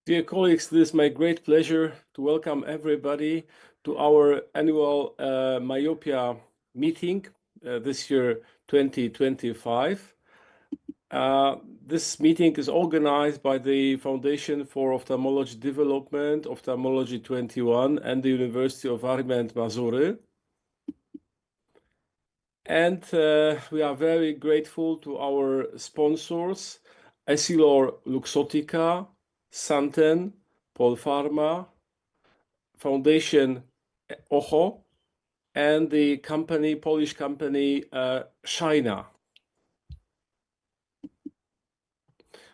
Dear colleagues, it is my great pleasure to welcome everybody to our annual myopia meeting this year 2025. This meeting is organized by the Foundation for Ophthalmology Development, Ophthalmology 21, and the University of Varmia and Mazury. And we are very grateful to our sponsors, Essilor Luxottica, Santen, Polpharma, Foundation OHO, and the Polish company China.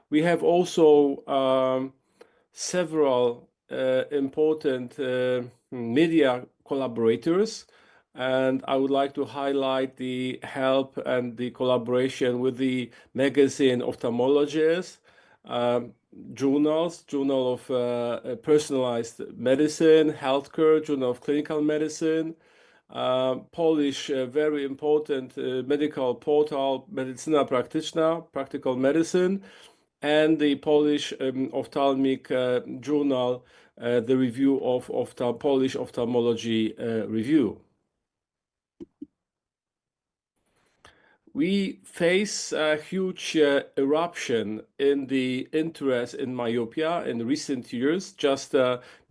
We have also several important media collaborators, and I would like to highlight the help and the collaboration with the magazine Ophthalmologist, journals, Journal of Personalized Medicine, Healthcare, Journal of Clinical Medicine, Polish very important medical portal Medycyna Praktyczna, Practical Medicine, and the Polish ophthalmic journal, the review of Polish Ophthalmology Review. We face a huge eruption in the interest in myopia in recent years, just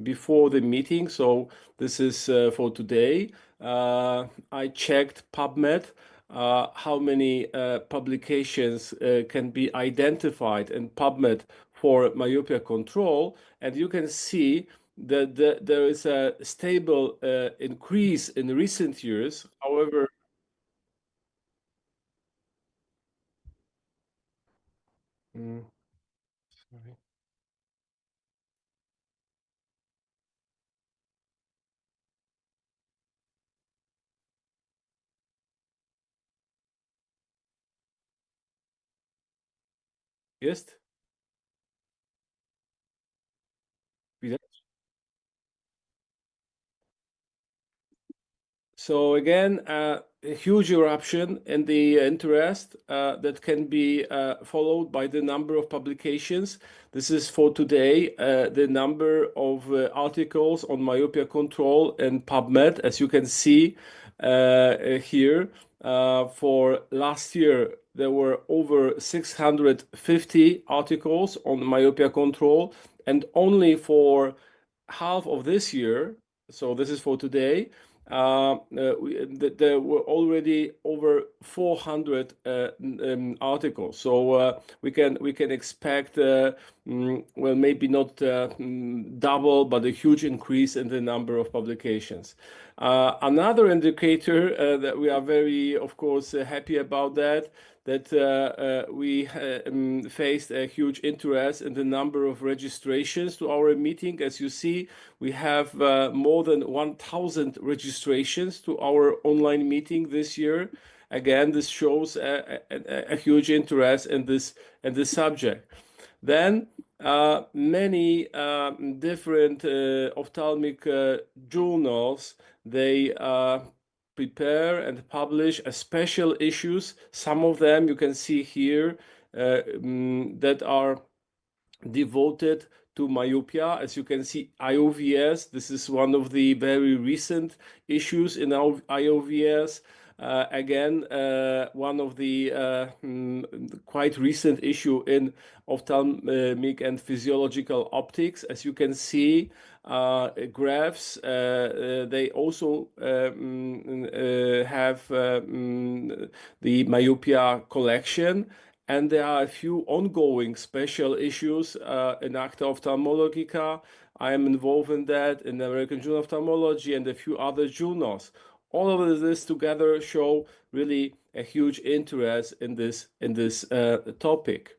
before the meeting. So this is for today. I checked PubMed, how many publications can be identified in PubMed for myopia control. And you can see that there is a stable increase in recent years. However, sorry. Jest? Widać? So again, a huge eruption in the interest that can be followed by the number of publications. This is for today, the number of articles on myopia control in PubMed, as you can see here. For last year, there were over 650 articles on myopia control, and only for half of this year, so this is for today, there were already over 400 articles. So we can expect, well, maybe not double, but a huge increase in the number of publications. Another indicator that we are very, of course, happy about that we faced a huge interest in the number of registrations to our meeting. As you see, we have more than 1,000 registrations to our online meeting this year. Again, this shows a huge interest in this subject. Then many different ophthalmic journals, they prepare and publish special issues. Some of them you can see here that are devoted to myopia. As you can see, IOVS, this is one of the very recent issues in our IOVS. Again, one of the quite recent issue in ophthalmic and physiological optics. As you can see, graphs, they also have the myopia collection. And there are a few ongoing special issues in Acta Ophthalmologica. I am involved in that, in the American Journal of Ophthalmology and a few other journals. All of this together show really a huge interest in this topic.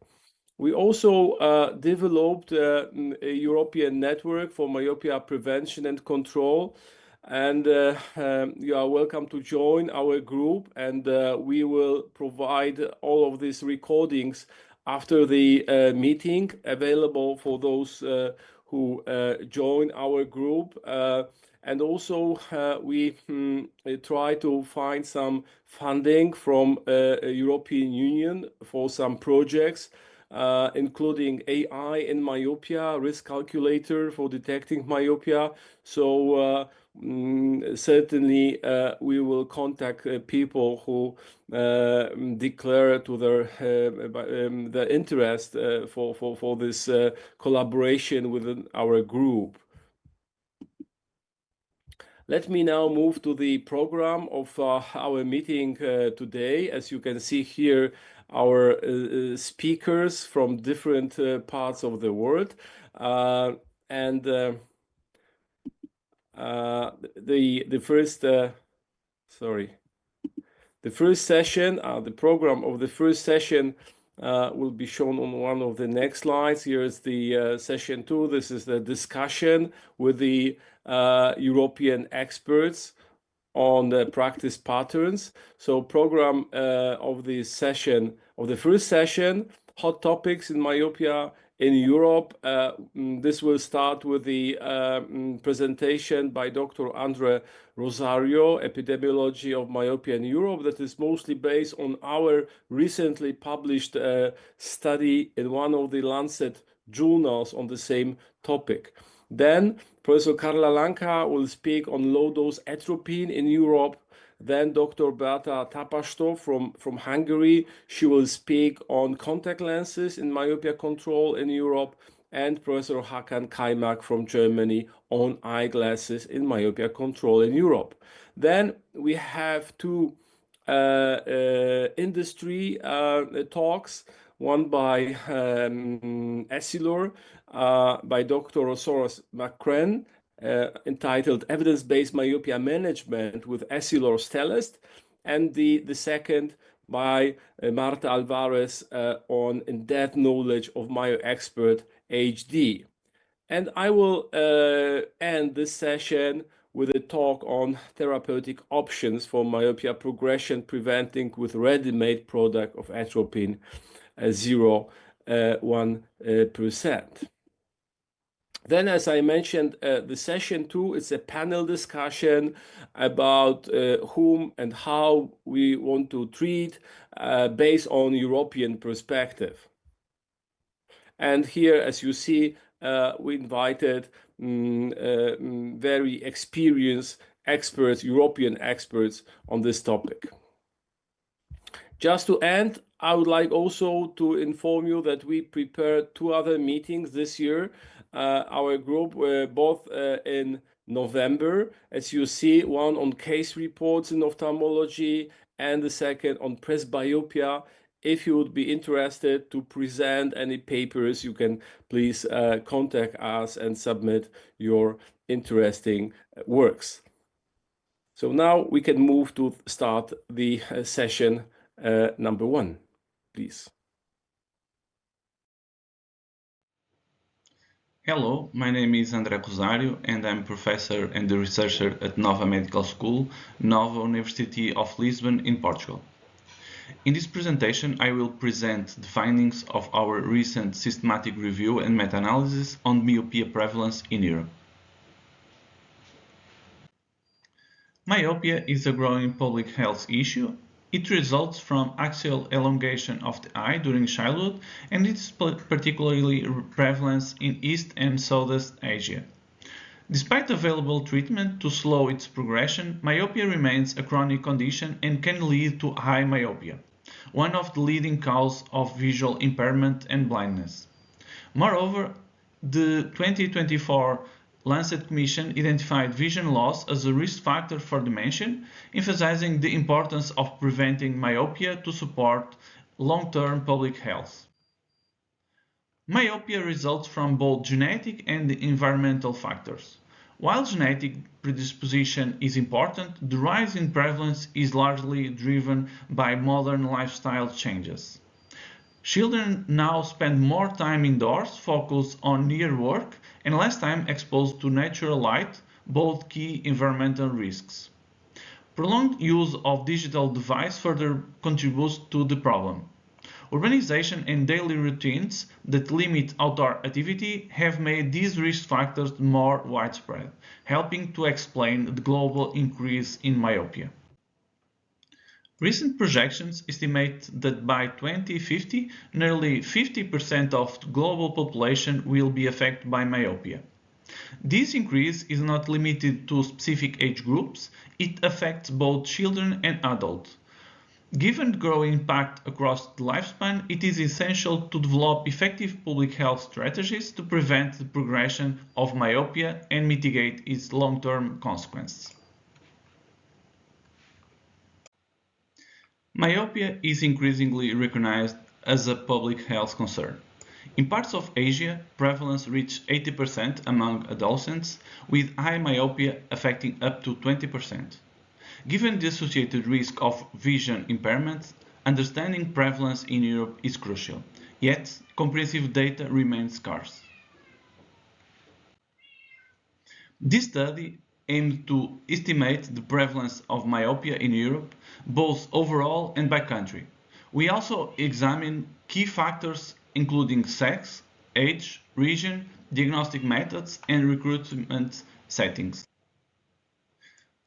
We also developed a European network for myopia prevention and control. And you are welcome to join our group, and we will provide all of these recordings after the meeting available for those who join our group. And also we try to find some funding from European Union for some projects including AI in myopia, risk calculator for detecting myopia. So certainly we will contact people who declare to their interest for this collaboration within our group. Let me now move to the program of our meeting today. As you can see here, our speakers from different parts of the world. The first session, the program of the first session will be shown on one of the next slides. Here is the session 2. This is the discussion with the European experts on the practice patterns. So program of the session, of the first session, hot topics in myopia in Europe. This will start with the presentation by Dr. Andre Rosario, Epidemiology of Myopia in Europe, that is mostly based on our recently published study in one of the Lancet journals on the same topic. Then Professor Karla Lanka will speak on low-dose atropine in Europe. Then Dr. Beata Tapasto from Hungary, she will speak on contact lenses in myopia control in Europe. And Professor Hakan Kaymak from Germany on eyeglasses in myopia control in Europe. Then we have two industry talks, one by Essilor, by Dr. Soros McCren, entitled Evidence-Based Myopia Management with Essilor Stellest, and the second by Marta Alvarez on In-Depth Knowledge of MyoExpert HD. And I will end this session with a talk on therapeutic options for myopia progression preventing with ready-made product of atropine 0.1%. Then, as I mentioned, the session 2 is a panel discussion about whom and how we want to treat based on European perspective. And here, as you see, we invited very experienced experts, European experts on this topic. Just to end, I would like also to inform you that we prepared 2 other meetings this year. Our group were both in November, as you see, one on case reports in ophthalmology and the second on presbyopia. If you would be interested to present any papers, you can please contact us and submit your interesting works. So now we can move to start the session number 1, please. Hello, my name is André Rosario and I'm professor and a researcher at Nova Medical School, Nova University of Lisbon in Portugal. In this presentation, I will present the findings of our recent systematic review and meta-analysis on myopia prevalence in Europe. Myopia is a growing public health issue. It results from axial elongation of the eye during childhood, and it is particularly prevalent in East and Southeast Asia. Despite available treatment to slow its progression, myopia remains a chronic condition and can lead to high myopia, one of the leading causes of visual impairment and blindness. Moreover, the 2024 Lancet Commission identified vision loss as a risk factor for dementia, emphasizing the importance of preventing myopia to support long-term public health. Myopia results from both genetic and environmental factors. While genetic predisposition is important, the rise in prevalence is largely driven by modern lifestyle changes. Children now spend more time indoors, focused on near work, and less time exposed to natural light, both key environmental risks. Prolonged use of digital devices further contributes to the problem. Urbanization and daily routines that limit outdoor activity have made these risk factors more widespread, helping to explain the global increase in myopia. Recent projections estimate that by 2050, nearly 50% of the global population will be affected by myopia. This increase is not limited to specific age groups, it affects both children and adults. Given the growing impact across the lifespan, it is essential to develop effective public health strategies to prevent the progression of myopia and mitigate its long-term consequences. Myopia is increasingly recognized as a public health concern. In parts of Asia, prevalence reached 80% among adolescents, with high myopia affecting up to 20%. Given the associated risk of vision impairment, understanding prevalence in Europe is crucial, yet comprehensive data remains scarce. This study aimed to estimate the prevalence of myopia in Europe, both overall and by country. We also examined key factors including sex, age, region, diagnostic methods, and recruitment settings.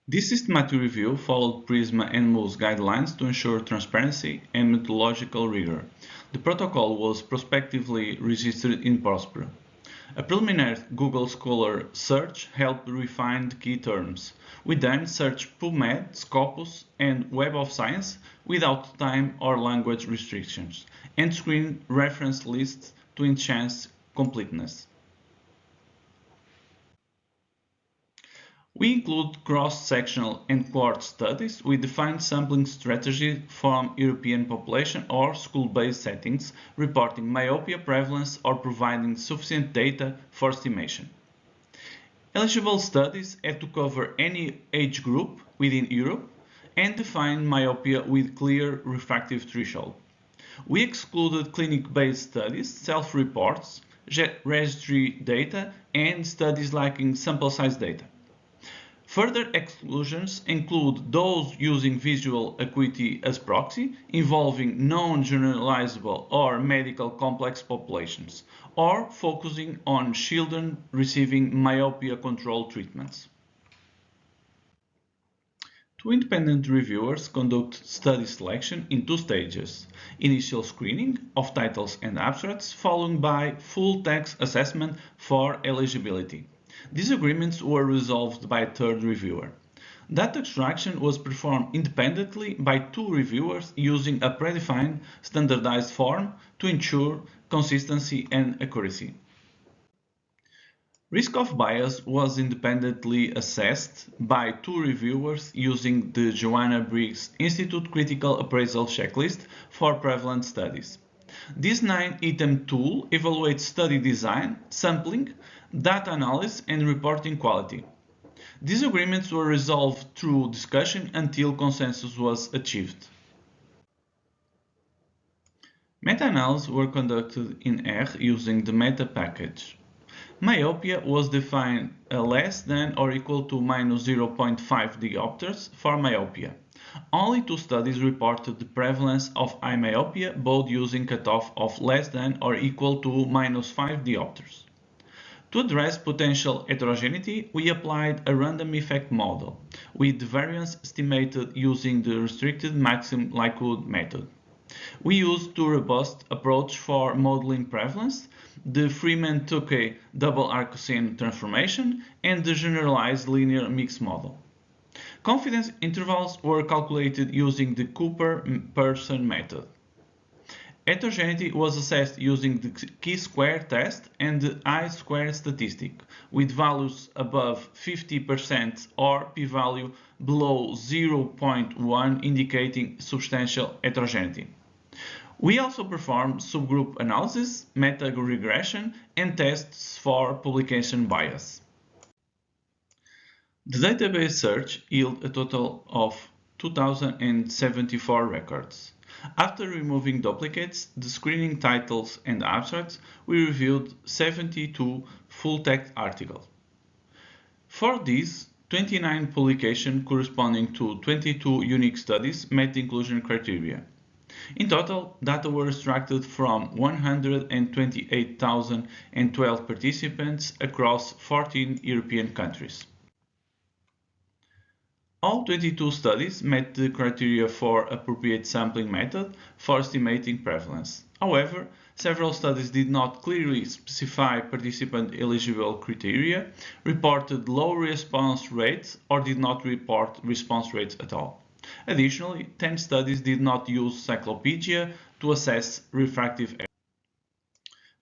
This systematic review followed PRISMA and MOOS guidelines to ensure transparency and methodological rigor. The protocol was prospectively registered in Prospero. A preliminary Google Scholar search helped refine the key terms. We then searched PubMed, Scopus, and Web of Science without time or language restrictions, and screened reference lists to enhance completeness. We include cross-sectional and cohort studies with defined sampling strategy from European population or school-based settings, reporting myopia prevalence or providing sufficient data for estimation. Eligible studies had to cover any age group within Europe and define myopia with clear refractive threshold. We excluded clinic-based studies, self-reports, registry data, and studies lacking sample size data. Further exclusions include those using visual acuity as proxy, involving non-generalizable or medical complex populations, or focusing on children receiving myopia control treatments. Two independent reviewers conduct study selection in two stages: initial screening of titles and abstracts, followed by full text assessment for eligibility. Disagreements were resolved by a third reviewer. Data extraction was performed independently by two reviewers using a predefined standardized form to ensure consistency and accuracy. Risk of bias was independently assessed by two reviewers using the Joanna Briggs Institute Critical Appraisal Checklist for prevalent studies. This 9-item tool evaluates study design, sampling, data analysis, and reporting quality. Disagreements were resolved through discussion until consensus was achieved. Meta-analyses were conducted in R using the meta package. Myopia was defined less than or equal to minus 0.5 diopters for myopia. Only two studies reported the prevalence of high myopia, both using cutoff of less than or equal to minus 5 diopters. To address potential heterogeneity, we applied a random effect model, with the variance estimated using the restricted maximum likelihood method. We used two robust approaches for modeling prevalence: the Freeman-Tukey double arc-cosine transformation and the generalized linear mix model. Confidence intervals were calculated using the Cooper-Pearson method. Heterogeneity was assessed using the chi-square test and the I-square statistic, with values above 50% or p-value below 0.1 indicating substantial heterogeneity. We also performed subgroup analysis, meta-regression, and tests for publication bias. The database search yielded a total of 2,074 records. After removing duplicates, the screening titles, and abstracts, we reviewed 72 full-text articles. For these, 29 publications corresponding to 22 unique studies met the inclusion criteria. In total, data were extracted from 128,012 participants across 14 European countries. All 22 studies met the criteria for appropriate sampling method for estimating prevalence. However, several studies did not clearly specify participant eligible criteria, reported low response rates, or did not report response rates at all. Additionally, 10 studies did not use cyclopedia to assess refractive error.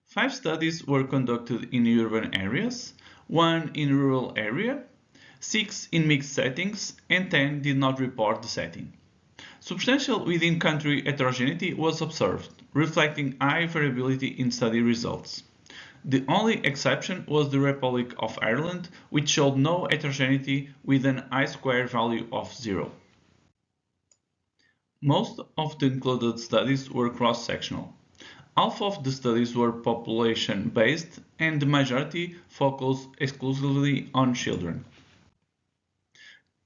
5 studies were conducted in urban areas, 1 in rural area, 6 in mixed settings, and 10 did not report the setting. Substantial within-country heterogeneity was observed, reflecting high variability in study results. The only exception was the Republic of Ireland, which showed no heterogeneity with an I-square value of 0. Most of the included studies were cross-sectional. Half of the studies were population-based, and the majority focused exclusively on children.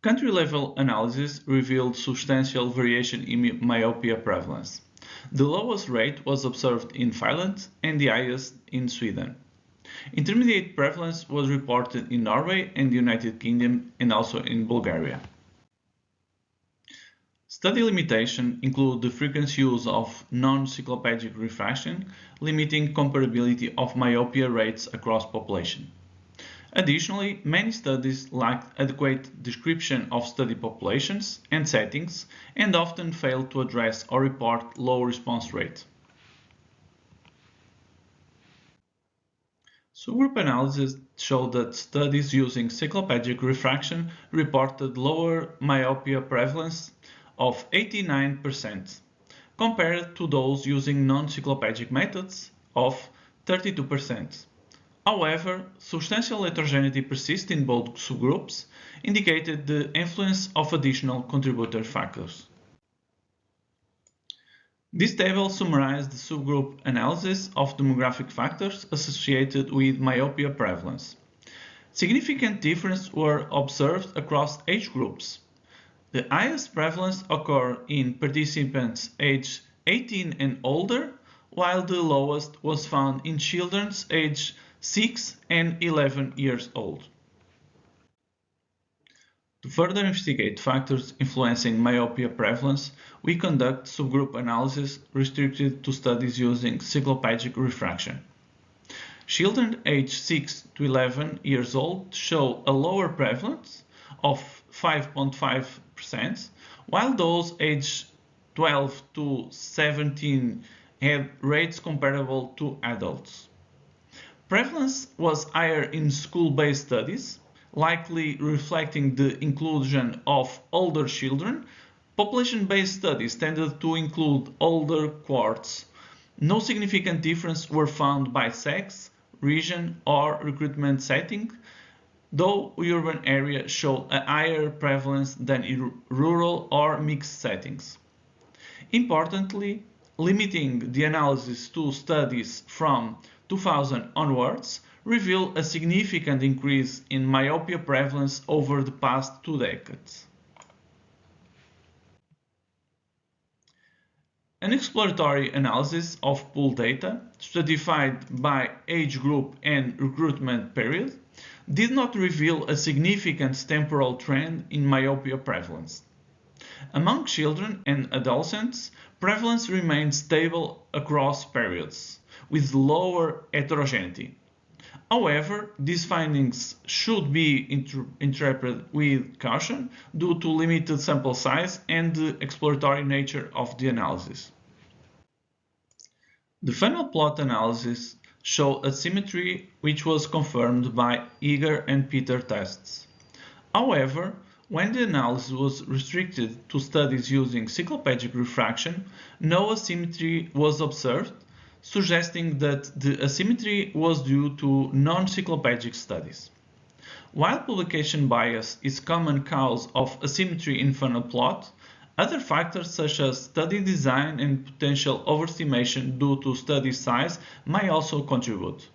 Country-level analysis revealed substantial variation in myopia prevalence. The lowest rate was observed in Finland and the highest in Sweden. Intermediate prevalence was reported in Norway and the United Kingdom and also in Bulgaria. Study limitations include the frequent use of non-cyclopedic refraction, limiting comparability of myopia rates across population. Additionally, many studies lacked adequate description of study populations and settings and often failed to address or report low response rate. Subgroup analysis showed that studies using cyclopedic refraction reported lower myopia prevalence of 89%, compared to those using non-cyclopedic methods of 32%. However, substantial heterogeneity persists in both subgroups, indicating the influence of additional contributor factors. This table summarizes the subgroup analysis of demographic factors associated with myopia prevalence. Significant differences were observed across age groups. The highest prevalence occurred in participants aged 18 and older, while the lowest was found in children aged 6 and 11 years old. To further investigate factors influencing myopia prevalence, we conduct subgroup analysis restricted to studies using cyclopedic refraction. Children aged 6 to 11 years old show a lower prevalence of 5.5%, while those aged 12 to 17 had rates comparable to adults. Prevalence was higher in school-based studies, likely reflecting the inclusion of older children. Population-based studies tended to include older cohorts. No significant difference were found by sex, region, or recruitment setting, though urban areas show a higher prevalence than in rural or mixed settings. Importantly, limiting the analysis to studies from 2000 onwards reveal a significant increase in myopia prevalence over the past 2 decades. An exploratory analysis of pool data, stratified by age group and recruitment period, did not reveal a significant temporal trend in myopia prevalence. Among children and adolescents, prevalence remained stable across periods, with lower heterogeneity. However, these findings should be interpreted with caution due to limited sample size and the exploratory nature of the analysis. The funnel plot analysis showed asymmetry, which was confirmed by Eager and Peter tests. However, when the analysis was restricted to studies using cyclopedic refraction, no asymmetry was observed, suggesting that the asymmetry was due to non-cyclopedic studies. While publication bias is a common cause of asymmetry in funnel plot, other factors such as study design and potential overestimation due to study size may also contribute.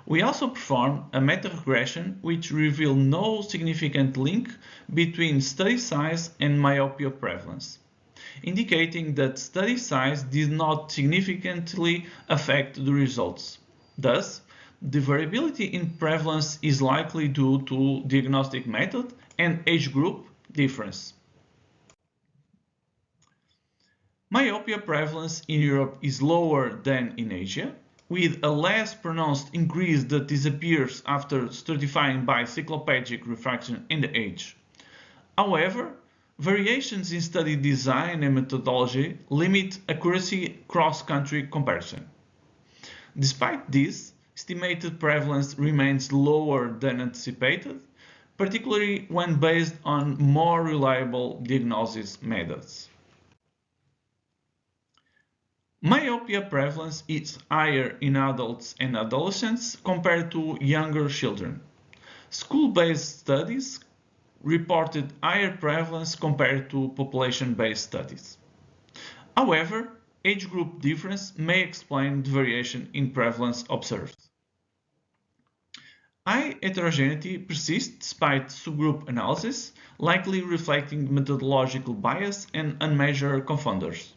We also performed a meta-regression which revealed no significant link between study size and myopia prevalence, indicating that study size did not significantly affect the results. Thus, the variability in prevalence is likely due to diagnostic method and age group, difference. Myopia prevalence in Europe is lower than in Asia, with a less pronounced increase that disappears after stratifying by cycloplegic refraction and age. However, variations in study design and methodology limit accuracy cross-country comparison. Despite this, estimated prevalence remains lower than anticipated, particularly when based on more reliable diagnosis methods. Myopia prevalence is higher in adults and adolescents compared to younger children. School-based studies reported higher prevalence compared to population-based studies. However, age group difference may explain the variation in prevalence observed. High heterogeneity persists despite subgroup analysis, likely reflecting methodological bias and unmeasured confounders.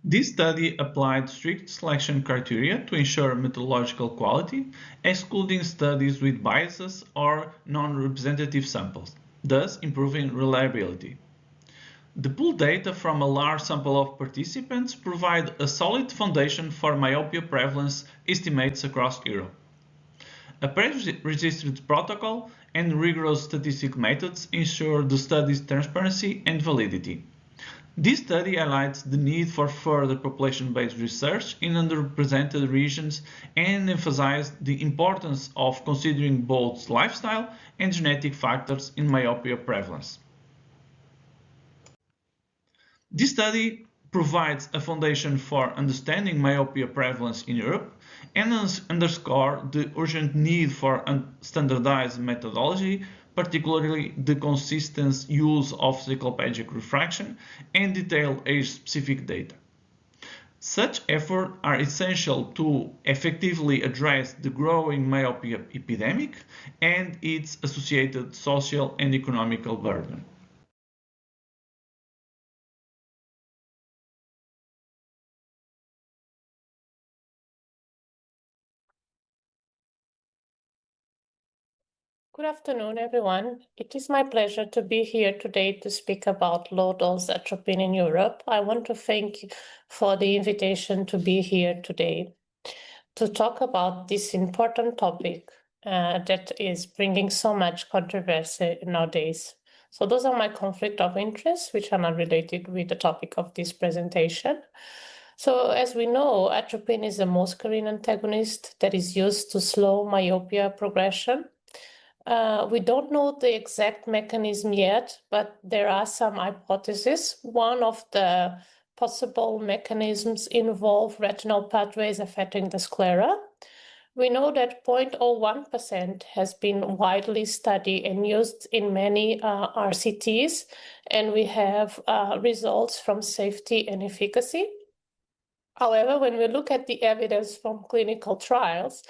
This study applied strict selection criteria to ensure methodological quality, excluding studies with biases or non-representative samples, thus improving reliability. The pooled data from a large sample of participants provide a solid foundation for myopia prevalence estimates across Europe. A pre-registered protocol and rigorous statistical methods ensure the study's transparency and validity. This study highlights the need for further population-based research in underrepresented regions and emphasizes the importance of considering both lifestyle and genetic factors in myopia prevalence. This study provides a foundation for understanding myopia prevalence in Europe and underscores the urgent need for standardized methodology, particularly the consistent use of cycloplegic refraction and detailed age-specific data. Such efforts are essential to effectively address the growing myopia epidemic and its associated social and economical burden. Good afternoon, everyone. It is my pleasure to be here today to speak about low-dose atropine in Europe. I want to thank you for the invitation to be here today to talk about this important topic that is bringing so much controversy nowadays. So those are my conflict of interest, which are not related with the topic of this presentation. So as we know, atropine is a muscarine antagonist that is used to slow myopia progression. We don't know the exact mechanism yet, but there are some hypotheses. One of the possible mechanisms involve retinal pathways affecting the sclera. We know that 0.01% has been widely studied and used in many RCTs, and we have results from safety and efficacy. However, when we look at the evidence from clinical trials,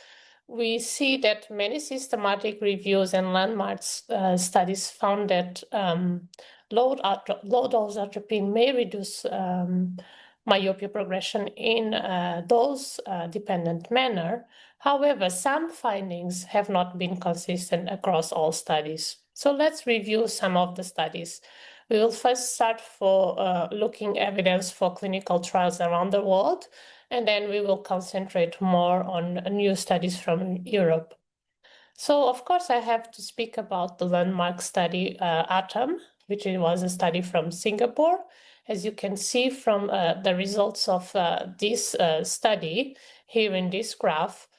we see that many systematic reviews and landmark studies found that low-dose atropine may reduce myopia progression in a dose-dependent manner. However, some findings have not been consistent across all studies. So let's review some of the studies. We will first start for looking evidence for clinical trials around the world, and then we will concentrate more on new studies from Europe. So, of course, I have to speak about the landmark study ATOM, which was a study from Singapore. As you can see from the results of this study here in this graph,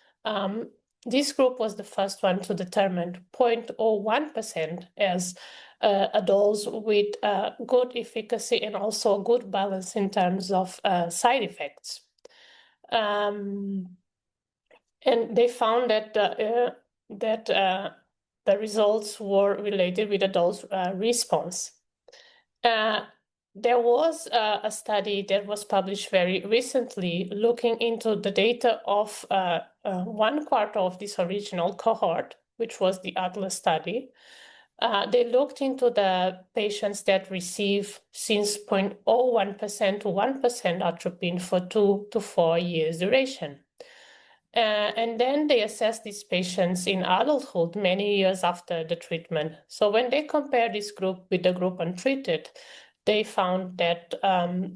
this group was the first one to determine 0.01% as a dose with good efficacy and also good balance in terms of side effects. And they found that the results were related with the dose response. There was a study that was published very recently looking into the data of 1/4 of this original cohort, which was the ATLAS study. They looked into the patients that receive since 0.01% to 1% atropine for 2 to 4 years duration. And then they assess these patients in adulthood many years after the treatment. So when they compare this group with the group untreated, they found that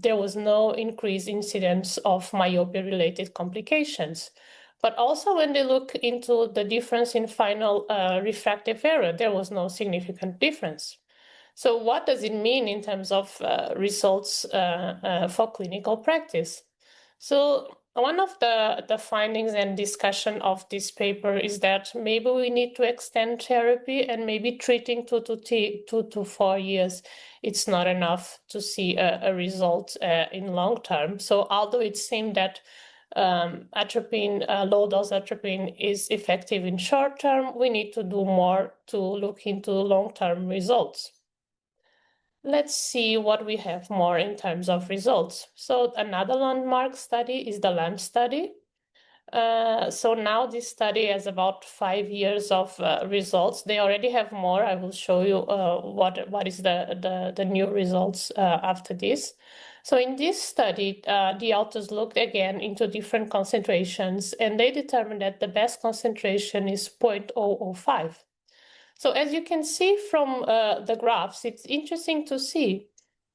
there was no increased incidence of myopia-related complications. But also when they look into the difference in final refractive error, there was no significant difference. So what does it mean in terms of results for clinical practice? So one of the findings and discussion of this paper is that maybe we need to extend therapy, and maybe treating 2 to 4 years, it's not enough to see a result in long term. So although it seemed that atropine, low-dose atropine is effective in short term, we need to do more to look into long-term results. Let's see what we have more in terms of results. So another landmark study is the LAMP study. So now this study has about 5 years of results. They already have more. I will show you what is the new results after this. So in this study, the authors looked again into different concentrations, and they determined that the best concentration is 0.005. So as you can see from the graphs, it's interesting to see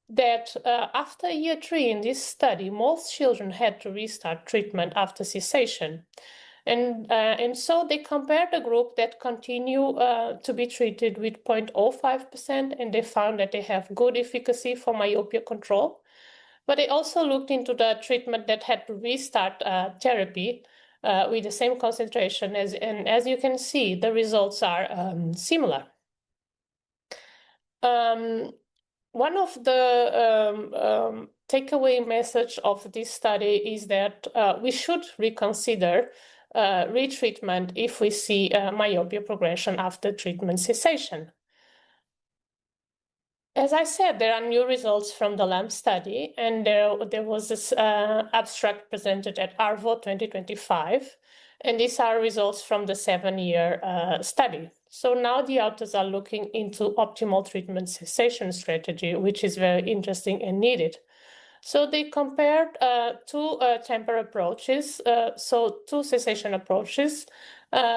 that after year 3 in this study, most children had to restart treatment after cessation. And so they compared the group that continue to be treated with 0.05%, and they found that they have good efficacy for myopia control. But they also looked into the treatment that had to restart therapy with the same concentration, and as you can see, the results are similar. One of the takeaway message of this study is that we should reconsider retreatment if we see myopia progression after treatment cessation. As I said, there are new results from the LAMP study, and there was this abstract presented at ARVO 2025, and these are results from the 7-year study. So now the authors are looking into optimal treatment cessation strategy, which is very interesting and needed. So they compared two temper approaches, so two cessation approaches,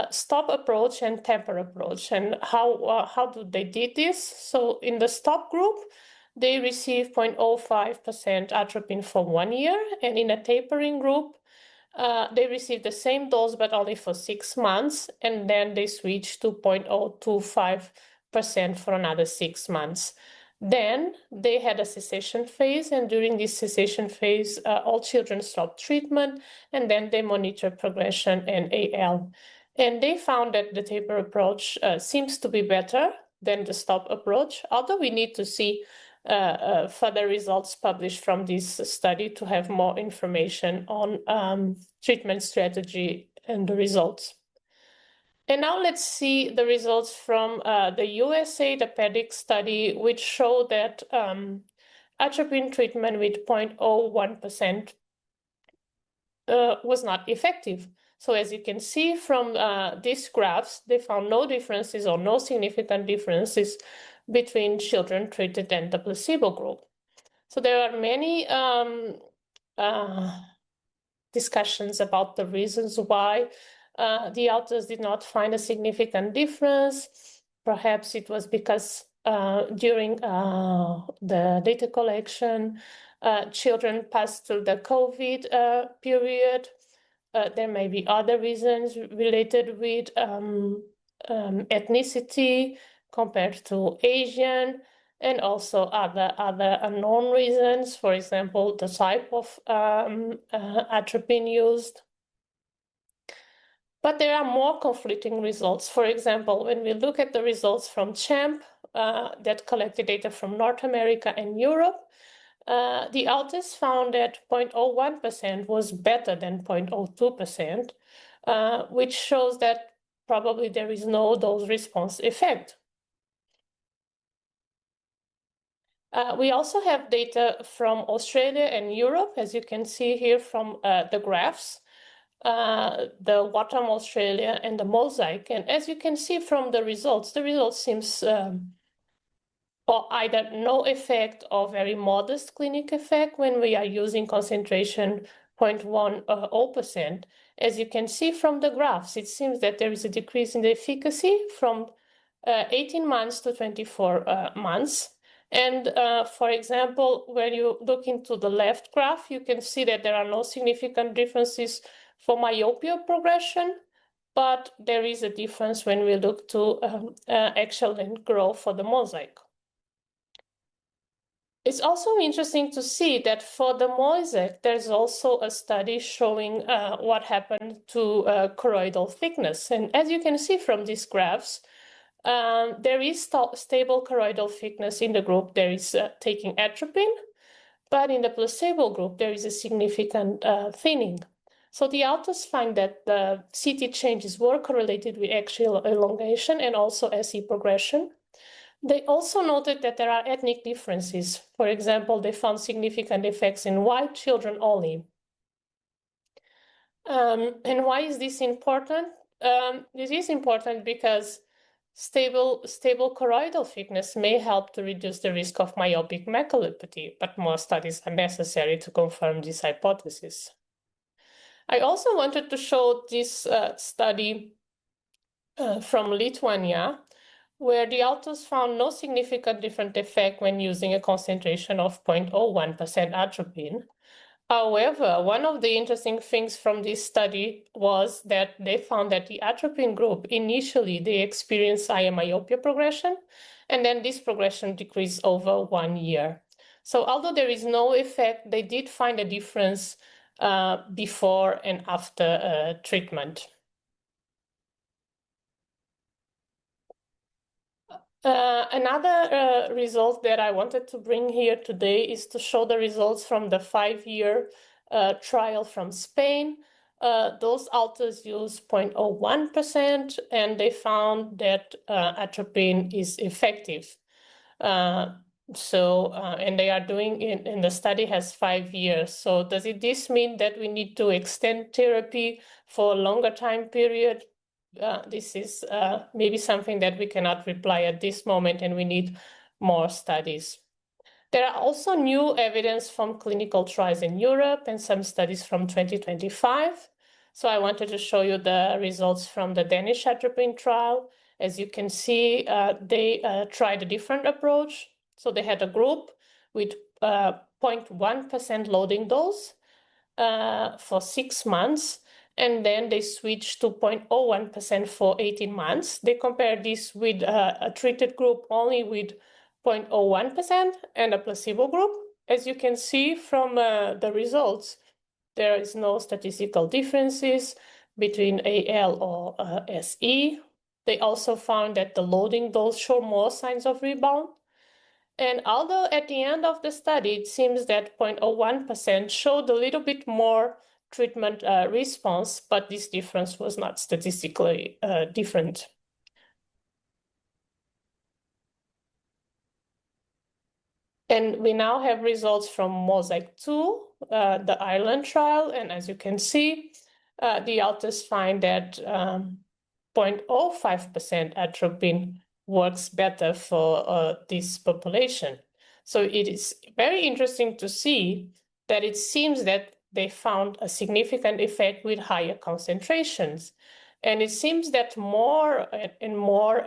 stop approach and taper approach. And how do they did this? So in the stop group, they received 0.05% atropine for 1 year, and in a tapering group, they received the same dose but only for 6 months, and then they switched to 0.025% for another 6 months. Then they had a cessation phase, and during this cessation phase, all children stopped treatment, and then they monitored progression and AL. And they found that the taper approach seems to be better than the stop approach, although we need to see further results published from this study to have more information on treatment strategy and the results. And now let's see the results from the USA, the PEDIC study, which show that atropine treatment with 0.01% was not effective. So as you can see from these graphs, they found no differences or no significant differences between children treated and the placebo group. So there are many discussions about the reasons why the authors did not find a significant difference. Perhaps it was because during the data collection, children passed through the COVID period. There may be other reasons related with ethnicity compared to Asian, and also other unknown reasons, for example, the type of atropine used. But there are more conflicting results. For example, when we look at the results from CHAMP that collected data from North America and Europe, the authors found that 0.01% was better than 0.02%, which shows that probably there is no dose response effect. We also have data from Australia and Europe, as you can see here from the graphs, the Watam Australia and the Mosaic. And as you can see from the results seems or either no effect or very modest clinic effect when we are using concentration 0.10%. As you can see from the graphs, it seems that there is a decrease in the efficacy from 18 months to 24 months. And for example, when you look into the left graph, you can see that there are no significant differences for myopia progression, but there is a difference when we look to axial length growth for the mosaic. It's also interesting to see that for the mosaic, there's also a study showing what happened to choroidal thickness. And as you can see from these graphs, there is stable choroidal thickness in the group. There is taking atropine, but in the placebo group, there is a significant thinning. So the authors find that the CT changes were correlated with axial elongation and also SE progression. They also noted that there are ethnic differences. For example, they found significant effects in white children only. And why is this important? This is important because stable choroidal thickness may help to reduce the risk of myopic maculopathy, but more studies are necessary to confirm this hypothesis. I also wanted to show this study from Lithuania, where the authors found no significant different effect when using a concentration of 0.01% atropine. However, one of the interesting things from this study was that they found that the atropine group, initially, they experienced higher myopia progression, and then this progression decreased over 1 year. So although there is no effect, they did find a difference before and after treatment. Another result that I wanted to bring here today is to show the results from the 5-year trial from Spain. Those authors used 0.01%, and they found that atropine is effective. And they are doing it, and the study has 5 years. So does this mean that we need to extend therapy for a longer time period? This is maybe something that we cannot reply at this moment, and we need more studies. There are also new evidence from clinical trials in Europe and some studies from 2025. So I wanted to show you the results from the Danish atropine trial. As you can see, they tried a different approach. So they had a group with 0.1% loading dose for 6 months. And then they switched to 0.01% for 18 months. They compared this with a treated group only with 0.01% and a placebo group. As you can see from the results, there is no statistical differences between AL or SE. They also found that the loading dose showed more signs of rebound. And although at the end of the study, it seems that 0.01% showed a little bit more treatment response, but this difference was not statistically different. And we now have results from Mosaic 2, the Ireland trial. And as you can see, the authors find that 0.05% atropine works better for this population. So it is very interesting to see that it seems that they found a significant effect with higher concentrations. And it seems that more and more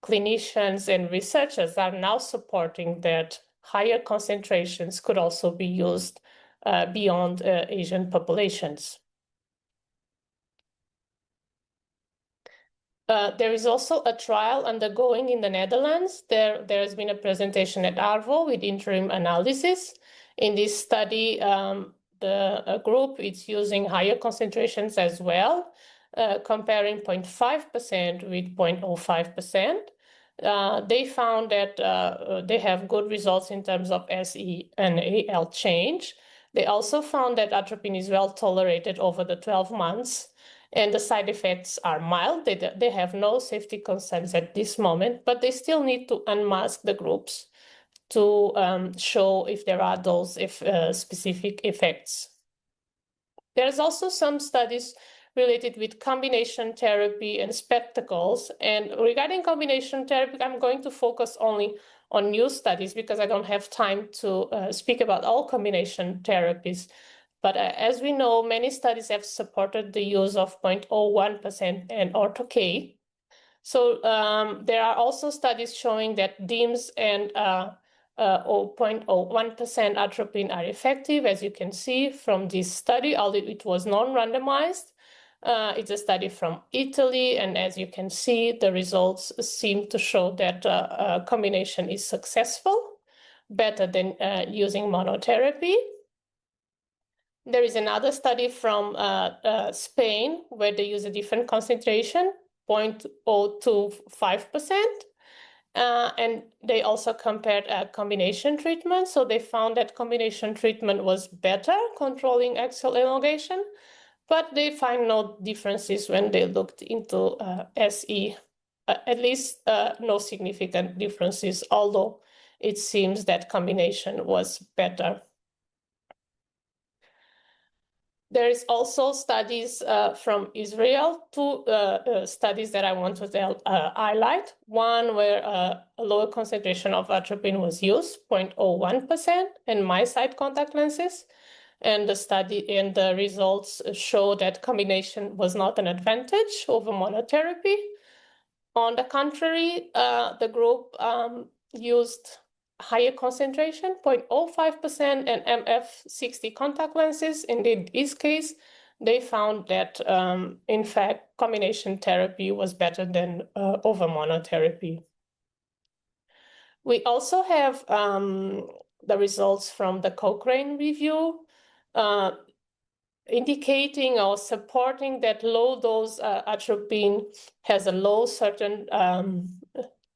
clinicians and researchers are now supporting that higher concentrations could also be used beyond Asian populations. There is also a trial undergoing in the Netherlands. There has been a presentation at ARVO with interim analysis. In this study, the group is using higher concentrations as well, comparing 0.5% with 0.05%. They found that they have good results in terms of SE and AL change. They also found that atropine is well tolerated over the 12 months. And the side effects are mild. They have no safety concerns at this moment, but they still need to unmask the groups to show if there are those specific effects. There's also some studies related with combination therapy and spectacles. And regarding combination therapy, I'm going to focus only on new studies because I don't have time to speak about all combination therapies. But as we know, many studies have supported the use of 0.01% and ortho-K. So there are also studies showing that DIMS and 0.01% atropine are effective, as you can see from this study, although it was non-randomized. It's a study from Italy, and as you can see, the results seem to show that a combination is successful, better than using monotherapy. There is another study from Spain where they use a different concentration, 0.025%. And they also compared combination treatment. So they found that combination treatment was better controlling axial elongation, but they find no differences when they looked into SE, at least no significant differences, although it seems that combination was better. There is also studies from Israel, two studies that I want to highlight. One where a lower concentration of atropine was used, 0.01%, and my-side contact lenses. And the study and the results show that combination was not an advantage over monotherapy. On the contrary, the group used higher concentration, 0.05%, and MF60 contact lenses. And in this case, they found that, in fact, combination therapy was better than over monotherapy. We also have the results from the Cochrane review, indicating or supporting that low-dose atropine has a low certain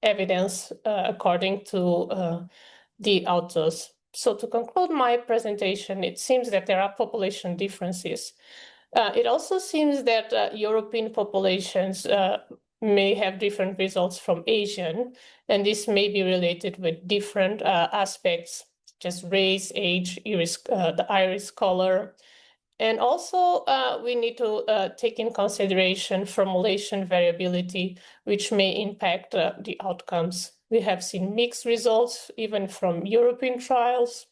evidence according to the authors. So to conclude my presentation, it seems that there are population differences. It also seems that European populations may have different results from Asian, and this may be related with different aspects, just race, age, the iris color. And also, we need to take in consideration formulation variability, which may impact the outcomes. We have seen mixed results, even from European trials.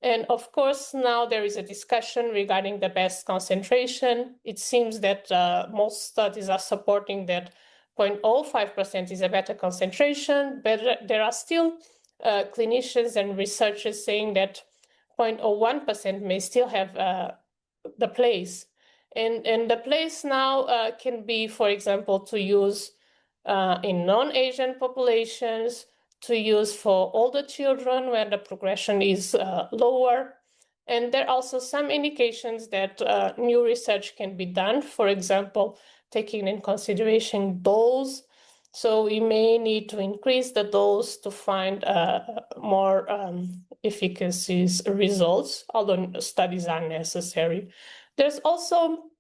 And of course, now there is a discussion regarding the best concentration. It seems that most studies are supporting that 0.05% is a better concentration, but there are still clinicians and researchers saying that 0.01% may still have the place. And the place now can be, for example, to use in non-Asian populations, to use for older children where the progression is lower. And there are also some indications that new research can be done, for example, taking in consideration dose. So we may need to increase the dose to find more efficacy results, although studies are necessary. There's also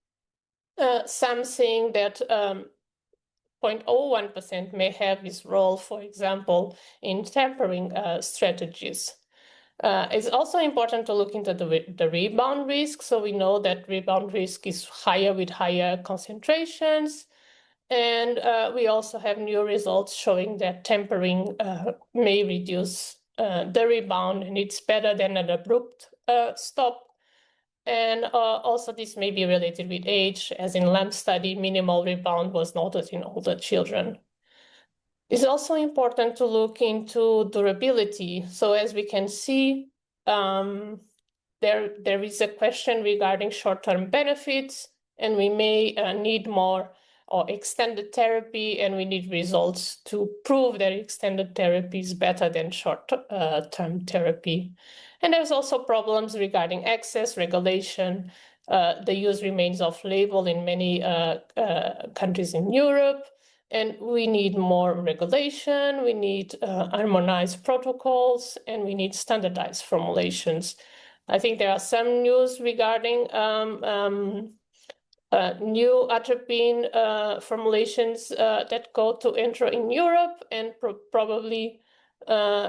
some saying that 0.01% may have its role, for example, in tempering strategies. It's also important to look into the rebound risk. So we know that rebound risk is higher with higher concentrations. And we also have new results showing that tempering may reduce the rebound, and it's better than an abrupt stop. And also this may be related with age, as in LAMP study, minimal rebound was noted in older children. It's also important to look into durability. So as we can see, there is a question regarding short-term benefits, and we may need more or extended therapy, and we need results to prove that extended therapy is better than short-term therapy. And there's also problems regarding access, regulation. The use remains off-label in many countries in Europe, and we need more regulation, we need harmonized protocols, and we need standardized formulations. I think there are some news regarding new atropine formulations that go to enter in Europe, and probably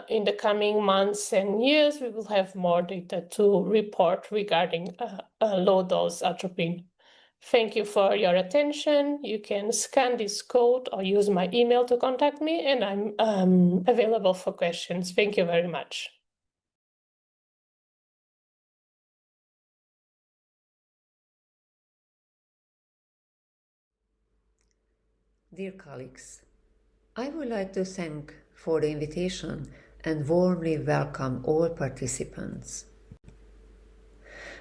in the coming months and years, we will have more data to report regarding low-dose atropine. Thank you for your attention. You can scan this code or use my email to contact me, and I'm available for questions. Thank you very much. Dear colleagues, I would like to thank for the invitation and warmly welcome all participants.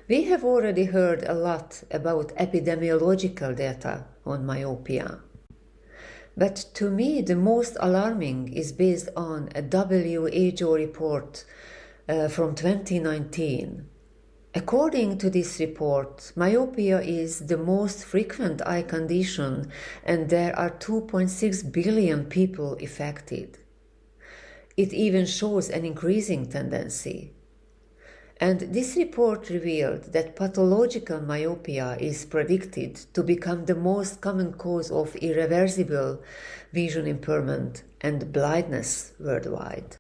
We have already heard a lot about epidemiological data on myopia. But to me, the most alarming is based on a WHO report from 2019. According to this report, myopia is the most frequent eye condition, and there are 2.6 billion people affected. It even shows an increasing tendency. And this report revealed that pathological myopia is predicted to become the most common cause of irreversible vision impairment and blindness worldwide.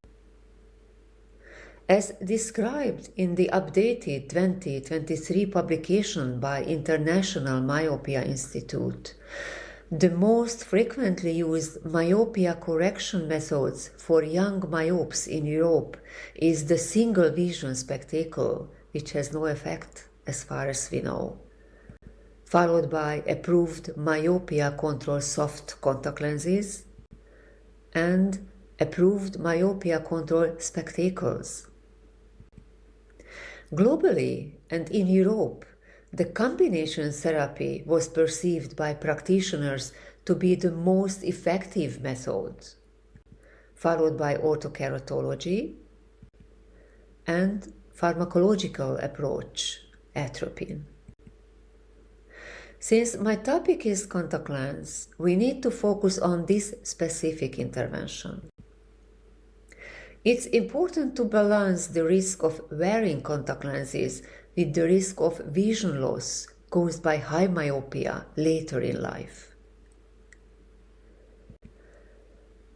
As described in the updated 2023 publication by International Myopia Institute, the most frequently used myopia correction methods for young myopes in Europe is the single vision spectacle, which has no effect as far as we know, followed by approved myopia control soft contact lenses and approved myopia control spectacles. Globally and in Europe, the combination therapy was perceived by practitioners to be the most effective method, followed by orthokeratology and pharmacological approach, atropine. Since my topic is contact lens, we need to focus on this specific intervention. It's important to balance the risk of wearing contact lenses with the risk of vision loss caused by high myopia later in life.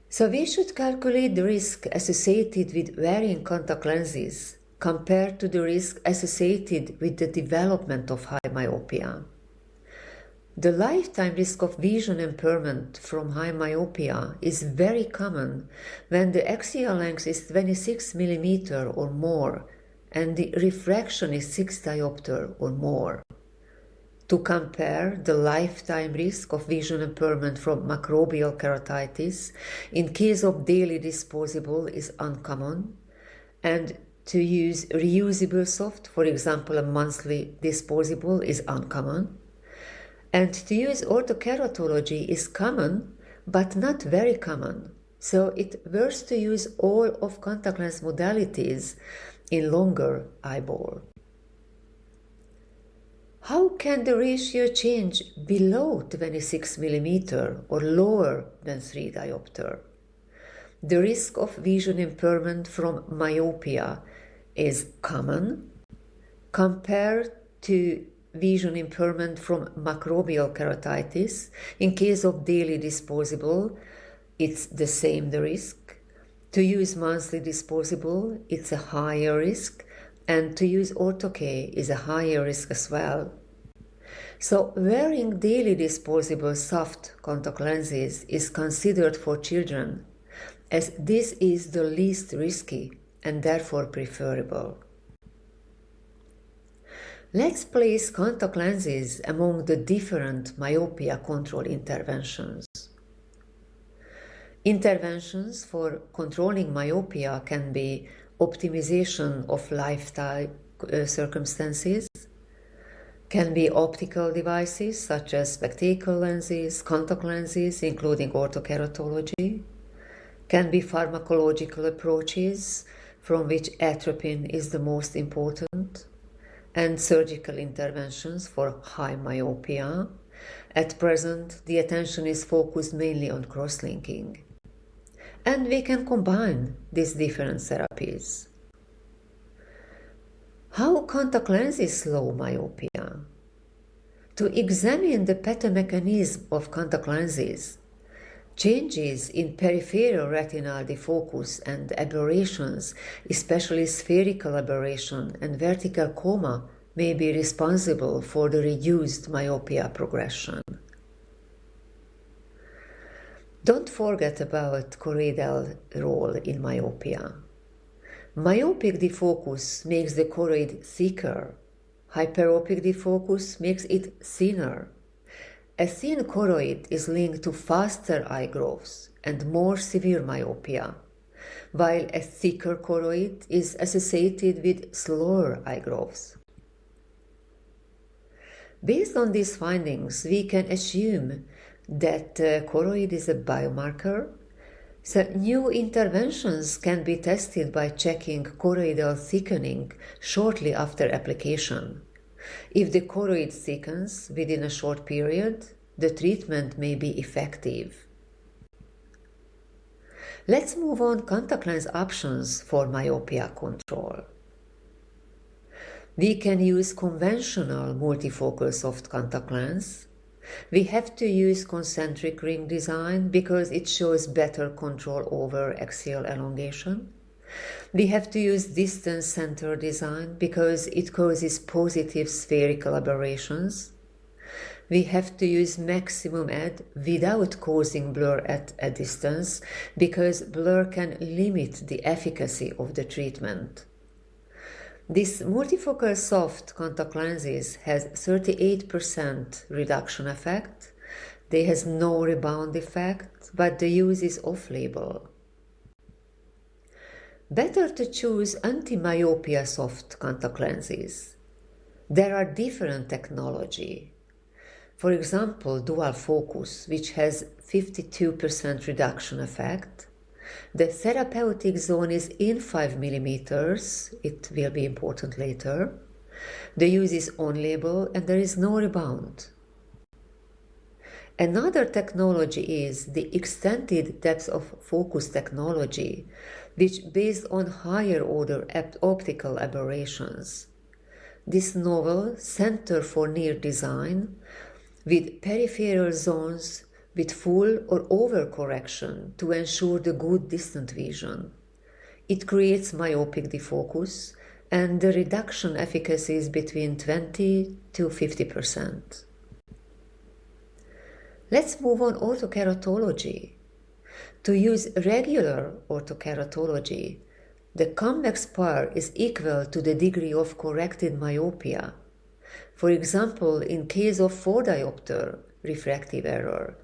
So we should calculate the risk associated with wearing contact lenses compared to the risk associated with the development of high myopia. The lifetime risk of vision impairment from high myopia is very common when the axial length is 26 mm or more and the refraction is 6 diopter or more. To compare, the lifetime risk of vision impairment from microbial keratitis in case of daily disposable is uncommon, and to use reusable soft, for example a monthly disposable, is uncommon, and to use orthokeratology is common but not very common, so it works to use all of contact lens modalities in longer eyeball. How can the ratio change below 26 mm or lower than 3 diopter? The risk of vision impairment from myopia is common compared to vision impairment from microbial keratitis. In case of daily disposable, it's the same the risk. To use monthly disposable, it's a higher risk, and to use ortho-K is a higher risk as well. So wearing daily disposable soft contact lenses is considered for children, as this is the least risky and therefore preferable. Let's place contact lenses among the different myopia control interventions. Interventions for controlling myopia can be optimization of lifestyle circumstances, can be optical devices such as spectacle lenses, contact lenses, including orthokeratology, can be pharmacological approaches, from which atropine is the most important, and surgical interventions for high myopia. At present, the attention is focused mainly on cross-linking. And we can combine these different therapies. How contact lenses slow myopia? To examine the pathomechanism of contact lenses, changes in peripheral retinal defocus and aberrations, especially spherical aberration and vertical coma, may be responsible for the reduced myopia progression. Don't forget about choroidal role in myopia. Myopic defocus makes the choroid thicker. Hyperopic defocus makes it thinner. A thin choroid is linked to faster eye growth and more severe myopia, while a thicker choroid is associated with slower eye growth. Based on these findings, we can assume that choroid is a biomarker, so new interventions can be tested by checking choroidal thickening shortly after application. If the choroid thickens within a short period, the treatment may be effective. Let's move on to contact lens options for myopia control. We can use conventional multifocal soft contact lens. We have to use concentric ring design because it shows better control over axial elongation. We have to use distance center design because it causes positive spherical aberrations. We have to use maximum add without causing blur at a distance because blur can limit the efficacy of the treatment. This multifocal soft contact lenses has 38% reduction effect. They has no rebound effect, but the use is off-label. Better to choose anti-myopia soft contact lenses. There are different technology. For example, dual focus, which has 52% reduction effect. The therapeutic zone is in 5 millimeters. It will be important later. The use is on-label and there is no rebound. Another technology is the extended depth of focus technology, which based on higher order optical aberrations. This novel center for near design with peripheral zones with full or overcorrection to ensure the good distant vision. It creates myopic defocus and the reduction efficacy is between 20 to 50%. Let's move on orthokeratology. To use regular orthokeratology, the convex power is equal to the degree of corrected myopia. For example, in case of 4 diopter refractive error,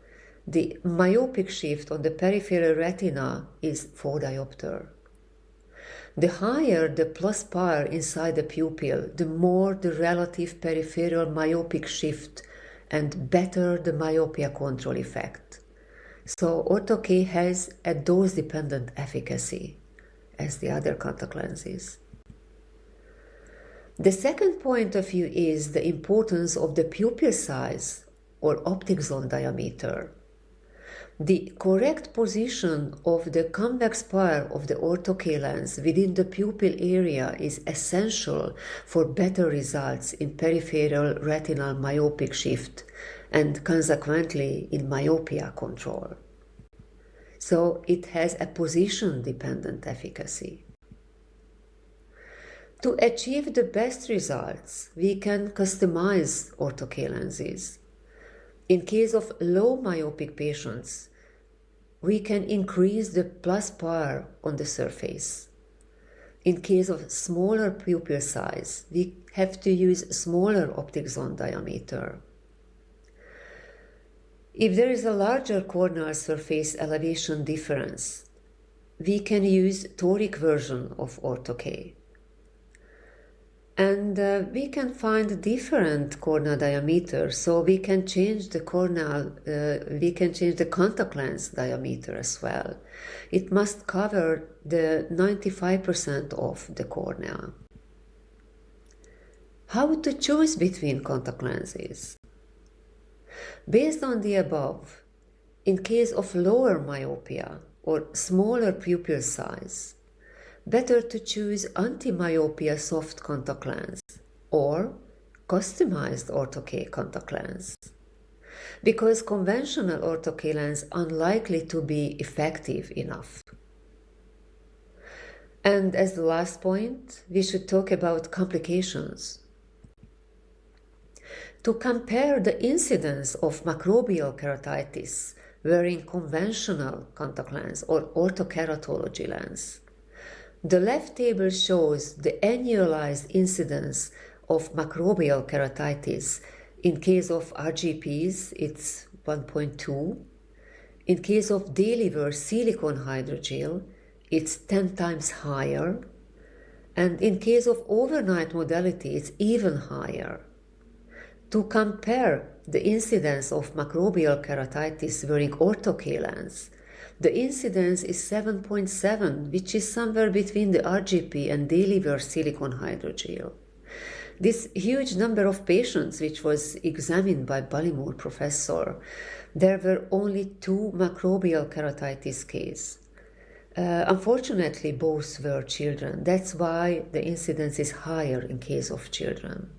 the myopic shift on the peripheral retina is 4 diopter. The higher the plus power inside the pupil, the more the relative peripheral myopic shift and better the myopia control effect. So Ortho-K has a dose-dependent efficacy as the other contact lenses. The second point of view is the importance of the pupil size or optic zone diameter. The correct position of the convex power of the Ortho-K lens within the pupil area is essential for better results in peripheral retinal myopic shift and consequently in myopia control. So it has a position-dependent efficacy. To achieve the best results, we can customize Ortho-K lenses. In case of low myopic patients, we can increase the plus power on the surface. In case of smaller pupil size, we have to use smaller optic zone diameter. If there is a larger corneal surface elevation difference, we can use toric version of Ortho-K. And we can find different corneal diameters, so we can change the contact lens diameter as well. It must cover the 95% of the cornea. How to choose between contact lenses? Based on the above, in case of lower myopia or smaller pupil size, better to choose anti-myopia soft contact lens or customized Ortho-K contact lens, because conventional Ortho-K lens unlikely to be effective enough. And as the last point, we should talk about complications. to compare the incidence of microbial keratitis wearing conventional contact lens or orthokeratology lens. The left table shows the annualized incidence of microbial keratitis. In case of RGPs, it's 1.2. In case of daily wear silicone hydrogel, it's 10 times higher. And in case of overnight modality, it's even higher. To compare the incidence of microbial keratitis wearing ortho-K lens, the incidence is 7.7, which is somewhere between the RGP and daily wear silicone hydrogel. This huge number of patients, which was examined by Ballymore professor, there were only 2 microbial keratitis cases. Unfortunately, both were children. That's why the incidence is higher in case of children.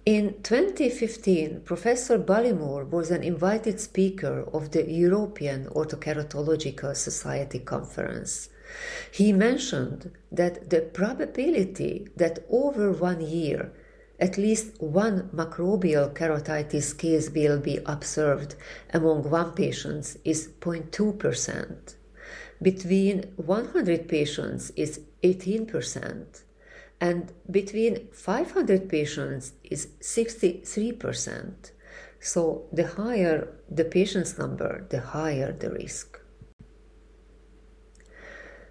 In 2015, Professor Ballymore was an invited speaker of the European Orthokeratological Society conference. He mentioned that the probability that over 1 year at least 1 microbial keratitis case will be observed among 1 patient is 0.2%. Between 100 patients is 18%, and between 500 patients is 63%. So the higher the patient's number, the higher the risk.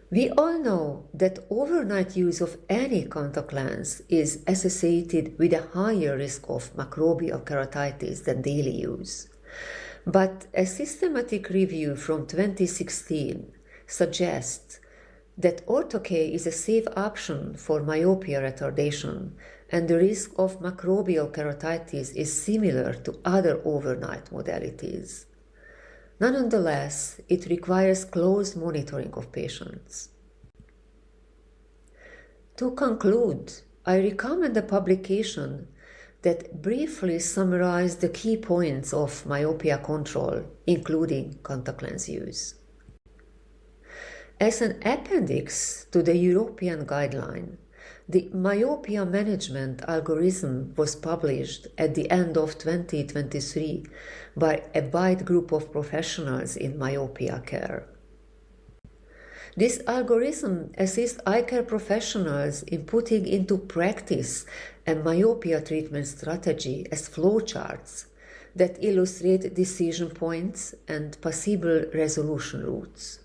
We all know that overnight use of any contact lens is associated with a higher risk of microbial keratitis than daily use. But a systematic review from 2016 suggests that ortho-K is a safe option for myopia retardation, and the risk of microbial keratitis is similar to other overnight modalities. Nonetheless, it requires close monitoring of patients. To conclude, I recommend a publication that briefly summarizes the key points of myopia control, including contact lens use. As an appendix to the European guideline, the myopia management algorithm was published at the end of 2023 by a wide group of professionals in myopia care. This algorithm assists eye care professionals in putting into practice a myopia treatment strategy as flowcharts that illustrate decision points and possible resolution routes.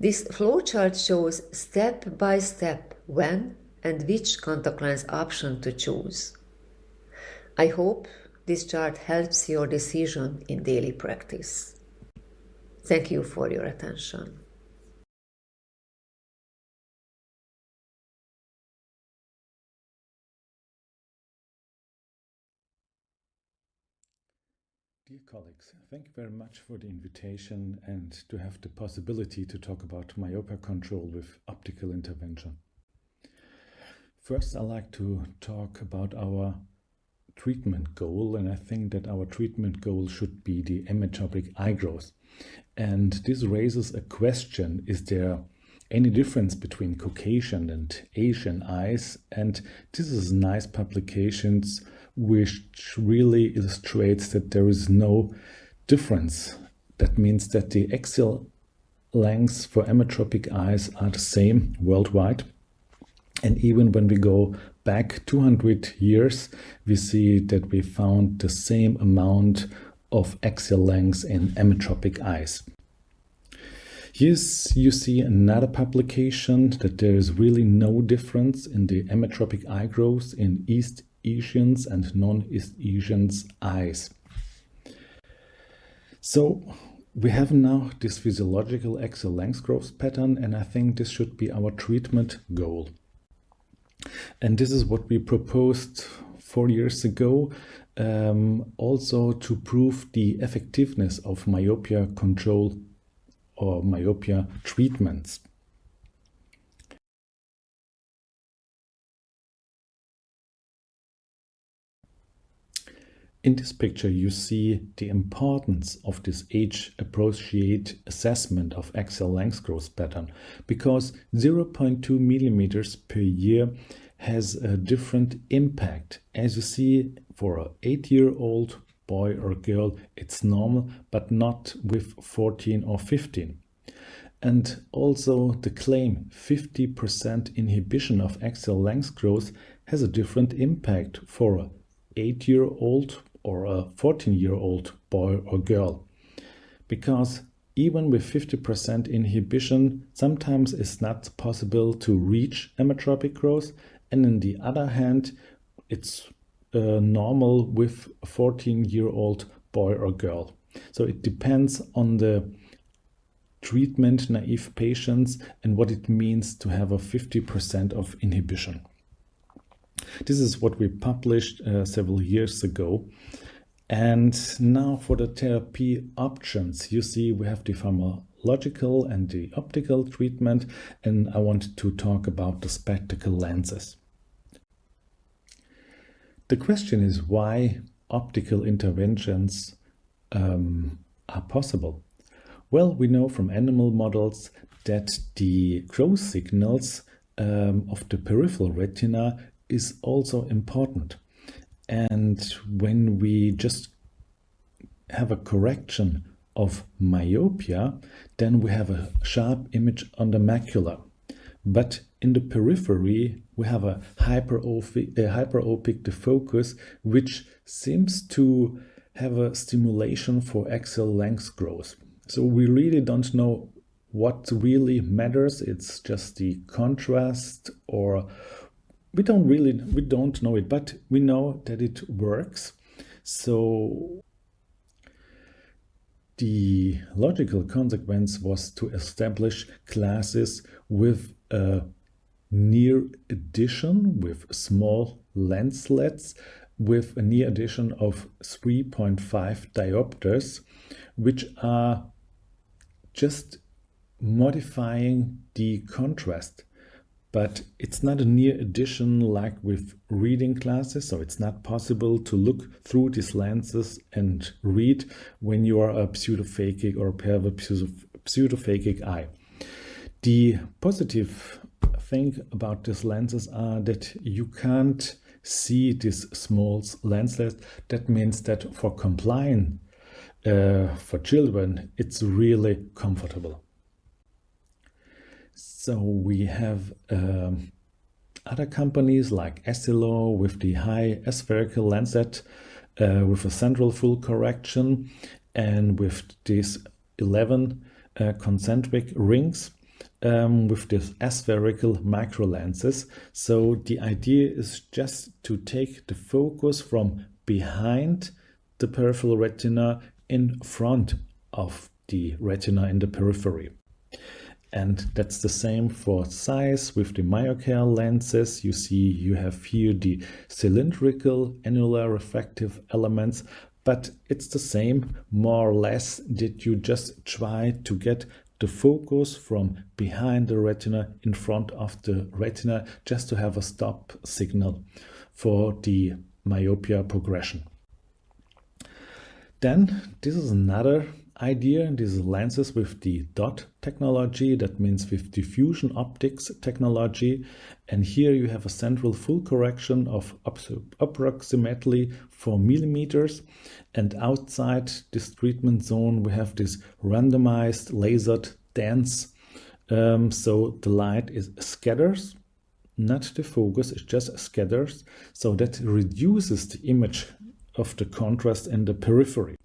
This flowchart shows step by step when and which contact lens option to choose. I hope this chart helps your decision in daily practice. Thank you for your attention. Dear colleagues, thank you very much for the invitation and to have the possibility to talk about myopia control with optical intervention. First, I'd like to talk about our treatment goal, and I think that our treatment goal should be the emmetropic eye growth. And this raises a question: is there any difference between Caucasian and Asian eyes? And this is nice publications which really illustrates that there is no difference. That means that the axial lengths for emmetropic eyes are the same worldwide. And even when we go back 200 years, we see that we found the same amount of axial lengths in emmetropic eyes. Here you see another publication that there is really no difference in the emmetropic eye growth in East Asians and non-East Asians eyes. So we have now this physiological axial length growth pattern, and I think this should be our treatment goal. And this is what we proposed 4 years ago, also to prove the effectiveness of myopia control or myopia treatments. In this picture, you see the importance of this age-appropriate assessment of axial length growth pattern, because 0.2 millimeters per year has a different impact. As you see, for an 8-year-old boy or girl, it's normal, but not with 14 or 15. And also the claim 50% inhibition of axial length growth has a different impact for an 8-year-old or a 14-year-old boy or girl. Because even with 50% inhibition, sometimes it's not possible to reach ametropic growth, and on the other hand, it's normal with a 14-year-old boy or girl. So it depends on the treatment naive patients and what it means to have a 50% of inhibition. This is what we published several years ago. And now for the therapy options, you see we have the pharmacological and the optical treatment, and I want to talk about the spectacle lenses. The question is why optical interventions are possible. Well, we know from animal models that the growth signals of the peripheral retina is also important. And when we just have a correction of myopia, then we have a sharp image on the macula. But in the periphery, we have a hyperopic defocus, which seems to have a stimulation for axial length growth. So we really don't know what really matters. It's just the contrast, or we don't know it, but we know that it works. So the logical consequence was to establish classes with a near addition with small lenslets with a near addition of 3.5 diopters, which are just modifying the contrast. But it's not a near addition like with reading glasses, so it's not possible to look through these lenses and read when you are a pseudophakic or have a pseudophakic eye. The positive thing about these lenses are that you can't see these small lenslets. That means that for compliant, for children, it's really comfortable. So we have other companies like Essilor with the high aspherical lensset with a central full correction and with these 11 concentric rings with these aspherical micro lenses. So the idea is just to take the focus from behind the peripheral retina in front of the retina in the periphery. And that's the same for size with the myocare lenses. You see you have here the cylindrical annular refractive elements, but it's the same more or less that you just try to get the focus from behind the retina in front of the retina just to have a stop signal for the myopia progression. Then this is another idea. These are lenses with the dot technology, that means with diffusion optics technology, and here you have a central full correction of approximately 4 millimeters, and outside this treatment zone we have this randomized lasered dance, so the light is scatters, not the focus, it just scatters, so that reduces the image of the contrast in the periphery.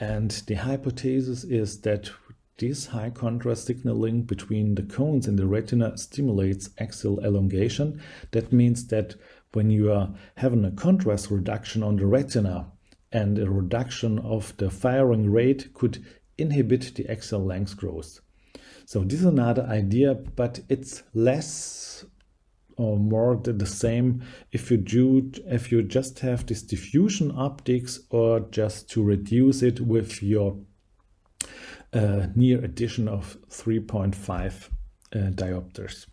And the hypothesis is that this high contrast signaling between the cones in the retina stimulates axial elongation. That means that when you are having a contrast reduction on the retina and a reduction of the firing rate could inhibit the axial length growth. So this is another idea, but it's less or more the same if you just have this diffusion optics or just to reduce it with your near addition of 3.5 diopters.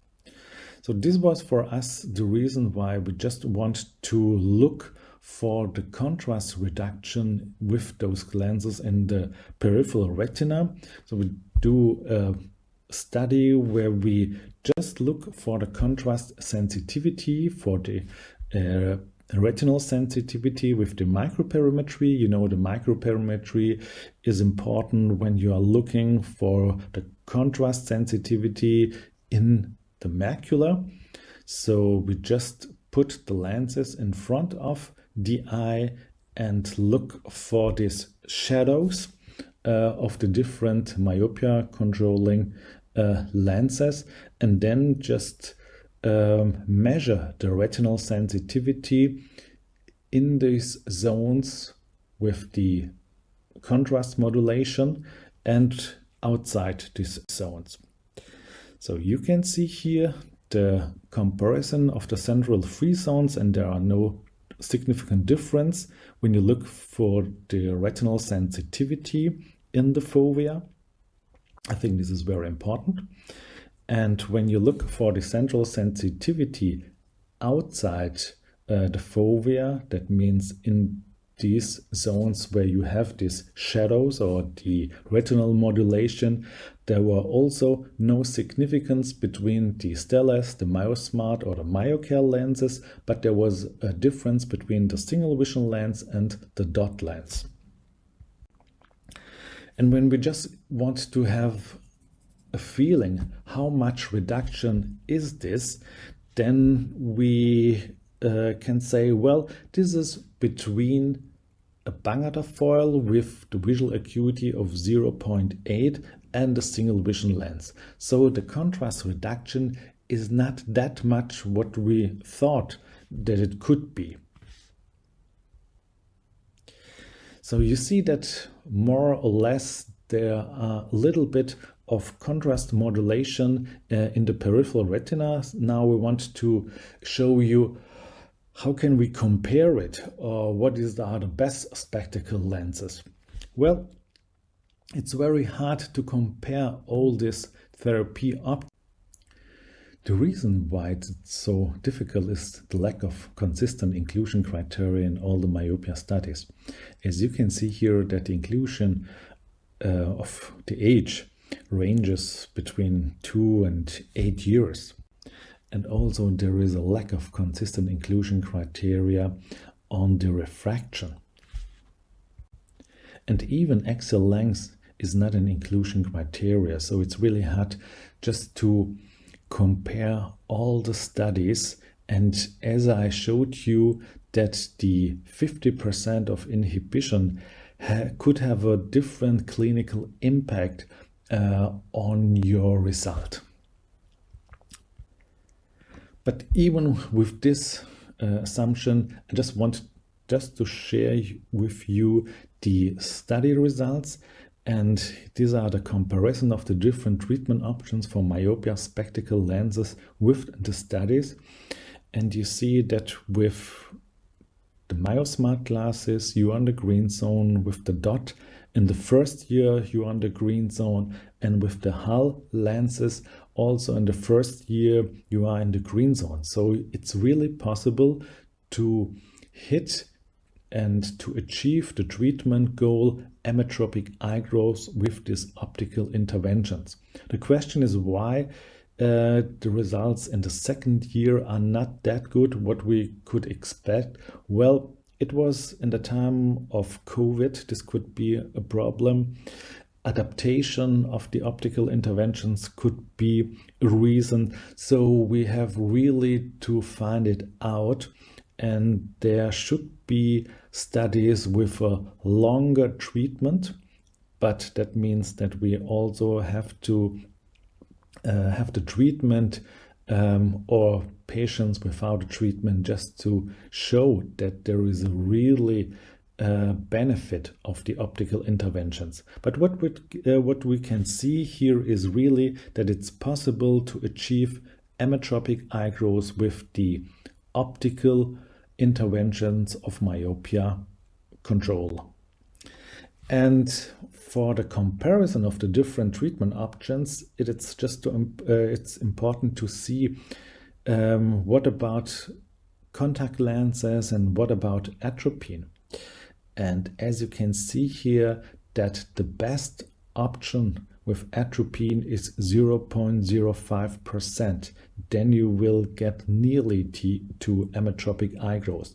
So this was for us the reason why we just want to look for the contrast reduction with those lenses in the peripheral retina. So we do study where we just look for the contrast sensitivity, for the retinal sensitivity with the microperimetry. You know, the microperimetry is important when you are looking for the contrast sensitivity in the macula. So we just put the lenses in front of the eye and look for these shadows of the different myopia controlling lenses, and then just measure the retinal sensitivity in these zones with the contrast modulation and outside these zones. So you can see here the comparison of the central free zones, and there are no significant difference when you look for the retinal sensitivity in the fovea. I think this is very important. And when you look for the central sensitivity outside the fovea, that means in these zones where you have these shadows or the retinal modulation, there were also no significance between the Stellest, the MyoSmart or the MyoCare lenses, but there was a difference between the single vision lens and the dot lens. And when we just want to have a feeling how much reduction is this, then we can say, well, this is between a Bangata foil with the visual acuity of 0.8 and a single vision lens. So the contrast reduction is not that much what we thought that it could be. So you see that more or less there are a little bit of contrast modulation in the peripheral retina. Now we want to show you how can we compare it, or what are the best spectacle lenses. Well, it's very hard to compare all this therapy options. The reason why it's so difficult is the lack of consistent inclusion criteria in all the myopia studies. As you can see here, that the inclusion of the age ranges between 2 and 8 years. And also there is a lack of consistent inclusion criteria on the refraction. And even axial length is not an inclusion criteria, so it's really hard just to compare all the studies. And as I showed you that the 50% of inhibition could have a different clinical impact on your result. But even with this assumption, I just want to share with you the study results. And these are the comparison of the different treatment options for myopia spectacle lenses with the studies. And you see that with the MyoSmart glasses, you are in the green zone. With the dot, in the first year, you are in the green zone. And with the Hull lenses, also in the first year, you are in the green zone. So it's really possible to hit and to achieve the treatment goal, ametropic eye growth, with these optical interventions. The question is why the results in the second year are not that good, what we could expect. Well, it was in the time of COVID, this could be a problem. Adaptation of the optical interventions could be a reason. So we have really to find it out, and there should be studies with a longer treatment, but that means that we also have to have the treatment or patients without a treatment, just to show that there is a really benefit of the optical interventions. But what we can see here is really that it's possible to achieve ametropic eye growth with the optical interventions of myopia control. And for the comparison of the different treatment options, it's important to see what about contact lenses and what about atropine. And as you can see here, that the best option with atropine is 0.05%. Then you will get nearly to ametropic eye growth.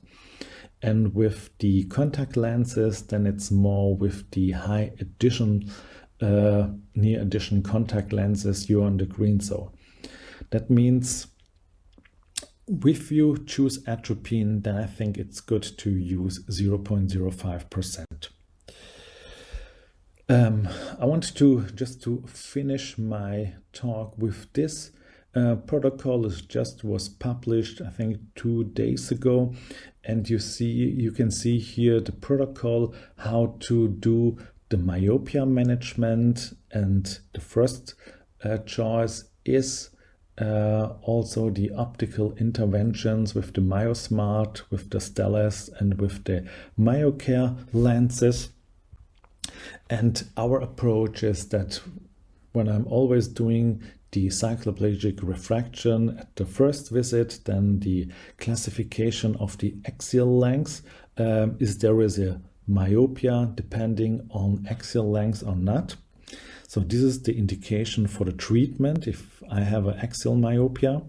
And with the contact lenses, then it's more with the high addition, near addition contact lenses, you're on the green zone. That means if you choose atropine, then I think it's good to use 0.05%. I want to just to finish my talk with this. Protocol was published, I think, 2 days ago, and you can see here the protocol how to do the myopia management, and the first choice is also the optical interventions with the MyoSmart, with the Stellest, and with the MyoCare lenses. And our approach is that when I'm always doing the cycloplegic refraction at the first visit, then the classification of the axial length, is there is a myopia depending on axial length or not. So this is the indication for the treatment if I have an axial myopia.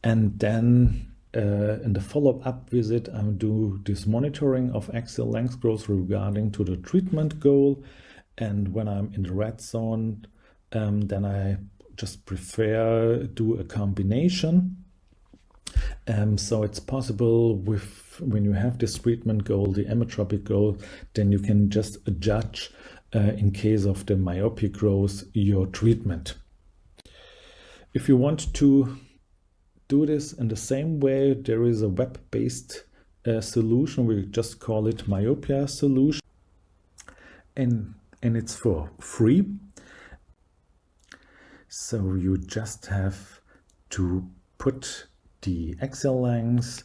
And then in the follow-up visit, I do this monitoring of axial length growth regarding to the treatment goal. And when I'm in the red zone, then I just prefer do a combination. So it's possible when you have this treatment goal, the ametropic goal, then you can just adjust in case of the myopic growth your treatment. If you want to do this in the same way, there is a web-based solution. We just call it Myopia Solution, and it's for free. So you just have to put the axial length,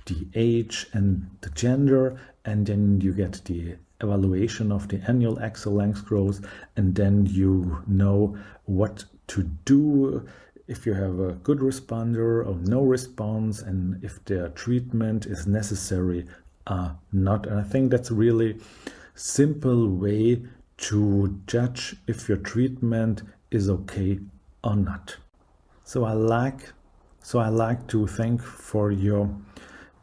the age, and the gender, and then you get the evaluation of the annual axial length growth, and then you know what to do if you have a good responder or no response, and if the treatment is necessary or not. And I think that's a really simple way to judge if your treatment is okay or not. So I like to thank for your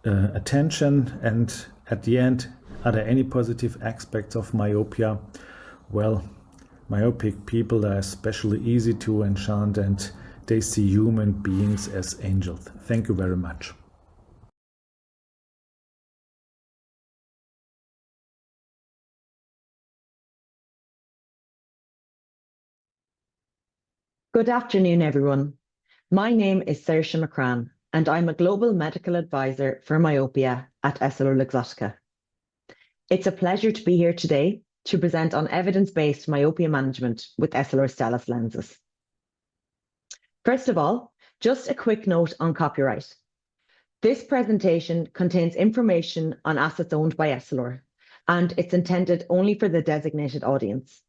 attention. And at the end, are there any positive aspects of myopia? Well, myopic people are especially easy to enchant, and they see human beings as angels. Thank you very much. Good afternoon, everyone. My name is Saoirse McCrann, and I'm a Global Medical Advisor for Myopia at EssilorLuxottica. It's a pleasure to be here today to present on evidence-based myopia management with Essilor Stellest lenses. First of all, just a quick note on copyright. This presentation contains information on assets owned by Essilor, and it's intended only for the designated audience.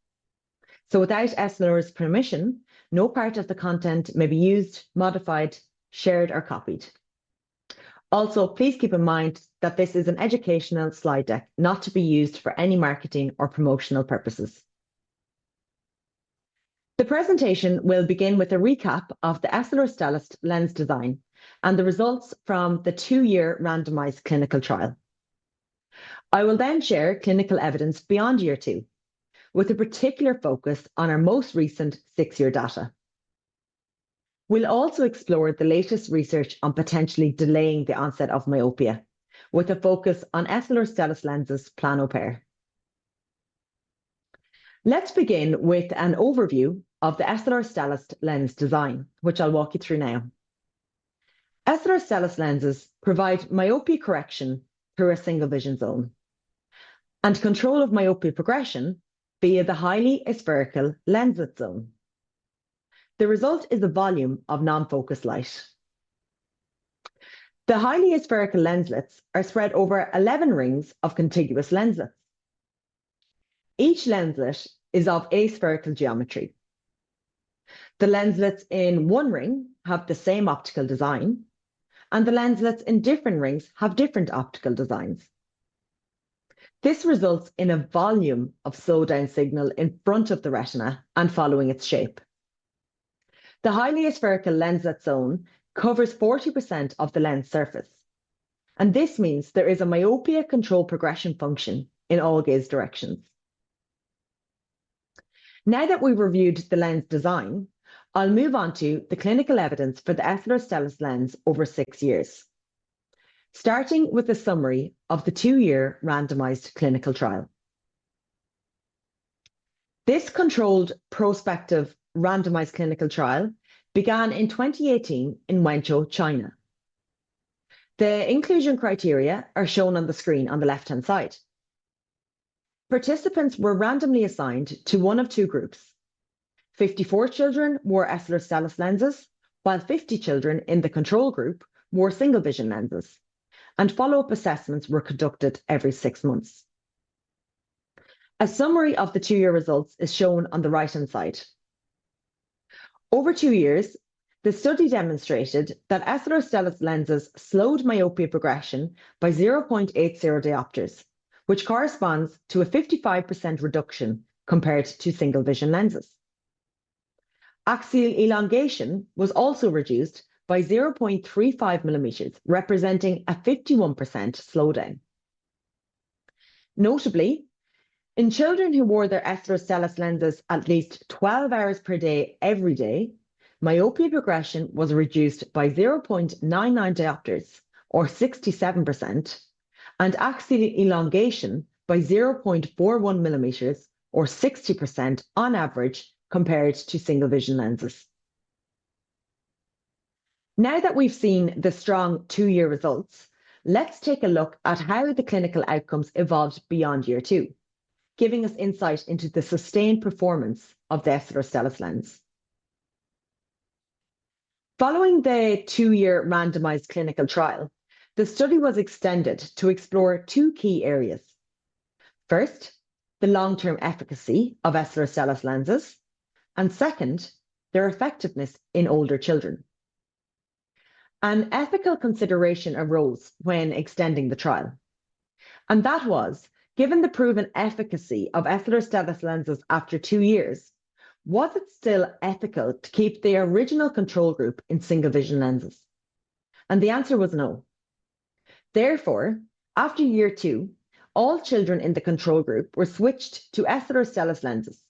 So without Essilor's permission, no part of the content may be used, modified, shared, or copied. Also, please keep in mind that this is an educational slide deck, not to be used for any marketing or promotional purposes. The presentation will begin with a recap of the Essilor Stellest lens design and the results from the 2-year randomized clinical trial. I will then share clinical evidence beyond year 2, with a particular focus on our most recent 6-year data. We'll also explore the latest research on potentially delaying the onset of myopia, with a focus on Essilor Stellest lenses plano pair. Let's begin with an overview of the Essilor Stellest lens design, which I'll walk you through now. Essilor Stellest lenses provide myopia correction through a single vision zone and control of myopia progression via the highly aspherical lenslet zone. The result is a volume of non-focused light. The highly aspherical lenslets are spread over 11 rings of contiguous lenslets. Each lenslet is of aspherical geometry. The lenslets in one ring have the same optical design, and the lenslets in different rings have different optical designs. This results in a volume of slowdown signal in front of the retina and following its shape. The highly aspherical lenslet zone covers 40% of the lens surface, and this means there is a myopia control progression function in all gaze directions. Now that we've reviewed the lens design, I'll move on to the clinical evidence for the Essilor Stellest lens over 6 years, starting with a summary of the 2-year randomized clinical trial. This controlled prospective randomized clinical trial began in 2018 in Wenzhou, China. The inclusion criteria are shown on the screen on the left-hand side. Participants were randomly assigned to one of 2 groups. 54 children wore Essilor Stellest lenses, while 50 children in the control group wore single vision lenses, and follow-up assessments were conducted every 6 months. A summary of the 2-year results is shown on the right-hand side. Over 2 years, the study demonstrated that Essilor Stellest lenses slowed myopia progression by 0.80 diopters, which corresponds to a 55% reduction compared to single vision lenses. Axial elongation was also reduced by 0.35 millimeters, representing a 51% slowdown. Notably, in children who wore their Essilor Stellest lenses at least 12 hours per day every day, myopia progression was reduced by 0.99 diopters, or 67%, and axial elongation by 0.41 millimeters, or 60% on average, compared to single vision lenses. Now that we've seen the strong 2-year results, let's take a look at how the clinical outcomes evolved beyond year 2, giving us insight into the sustained performance of the Essilor Stellest lens. Following the 2-year randomized clinical trial, the study was extended to explore 2 key areas. First, the long-term efficacy of Essilor Stellest lenses, and second, their effectiveness in older children. An ethical consideration arose when extending the trial, and that was, given the proven efficacy of Essilor Stellest lenses after 2 years, was it still ethical to keep the original control group in single vision lenses? And the answer was no. Therefore, after year 2, all children in the control group were switched to Essilor Stellest lenses,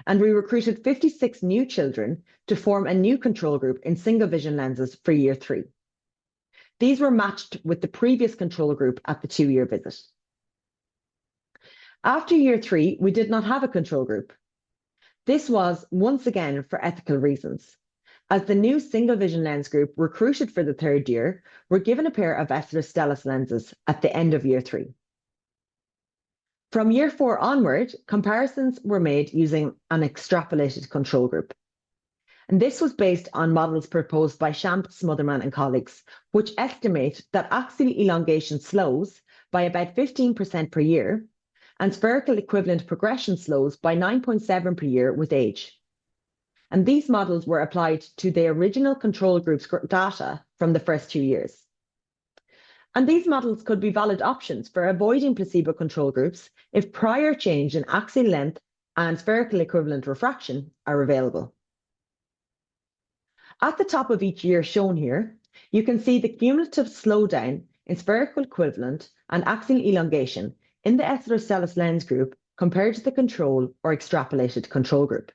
and we recruited 56 new children to form a new control group in single vision lenses for year 3. These were matched with the previous control group at the 2-year visit. After year 3, we did not have a control group. This was, once again, for ethical reasons, as the new single vision lens group recruited for the 3rd year were given a pair of Essilor Stellest lenses at the end of year 3. From year 4 onward, comparisons were made using an extrapolated control group. And this was based on models proposed by Champ, Smotherman and colleagues, which estimate that axial elongation slows by about 15% per year, and spherical equivalent progression slows by 9.7 per year with age. And these models were applied to the original control group's data from the first 2 years. And these models could be valid options for avoiding placebo control groups if prior change in axial length and spherical equivalent refraction are available. At the top of each year shown here, you can see the cumulative slowdown in spherical equivalent and axial elongation in the Essilor Stellest lens group compared to the control or extrapolated control group.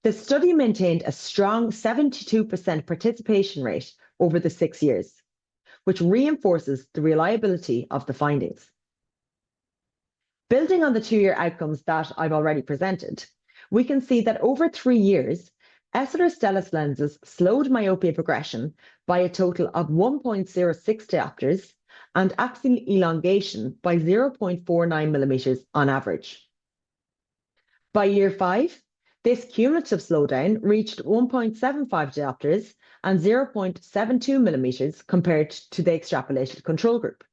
The study maintained a strong 72% participation rate over the 6 years, which reinforces the reliability of the findings. Building on the 2-year outcomes that I've already presented, we can see that over 3 years, Essilor Stellest lenses slowed myopia progression by a total of 1.06 diopters and axial elongation by 0.49 millimeters on average. By year 5, this cumulative slowdown reached 1.75 diopters and 0.72 millimeters compared to the extrapolated control group.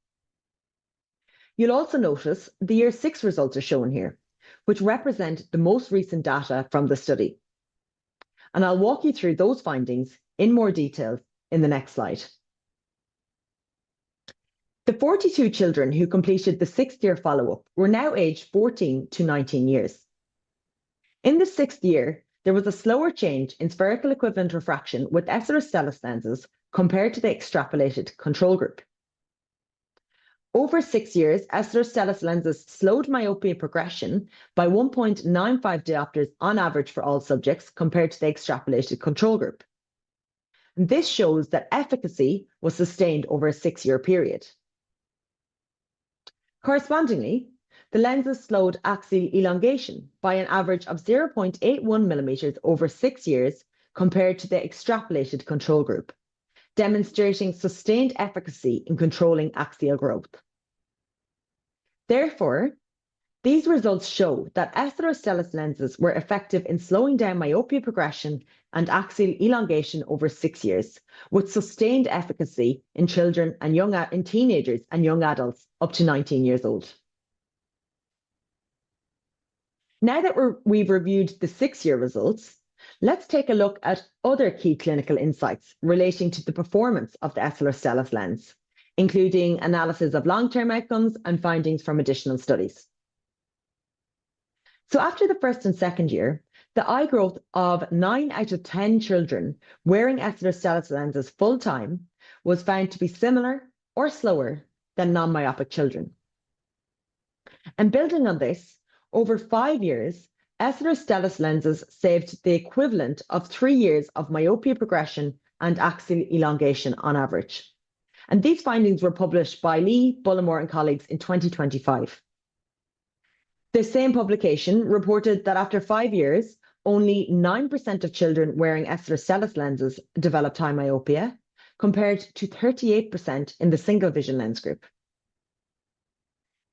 You'll also notice the year 6 results are shown here, which represent the most recent data from the study. And I'll walk you through those findings in more detail in the next slide. The 42 children who completed the 6th-year follow-up were now aged 14 to 19 years. In the 6th year, there was a slower change in spherical equivalent refraction with Essilor Stellis lenses compared to the extrapolated control group. Over 6 years, Essilor Stellis lenses slowed myopia progression by 1.95 diopters on average for all subjects compared to the extrapolated control group. This shows that efficacy was sustained over a 6-year period. Correspondingly, the lenses slowed axial elongation by an average of 0.81 millimeters over 6 years compared to the extrapolated control group, demonstrating sustained efficacy in controlling axial growth. Therefore, these results show that Essilor Stellis lenses were effective in slowing down myopia progression and axial elongation over 6 years, with sustained efficacy in children and in teenagers and young adults up to 19 years old. Now that we've reviewed the 6-year results, let's take a look at other key clinical insights relating to the performance of the Essilor Stellis lens, including analysis of long-term outcomes and findings from additional studies. So after the 1st and 2nd year, the eye growth of 9 out of 10 children wearing Essilor Stellis lenses full-time was found to be similar or slower than non-myopic children. And building on this, over 5 years, Essilor Stellis lenses saved the equivalent of 3 years of myopia progression and axial elongation on average. And these findings were published by Lee, Bullimore and colleagues in 2025. The same publication reported that after 5 years, only 9% of children wearing Essilor Stellis lenses developed high myopia, compared to 38% in the single vision lens group.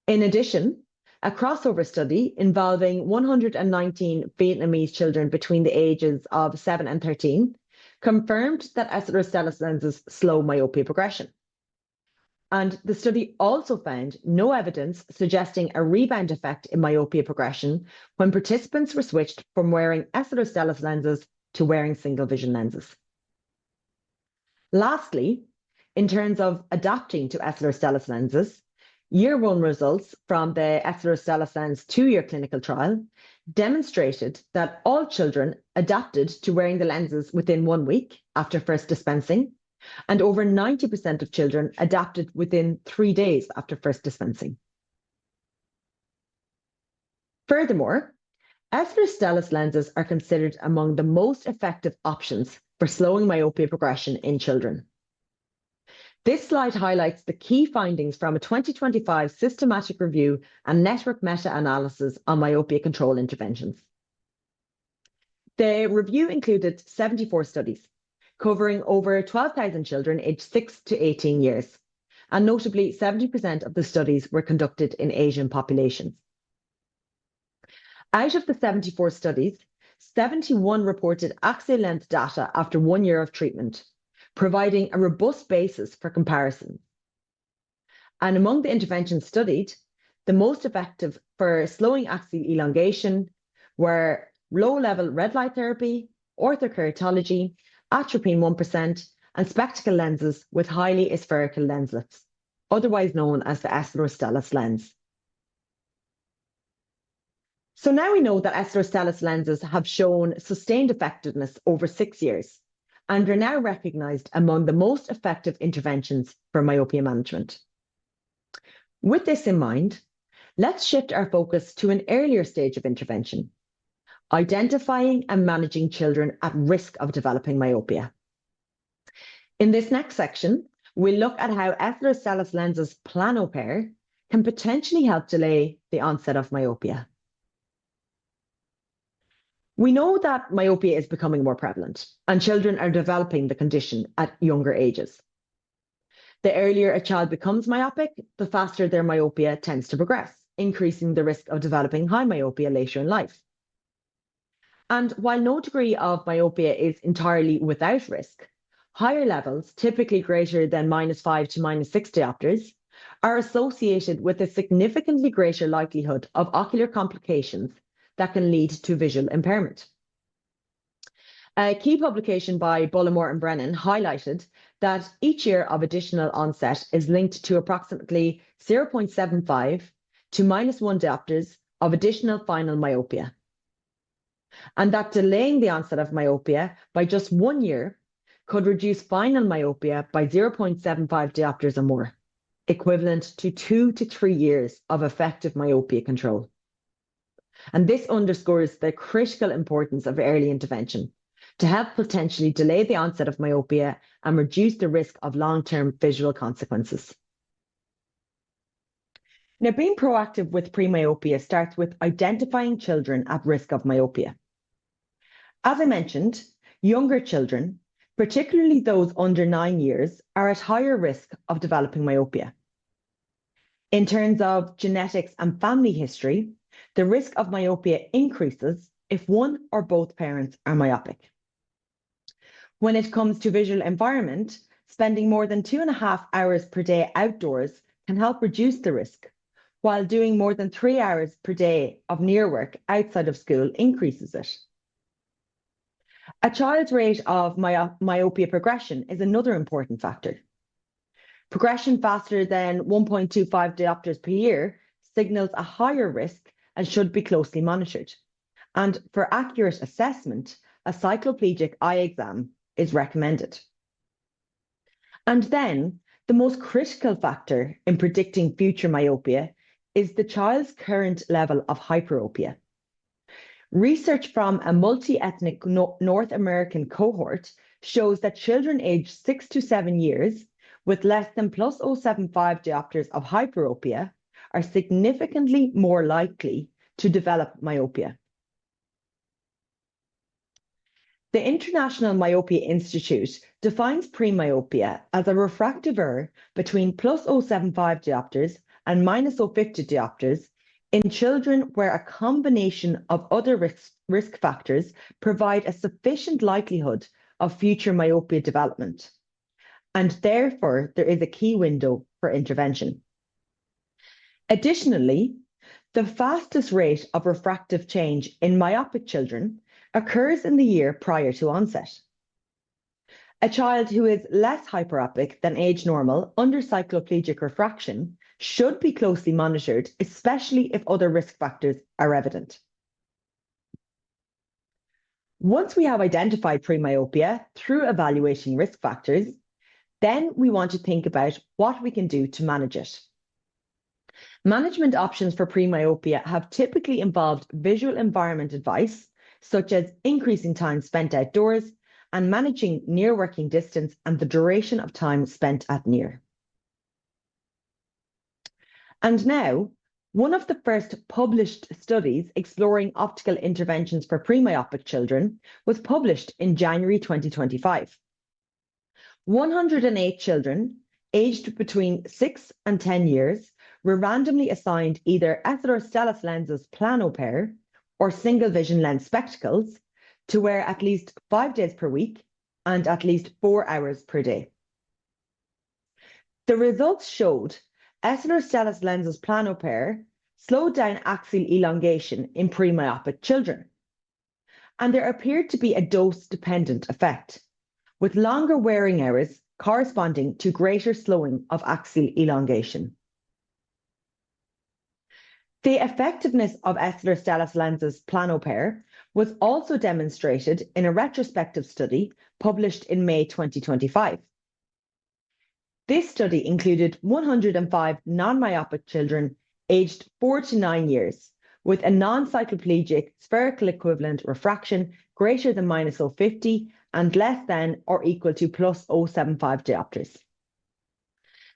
In addition, a crossover study involving 119 Vietnamese children between the ages of 7 and 13 confirmed that Essilor Stellis lenses slow myopia progression. And the study also found no evidence suggesting a rebound effect in myopia progression when participants were switched from wearing Essilor Stellis lenses to wearing single vision lenses. Lastly, in terms of adapting to Essilor Stellis lenses, Year 1 results from the Essilor Stellis lens 2-year clinical trial demonstrated that all children adapted to wearing the lenses within 1 week after first dispensing, and over 90% of children adapted within 3 days after first dispensing. Furthermore, Essilor Stellis lenses are considered among the most effective options for slowing myopia progression in children. This slide highlights the key findings from a 2025 systematic review and network meta-analysis on myopia control interventions. The review included 74 studies, covering over 12,000 children aged 6 to 18 years, and notably 70% of the studies were conducted in Asian populations. Out of the 74 studies, 71 reported axial length data after 1 year of treatment, providing a robust basis for comparison. And among the interventions studied, the most effective for slowing axial elongation were low-level red light therapy, orthokeratology, atropine 1%, and spectacle lenses with highly aspherical lenslets, otherwise known as the Essilor Stellis lens. So now we know that Essilor Stellis lenses have shown sustained effectiveness over 6 years, and are now recognised among the most effective interventions for myopia management. With this in mind, let's shift our focus to an earlier stage of intervention, identifying and managing children at risk of developing myopia. In this next section, we'll look at how Essilor Stellis lenses plano pair can potentially help delay the onset of myopia. We know that myopia is becoming more prevalent, and children are developing the condition at younger ages. The earlier a child becomes myopic, the faster their myopia tends to progress, increasing the risk of developing high myopia later in life. And while no degree of myopia is entirely without risk, higher levels, typically greater than -5 to -6 diopters, are associated with a significantly greater likelihood of ocular complications that can lead to visual impairment. A key publication by Bullimore and Brennan highlighted that each year of additional onset is linked to approximately 0.75 to -1 diopters of additional final myopia, and that delaying the onset of myopia by just 1 year could reduce final myopia by 0.75 diopters or more, equivalent to 2 to 3 years of effective myopia control. And this underscores the critical importance of early intervention to help potentially delay the onset of myopia and reduce the risk of long-term visual consequences. Now, being proactive with pre-myopia starts with identifying children at risk of myopia. As I mentioned, younger children, particularly those under 9 years, are at higher risk of developing myopia. In terms of genetics and family history, the risk of myopia increases if one or both parents are myopic. When it comes to visual environment, spending more than 2.5 hours per day outdoors can help reduce the risk, while doing more than 3 hours per day of near work outside of school increases it. A child's rate of myopia progression is another important factor. Progression faster than 1.25 diopters per year signals a higher risk and should be closely monitored. And for accurate assessment, a cycloplegic eye exam is recommended. And then, the most critical factor in predicting future myopia is the child's current level of hyperopia. Research from a multi-ethnic North American cohort shows that children aged 6 to 7 years with less than +0.75 diopters of hyperopia are significantly more likely to develop myopia. The International Myopia Institute defines pre-myopia as a refractive error between +0.75 diopters and -0.50 diopters in children where a combination of other risk factors provide a sufficient likelihood of future myopia development, and therefore there is a key window for intervention. Additionally, the fastest rate of refractive change in myopic children occurs in the year prior to onset. A child who is less hyperopic than age normal under cycloplegic refraction should be closely monitored, especially if other risk factors are evident. Once we have identified pre-myopia through evaluating risk factors, then we want to think about what we can do to manage it. Management options for pre-myopia have typically involved visual environment advice, such as increasing time spent outdoors and managing near working distance and the duration of time spent at near. And now, one of the first published studies exploring optical interventions for pre-myopic children was published in January 2025. 108 children aged between 6 and 10 years were randomly assigned either Essilor Stellest lenses plano pair or single vision lens spectacles to wear at least 5 days per week and at least 4 hours per day. The results showed Essilor Stellest lenses plano pair slowed down axial elongation in pre-myopic children, and there appeared to be a dose-dependent effect, with longer wearing hours corresponding to greater slowing of axial elongation. The effectiveness of Essilor Stellest lenses plano pair was also demonstrated in a retrospective study published in May 2025. This study included 105 non-myopic children aged 4 to 9 years with a non-cycloplegic spherical equivalent refraction greater than -0.50 and less than or equal to +0.75 diopters.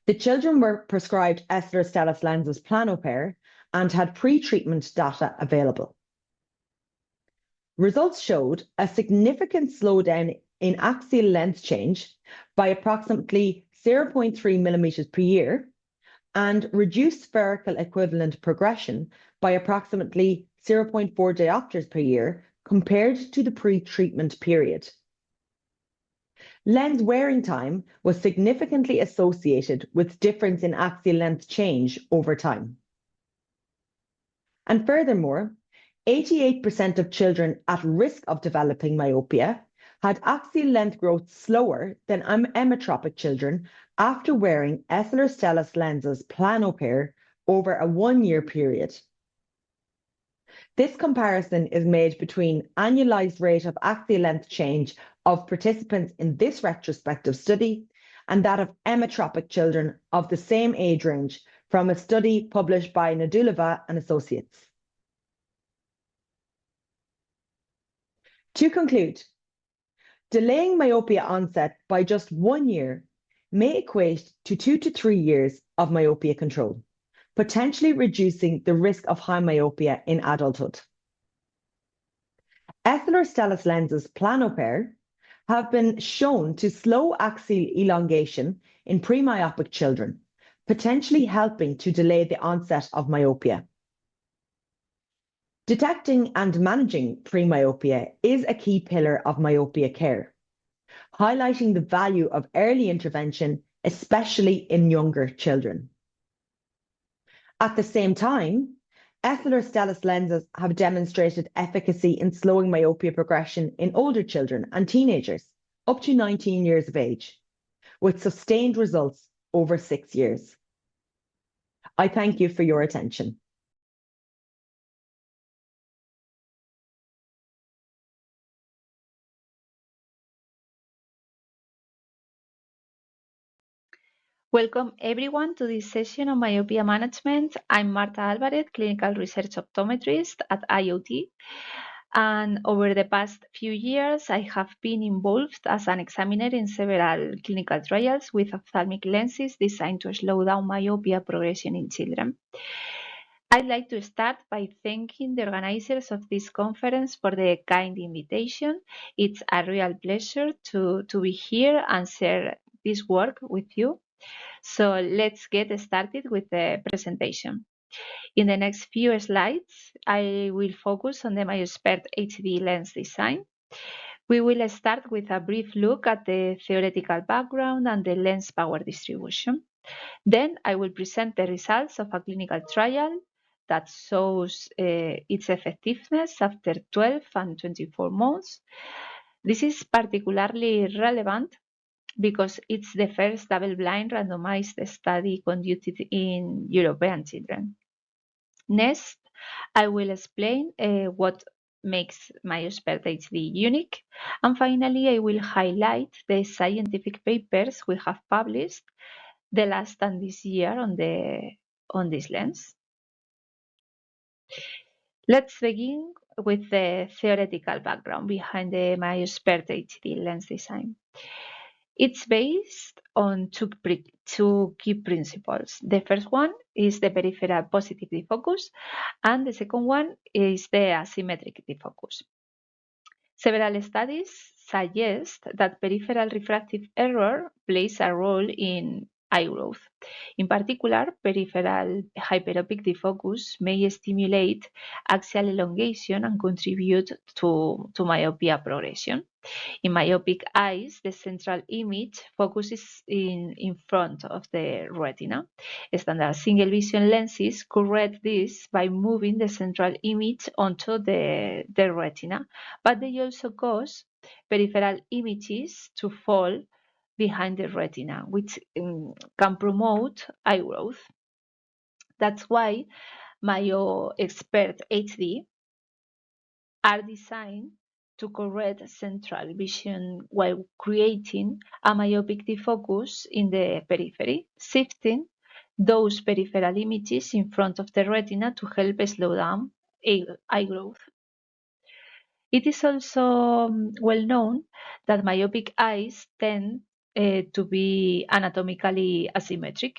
The children were prescribed Essilor Stellest lenses plano pair and had pre-treatment data available. Results showed a significant slowdown in axial length change by approximately 0.3 millimeters per year and reduced spherical equivalent progression by approximately 0.4 diopters per year compared to the pre-treatment period. Lens wearing time was significantly associated with difference in axial length change over time. And furthermore, 88% of children at risk of developing myopia had axial length growth slower than emmetropic children after wearing Essilor Stellis lenses plano pair over a 1-year period. This comparison is made between annualized rate of axial length change of participants in this retrospective study and that of emmetropic children of the same age range from a study published by Nadulova and Associates. To conclude, delaying myopia onset by just 1 year may equate to 2 to 3 years of myopia control, potentially reducing the risk of high myopia in adulthood. Essilor Stellis lenses plano pair have been shown to slow axial elongation in pre-myopic children, potentially helping to delay the onset of myopia. Detecting and managing pre-myopia is a key pillar of myopia care, highlighting the value of early intervention, especially in younger children. At the same time, Essilor Stellis lenses have demonstrated efficacy in slowing myopia progression in older children and teenagers up to 19 years of age, with sustained results over 6 years. I thank you for your attention. Welcome everyone to this session on myopia management. I'm Marta Alvarez, clinical research optometrist at IoT. And over the past few years, I have been involved as an examiner in several clinical trials with ophthalmic lenses designed to slow down myopia progression in children. I'd like to start by thanking the organizers of this conference for the kind invitation. It's a real pleasure to be here and share this work with you. So let's get started with the presentation. In the next few slides, I will focus on the MyoSpert HD lens design. We will start with a brief look at the theoretical background and the lens power distribution. Then I will present the results of a clinical trial that shows its effectiveness after 12 and 24 months. This is particularly relevant because it's the first double-blind randomized study conducted in European children. Next, I will explain what makes MyoSpert HD unique. And finally, I will highlight the scientific papers we have published the last and this year on this lens. Let's begin with the theoretical background behind the MyoSpert HD lens design. It's based on two key principles. The first one is the peripheral positive defocus, and the second one is the asymmetric defocus. Several studies suggest that peripheral refractive error plays a role in eye growth. In particular, peripheral hyperopic defocus may stimulate axial elongation and contribute to myopia progression. In myopic eyes, the central image focuses in front of the retina. Standard single vision lenses correct this by moving the central image onto the retina, but they also cause peripheral images to fall behind the retina, which can promote eye growth. That's why MyoSpert HD are designed to correct central vision while creating a myopic defocus in the periphery, shifting those peripheral images in front of the retina to help slow down eye growth. It is also well known that myopic eyes tend to be anatomically asymmetric.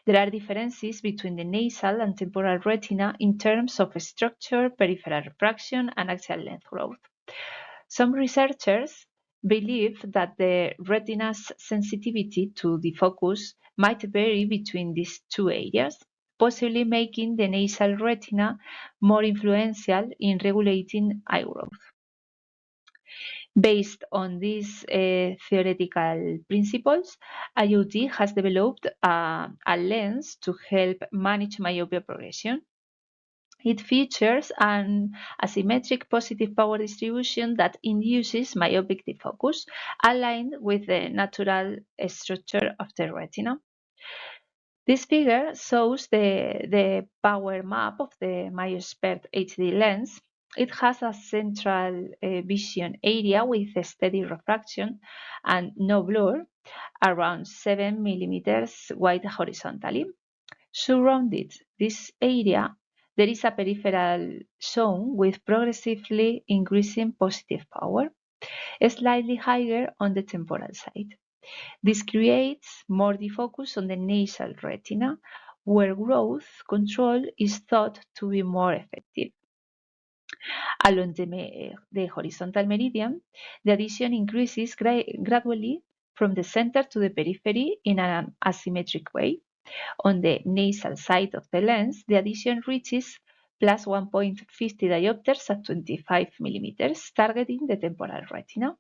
There are differences between the nasal and temporal retina in terms of structure, peripheral refraction, and axial length growth. Some researchers believe that the retina's sensitivity to defocus might vary between these two areas, possibly making the nasal retina more influential in regulating eye growth. Based on these theoretical principles, IoT has developed a lens to help manage myopia progression. It features an asymmetric positive power distribution that induces myopic defocus, aligned with the natural structure of the retina. This figure shows the power map of the MyoSpert HD lens. It has a central vision area with a steady refraction and no blur, around 7 millimeters wide horizontally. Surrounded this area, there is a peripheral zone with progressively increasing positive power, slightly higher on the temporal side. This creates more defocus on the nasal retina, where growth control is thought to be more effective. Along the horizontal meridian, the addition increases gradually from the center to the periphery in an asymmetric way. On the nasal side of the lens, the addition reaches plus 1.50 diopters at 25 millimeters, targeting the temporal retina.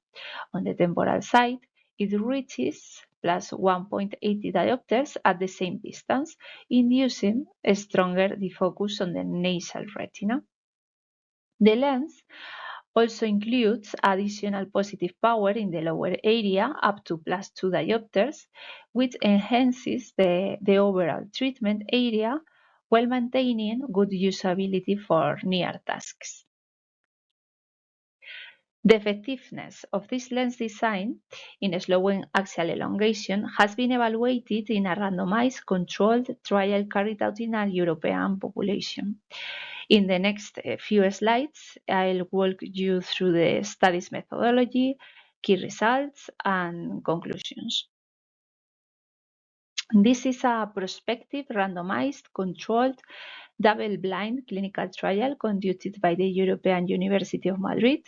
On the temporal side, it reaches plus 1.80 diopters at the same distance, inducing a stronger defocus on the nasal retina. The lens also includes additional positive power in the lower area up to plus 2 diopters, which enhances the overall treatment area while maintaining good usability for near tasks. The effectiveness of this lens design in slowing axial elongation has been evaluated in a randomized controlled trial carried out in a European population. In the next few slides, I'll walk you through the study's methodology, key results, and conclusions. This is a prospective, randomized, controlled, double-blind clinical trial conducted by the European University of Madrid.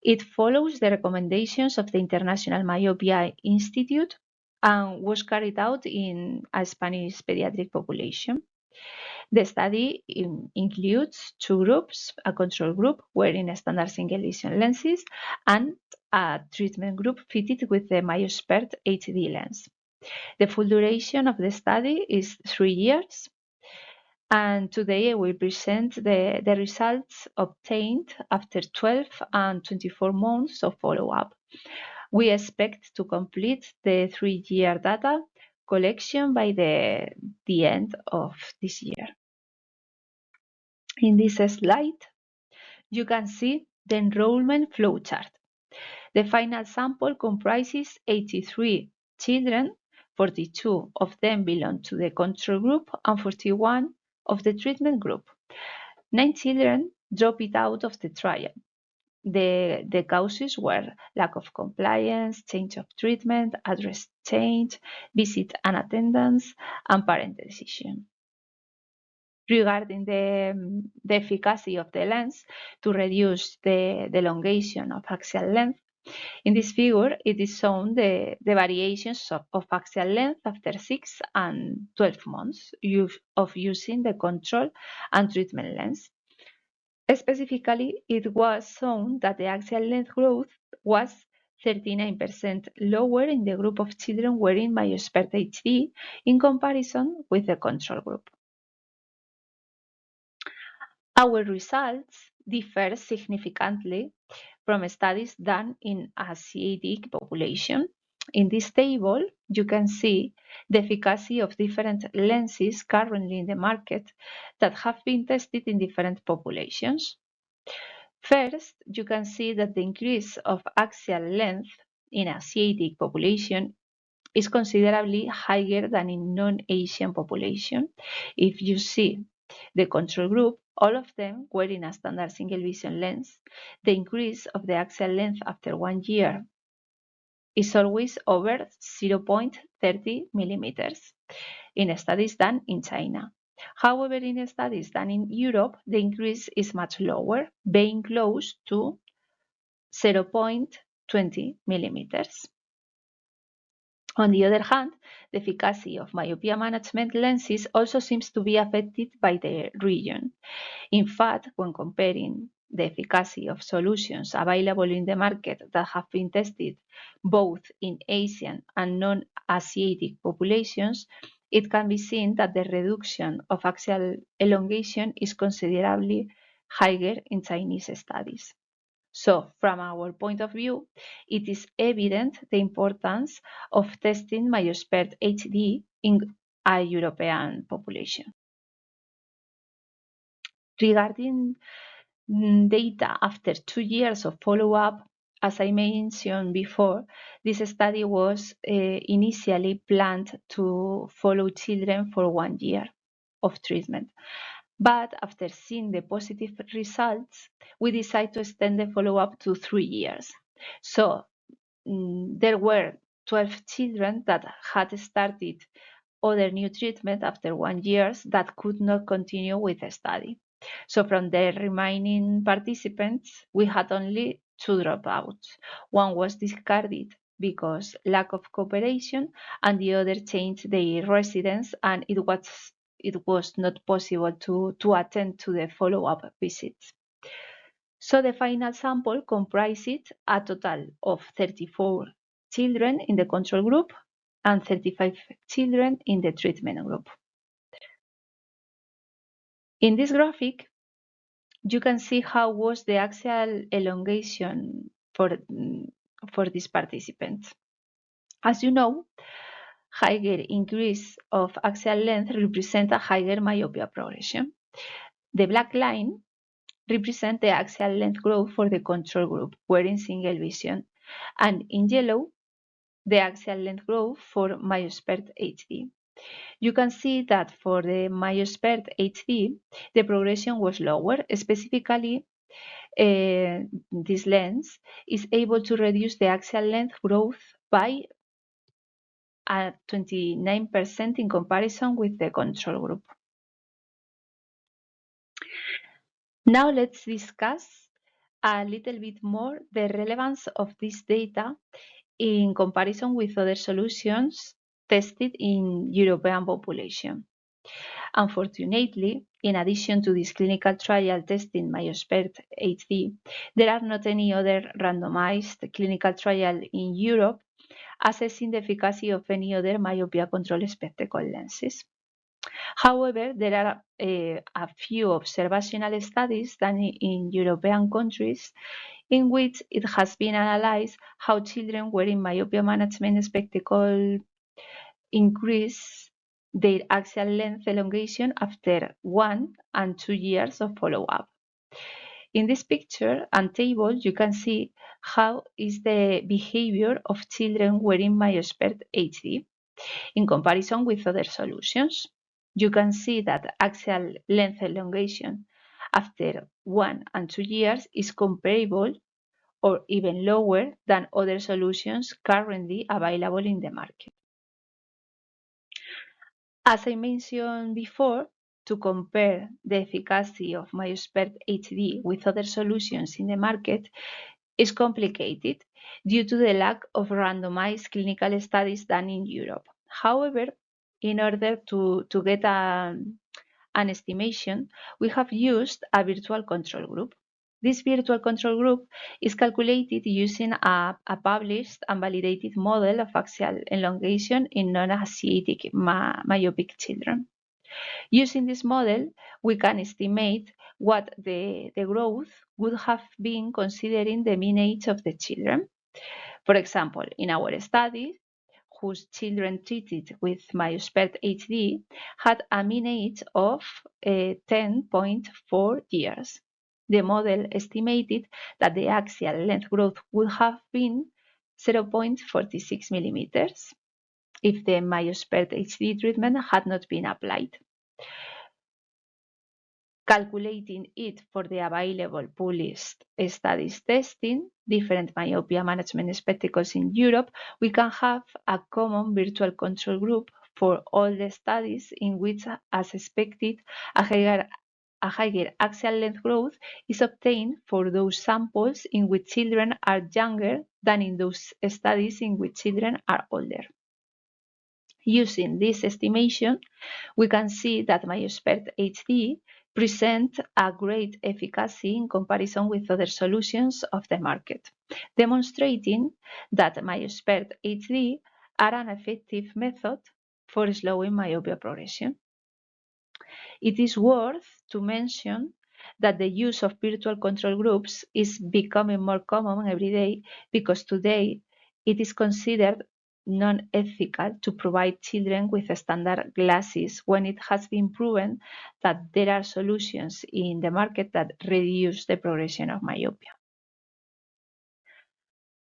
It follows the recommendations of the International Myopia Institute and was carried out in a Spanish pediatric population. The study includes two groups, a control group wearing standard single vision lenses and a treatment group fitted with the MyoSpert HD lens. The full duration of the study is 3 years. And today I will present the results obtained after 12 and 24 months of follow-up. We expect to complete the 3-year data collection by the end of this year. In this slide, you can see the enrollment flowchart. The final sample comprises 83 children, 42 of them belong to the control group and 41 of the treatment group. 9 children dropped out of the trial. The causes were lack of compliance, change of treatment, address change, visit unattendance, and parent decision. Regarding the efficacy of the lens to reduce the elongation of axial length, in this figure, it is shown the variations of axial length after 6 and 12 months of using the control and treatment lens. Specifically, it was shown that the axial length growth was 39% lower in the group of children wearing MyoSpert HD in comparison with the control group. Our results differ significantly from studies done in Asiatic population. In this table, you can see the efficacy of different lenses currently in the market that have been tested in different populations. First, you can see that the increase of axial length in Asiatic population is considerably higher than in non-Asian population. If you see the control group, all of them wearing a standard single vision lens, the increase of the axial length after 1 year is always over 0.30 millimeters in studies done in China. However, in studies done in Europe, the increase is much lower, being close to 0.20 millimeters. On the other hand, the efficacy of myopia management lenses also seems to be affected by the region. In fact, when comparing the efficacy of solutions available in the market that have been tested both in Asian and non-Asiatic populations, it can be seen that the reduction of axial elongation is considerably higher in Chinese studies. So, from our point of view, it is evident the importance of testing myosphere HD in a European population. Regarding data after 2 years of follow-up, as I mentioned before, this study was initially planned to follow children for 1 year of treatment. But after seeing the positive results, we decided to extend the follow-up to 3 years. So there were 12 children that had started other new treatment after 1 year that could not continue with the study. So from the remaining participants, we had only 2 dropouts. One was discarded because lack of cooperation, and the other changed their residence, and it was not possible to attend to the follow-up visits. So the final sample comprised a total of 34 children in the control group and 35 children in the treatment group. In this graphic, you can see how was the axial elongation for these participants. As you know, higher increase of axial length represents a higher myopia progression. The black line represents the axial length growth for the control group, wearing single vision, and in yellow, the axial length growth for myosphere HD. You can see that for the myosphere HD, the progression was lower. Specifically, this lens is able to reduce the axial length growth by 29% in comparison with the control group. Now let's discuss a little bit more the relevance of this data in comparison with other solutions tested in European population. Unfortunately, in addition to this clinical trial testing myosphere HD, there are not any other randomized clinical trial in Europe assessing the efficacy of any other myopia control spectacle lenses. However, there are a few observational studies done in European countries in which it has been analyzed how children wearing myopia management spectacle increase their axial length elongation after 1 and 2 years of follow-up. In this picture and table, you can see how is the behavior of children wearing myosphere HD in comparison with other solutions. You can see that axial length elongation after 1 and 2 years is comparable or even lower than other solutions currently available in the market. As I mentioned before, to compare the efficacy of myosphere HD with other solutions in the market is complicated due to the lack of randomized clinical studies done in Europe. However, in order to get an estimation, we have used a virtual control group. This virtual control group is calculated using a published and validated model of axial elongation in non-Asiatic myopic children. Using this model, we can estimate what the growth would have been considering the mean age of the children. For example, in our study, whose children treated with myosphere HD had a mean age of 10.4 years. The model estimated that the axial length growth would have been 0.46 millimeters if the myosphere HD treatment had not been applied. Calculating it for the available published studies testing different myopia management spectacles in Europe, we can have a common virtual control group for all the studies in which, as expected, a higher axial length growth is obtained for those samples in which children are younger than in those studies in which children are older. Using this estimation, we can see that myosphere HD present a great efficacy in comparison with other solutions of the market, demonstrating that myosphere HD are an effective method for slowing myopia progression. It is worth to mention that the use of virtual control groups is becoming more common every day because today it is considered non-ethical to provide children with standard glasses when it has been proven that there are solutions in the market that reduce the progression of myopia.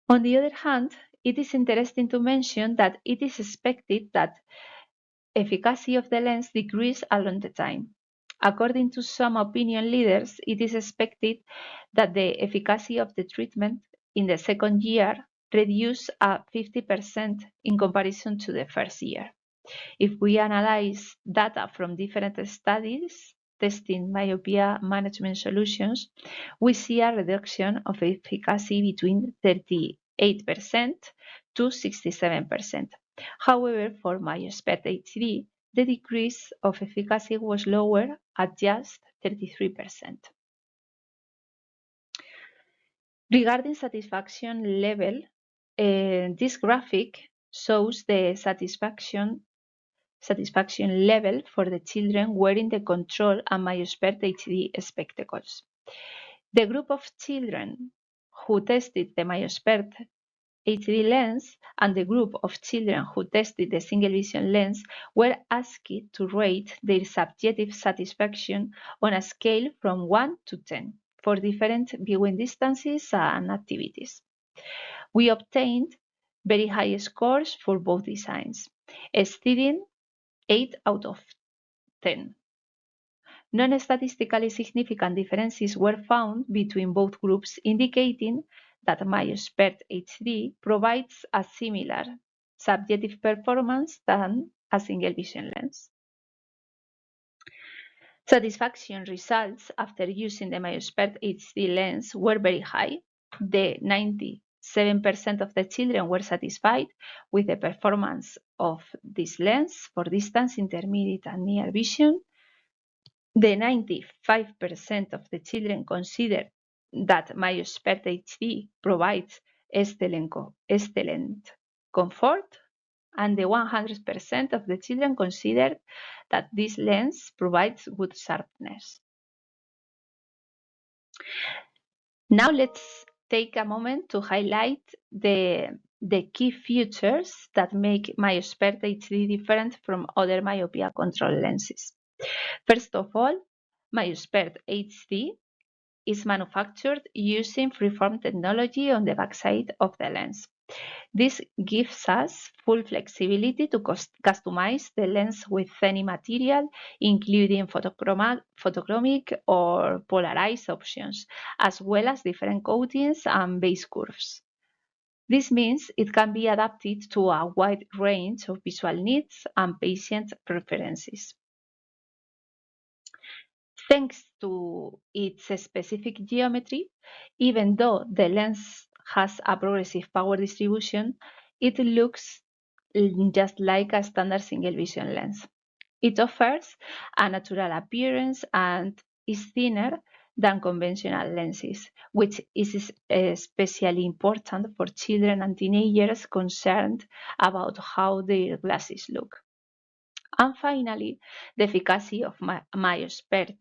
On the other hand, it is interesting to mention that it is expected that efficacy of the lens decrease along the time. According to some opinion leaders, it is expected that the efficacy of the treatment in the second year reduce 50% in comparison to the first year. If we analyze data from different studies testing myopia management solutions, we see a reduction of efficacy between 38% to 67%. However, for MyoSpert HD, the decrease of efficacy was lower at just 33%. Regarding satisfaction level, this graphic shows the satisfaction level for the children wearing the control and MyoSpert HD spectacles. The group of children who tested the MyoSpert HD lens and the group of children who tested the single vision lens were asked to rate their subjective satisfaction on a scale from 1 to 10 for different viewing distances and activities. We obtained very high scores for both designs, exceeding 8 out of 10. Non-statistically significant differences were found between both groups, indicating that MyoSpert HD provides a similar subjective performance than a single vision lens. Satisfaction results after using the MyoSpert HD lens were very high. The 97% of the children were satisfied with the performance of this lens for distance, intermediate, and near vision. The 95% of the children consider that MyoSpert HD provides excellent comfort, and the 100% of the children consider that this lens provides good sharpness. Now let's take a moment to highlight the key features that make MyoSpert HD different from other myopia control lenses. First of all, MyoSpert HD is manufactured using freeform technology on the backside of the lens. This gives us full flexibility to customize the lens with any material, including photochromic or polarized options, as well as different coatings and base curves. This means it can be adapted to a wide range of visual needs and patient preferences. Thanks to its specific geometry, even though the lens has a progressive power distribution, it looks just like a standard single vision lens. It offers a natural appearance and is thinner than conventional lenses, which is especially important for children and teenagers concerned about how their glasses look. And finally, the efficacy of MyoSpert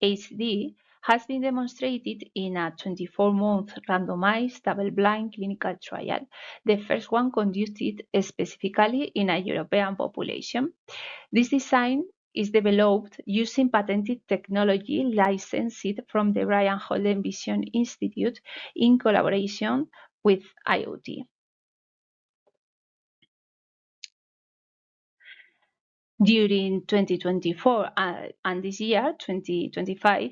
HD has been demonstrated in a 24-month randomized double-blind clinical trial, the first one conducted specifically in a European population. This design is developed using patented technology licensed from the Brian Holden Vision Institute in collaboration with IoT. During 2024 and this year, 2025,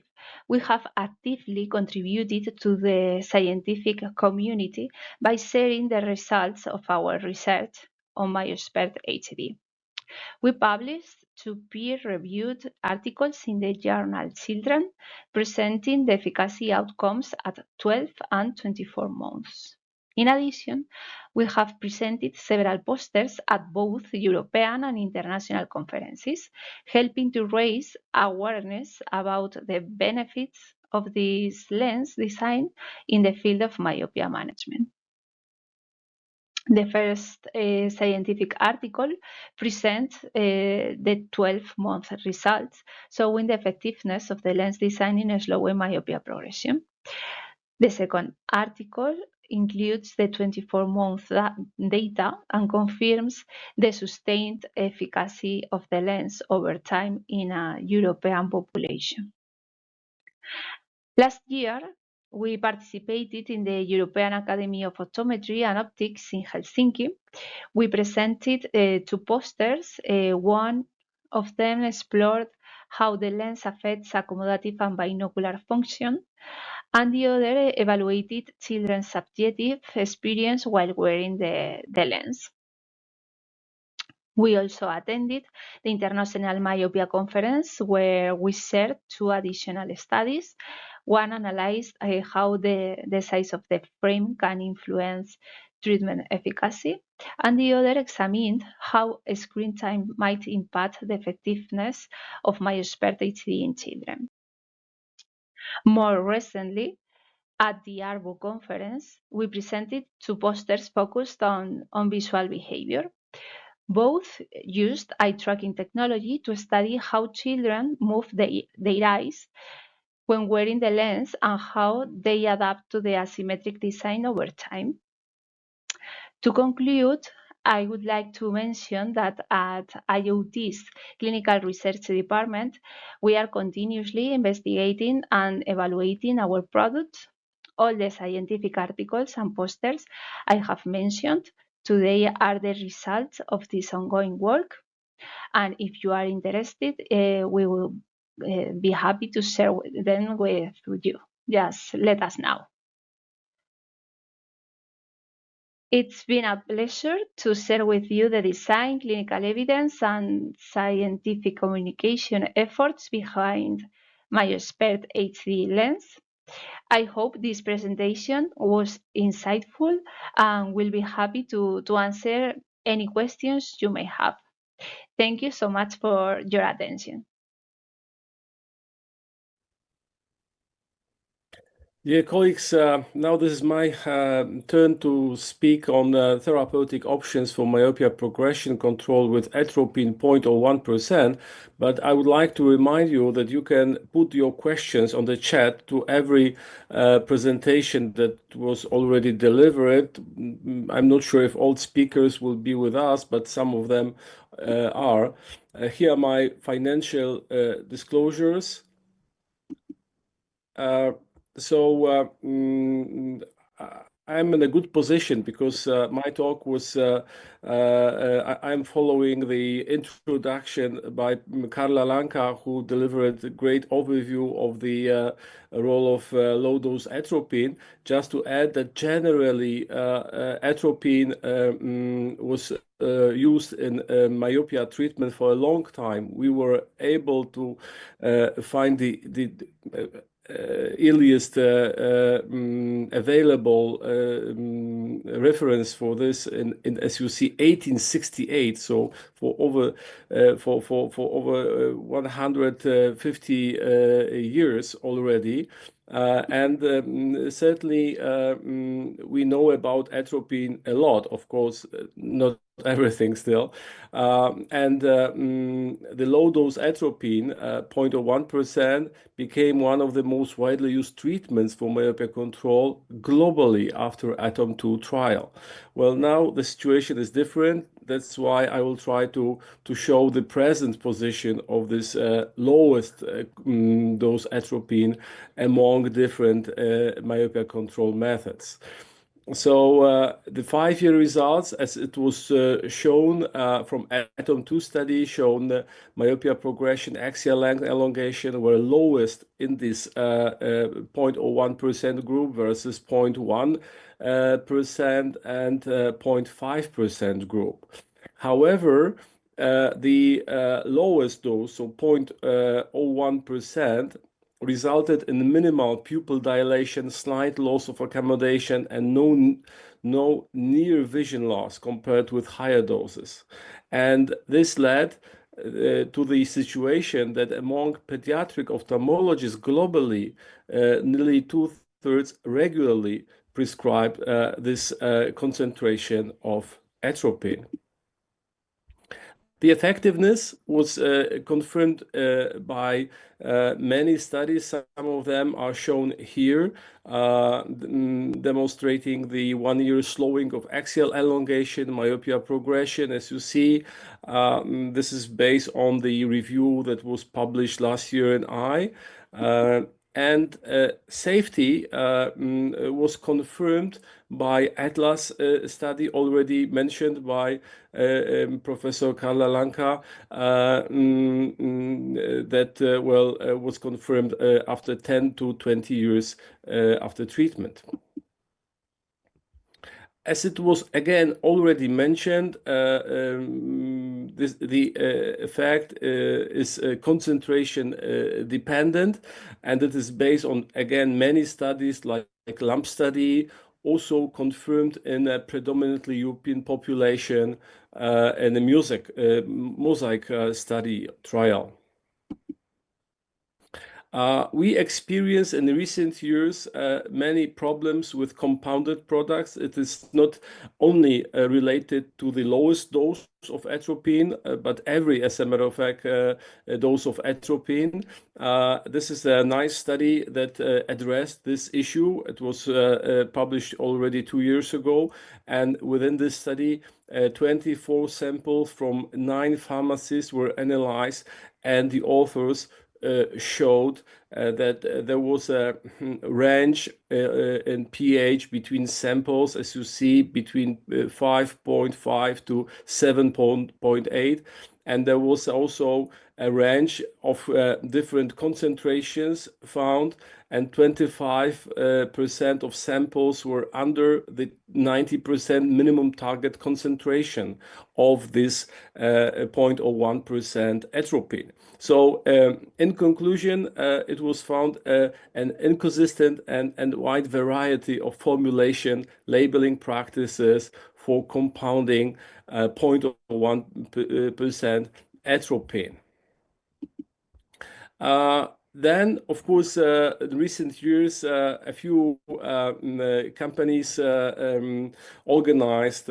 we have actively contributed to the scientific community by sharing the results of our research on MyoSpert HD. We published 2 peer-reviewed articles in the journal Children presenting the efficacy outcomes at 12 and 24 months. In addition, we have presented several posters at both European and international conferences, helping to raise awareness about the benefits of this lens design in the field of myopia management. The first scientific article presents the 12-month results showing the effectiveness of the lens design in slowing myopia progression. The second article includes the 24-month data and confirms the sustained efficacy of the lens over time in a European population. Last year, we participated in the European Academy of Optometry and Optics in Helsinki. We presented two posters. One of them explored how the lens affects accommodative and binocular function, and the other evaluated children's subjective experience while wearing the lens. We also attended the International Myopia Conference, where we shared two additional studies. One analyzed how the size of the frame can influence treatment efficacy, and the other examined how screen time might impact the effectiveness of MyoSpert HD in children. More recently, at the ARVO conference, we presented two posters focused on visual behavior. Both used eye tracking technology to study how children move their eyes when wearing the lens and how they adapt to the asymmetric design over time. To conclude, I would like to mention that at IoT's Clinical Research Department, we are continuously investigating and evaluating our products. All the scientific articles and posters I have mentioned today are the results of this ongoing work. And if you are interested, we will be happy to share them with you. Just let us know. It's been a pleasure to share with you the design, clinical evidence, and scientific communication efforts behind MyoSpert HD lens. I hope this presentation was insightful and will be happy to answer any questions you may have. Thank you so much for your attention. Dear colleagues, now this is my turn to speak on therapeutic options for myopia progression control with atropine 0.01%. But I would like to remind you that you can put your questions on the chat to every presentation that was already delivered. I'm not sure if all speakers will be with us, but some of them are. Here are my financial disclosures. I'm in a good position because my talk was, I'm following the introduction by Carla Lanka, who delivered a great overview of the role of low-dose atropine. Just to add that generally atropine was used in myopia treatment for a long time. We were able to find the earliest available reference for this in as you see 1868, so for over 150 years already. Certainly we know about atropine a lot, of course, not everything still. The low-dose atropine, 0.01%, became one of the most widely used treatments for myopia control globally after ATOM2 trial. Well, now the situation is different. That's why I will try to show the present position of this lowest dose atropine among different myopia control methods. So the 5-year results, as it was shown from ATOM2 study, shown myopia progression, axial length elongation were lowest in this 0.01% group versus 0.1% and 0.5% group. However, the lowest dose, so 0.01%, resulted in minimal pupil dilation, slight loss of accommodation, and no near vision loss compared with higher doses. And this led to the situation that among pediatric ophthalmologists globally, nearly 2/3 regularly prescribe this concentration of atropine. The effectiveness was confirmed by many studies. Some of them are shown here, demonstrating the 1-year slowing of axial elongation, myopia progression. As you see, this is based on the review that was published last year in Eye. And safety was confirmed by Atlas study already mentioned by Professor Karla Lanka, that was confirmed after 10 to 20 years after treatment. As it was again already mentioned, the effect is concentration dependent, and it is based on again many studies like LAMP study, also confirmed in a predominantly European population and a mosaic study trial. We experienced in recent years many problems with compounded products. It is not only related to the lowest dose of atropine, but every, as a matter of fact, dose of atropine. This is a nice study that addressed this issue. It was published already 2 years ago, and within this study, 24 samples from 9 pharmacies were analyzed, and the authors showed that there was a range in pH between samples, as you see, between 5.5 to 7.8. And there was also a range of different concentrations found, and 25% of samples were under the 90% minimum target concentration of this 0.01% atropine. So in conclusion, it was found an inconsistent and wide variety of formulation labeling practices for compounding 0.01% atropine. Then, of course, in recent years, a few companies organized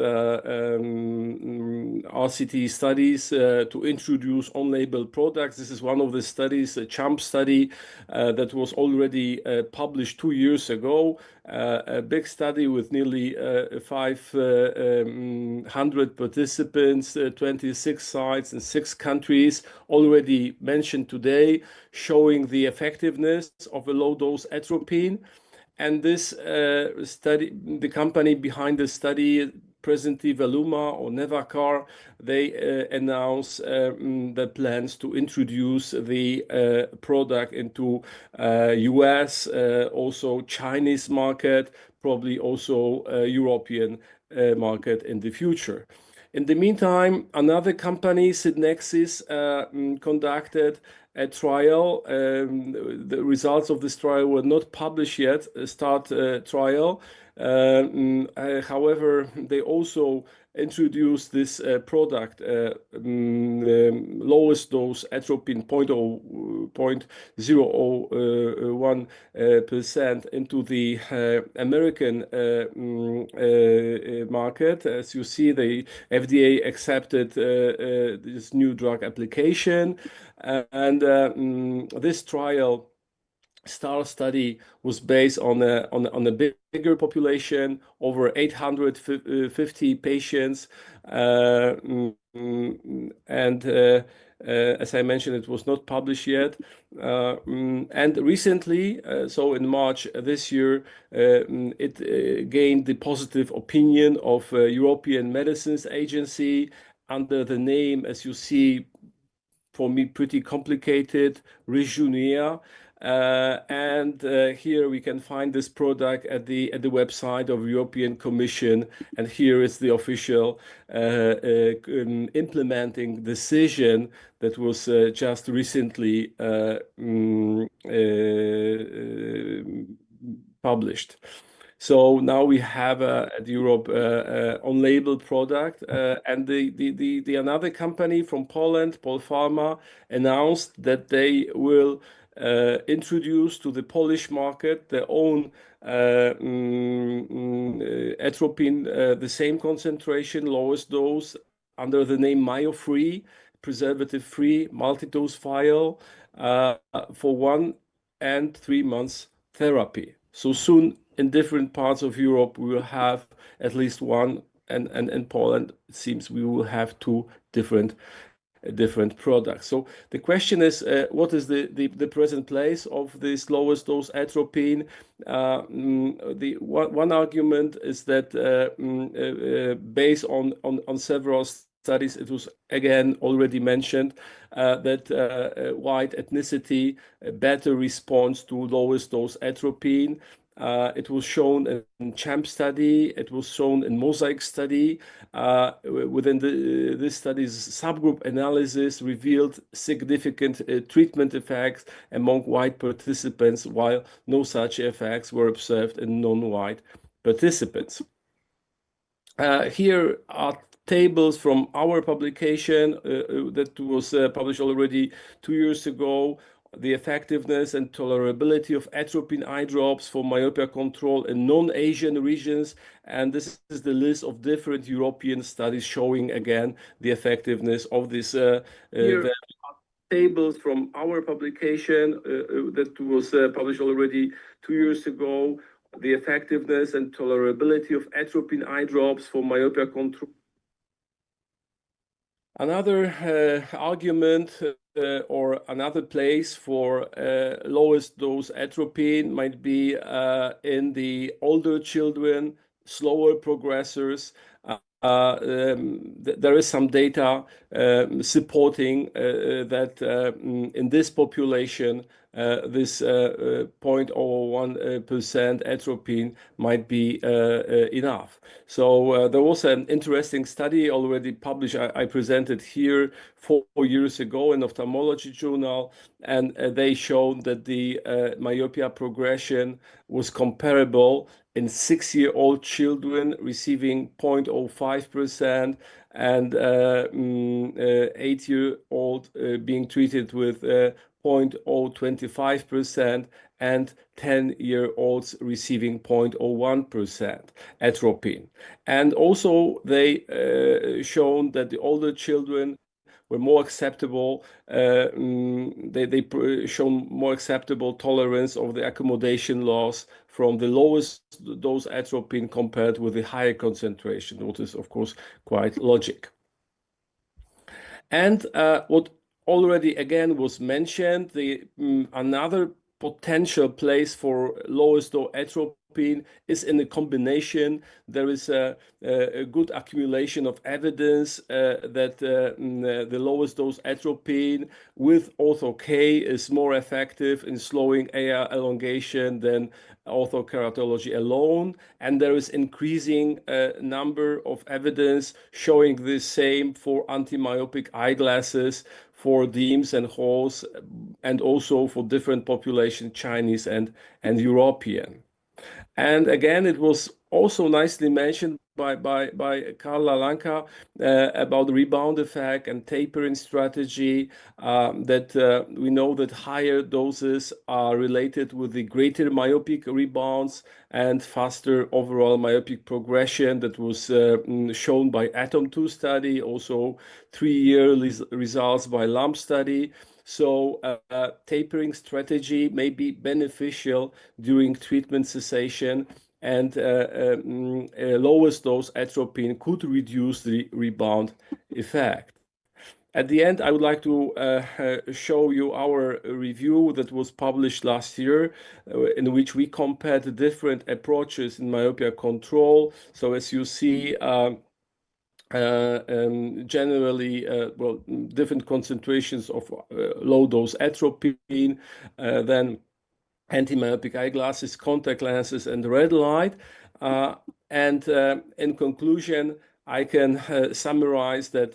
RCT studies to introduce on-label products. This is one of the studies, a CHAMP study that was already published 2 years ago. A big study with nearly 500 participants, 26 sites in 6 countries, already mentioned today, showing the effectiveness of a low-dose atropine. And this study, the company behind the study, presently Veluma or Nevacar, they announced the plans to introduce the product into US, also Chinese market, probably also European market in the future. In the meantime, another company, Sidnexis, conducted a trial. The results of this trial were not published yet, START trial. However, they also introduced this product, lowest dose atropine 0.001% into the American market. As you see, the FDA accepted this new drug application, and this trial, STAR study, was based on a bigger population, over 850 patients, and as I mentioned, it was not published yet. And recently, so in March this year, it gained the positive opinion of European Medicines Agency under the name, as you see, for me, pretty complicated, Rejunia. And here we can find this product at the website of European Commission, and here is the official implementing decision that was just recently published. So now we have at Europe on-label product, and the another company from Poland, Polpharma, announced that they will introduce to the Polish market their own atropine, the same concentration, lowest dose, under the name Myo-free, preservative-free, multi-dose vial for 1 and 3 months therapy. So soon in different parts of Europe, we will have at least one, and in Poland, it seems we will have two different products. So the question is, what is the present place of this lowest dose atropine? The one argument is that based on several studies, it was again already mentioned that white ethnicity better responds to lowest dose atropine. It was shown in CHAMP study. It was shown in MOSAIC study. Within this study's subgroup analysis revealed significant treatment effects among white participants, while no such effects were observed in non-white participants. Here are tables from our publication that was published already 2 years ago. The effectiveness and tolerability of atropine eye drops for myopia control in non-Asian regions. And this is the list of different European studies showing again the effectiveness of this. Here are tables from our publication that was published already 2 years ago. The effectiveness and tolerability of atropine eye drops for myopia control. Another argument or another place for lowest dose atropine might be in the older children, slower progressors. There is some data supporting that in this population, this 0.01% atropine might be enough. So there was an interesting study already published. I presented here 4 years ago in Ophthalmology Journal, and they showed that the myopia progression was comparable in 6-year-old children receiving 0.05% and 8-year-old being treated with 0.025% and 10-year-olds receiving 0.01% atropine. And also they shown that the older children were more acceptable. They shown more acceptable tolerance of the accommodation loss from the lowest dose atropine compared with the higher concentration, which is of course quite logic. And what already again was mentioned, the another potential place for lowest dose atropine is in the combination. There is a good accumulation of evidence that the lowest dose atropine with ortho-K is more effective in slowing AR elongation than orthokeratology alone. And there is increasing number of evidence showing the same for anti-myopic eyeglasses for DEEMS and HORS, and also for different population, Chinese and European. And again, it was also nicely mentioned by Carla Lanka about the rebound effect and tapering strategy, that we know that higher doses are related with the greater myopic rebounds and faster overall myopic progression. That was shown by ATOM2 study, also 3-year results by LAMP study. So tapering strategy may be beneficial during treatment cessation, and lowest dose atropine could reduce the rebound effect. At the end, I would like to show you our review that was published last year, in which we compared the different approaches in myopia control. So as you see, generally, well, different concentrations of low dose atropine, then anti-myopic eyeglasses, contact lenses, and red light. And in conclusion, I can summarize that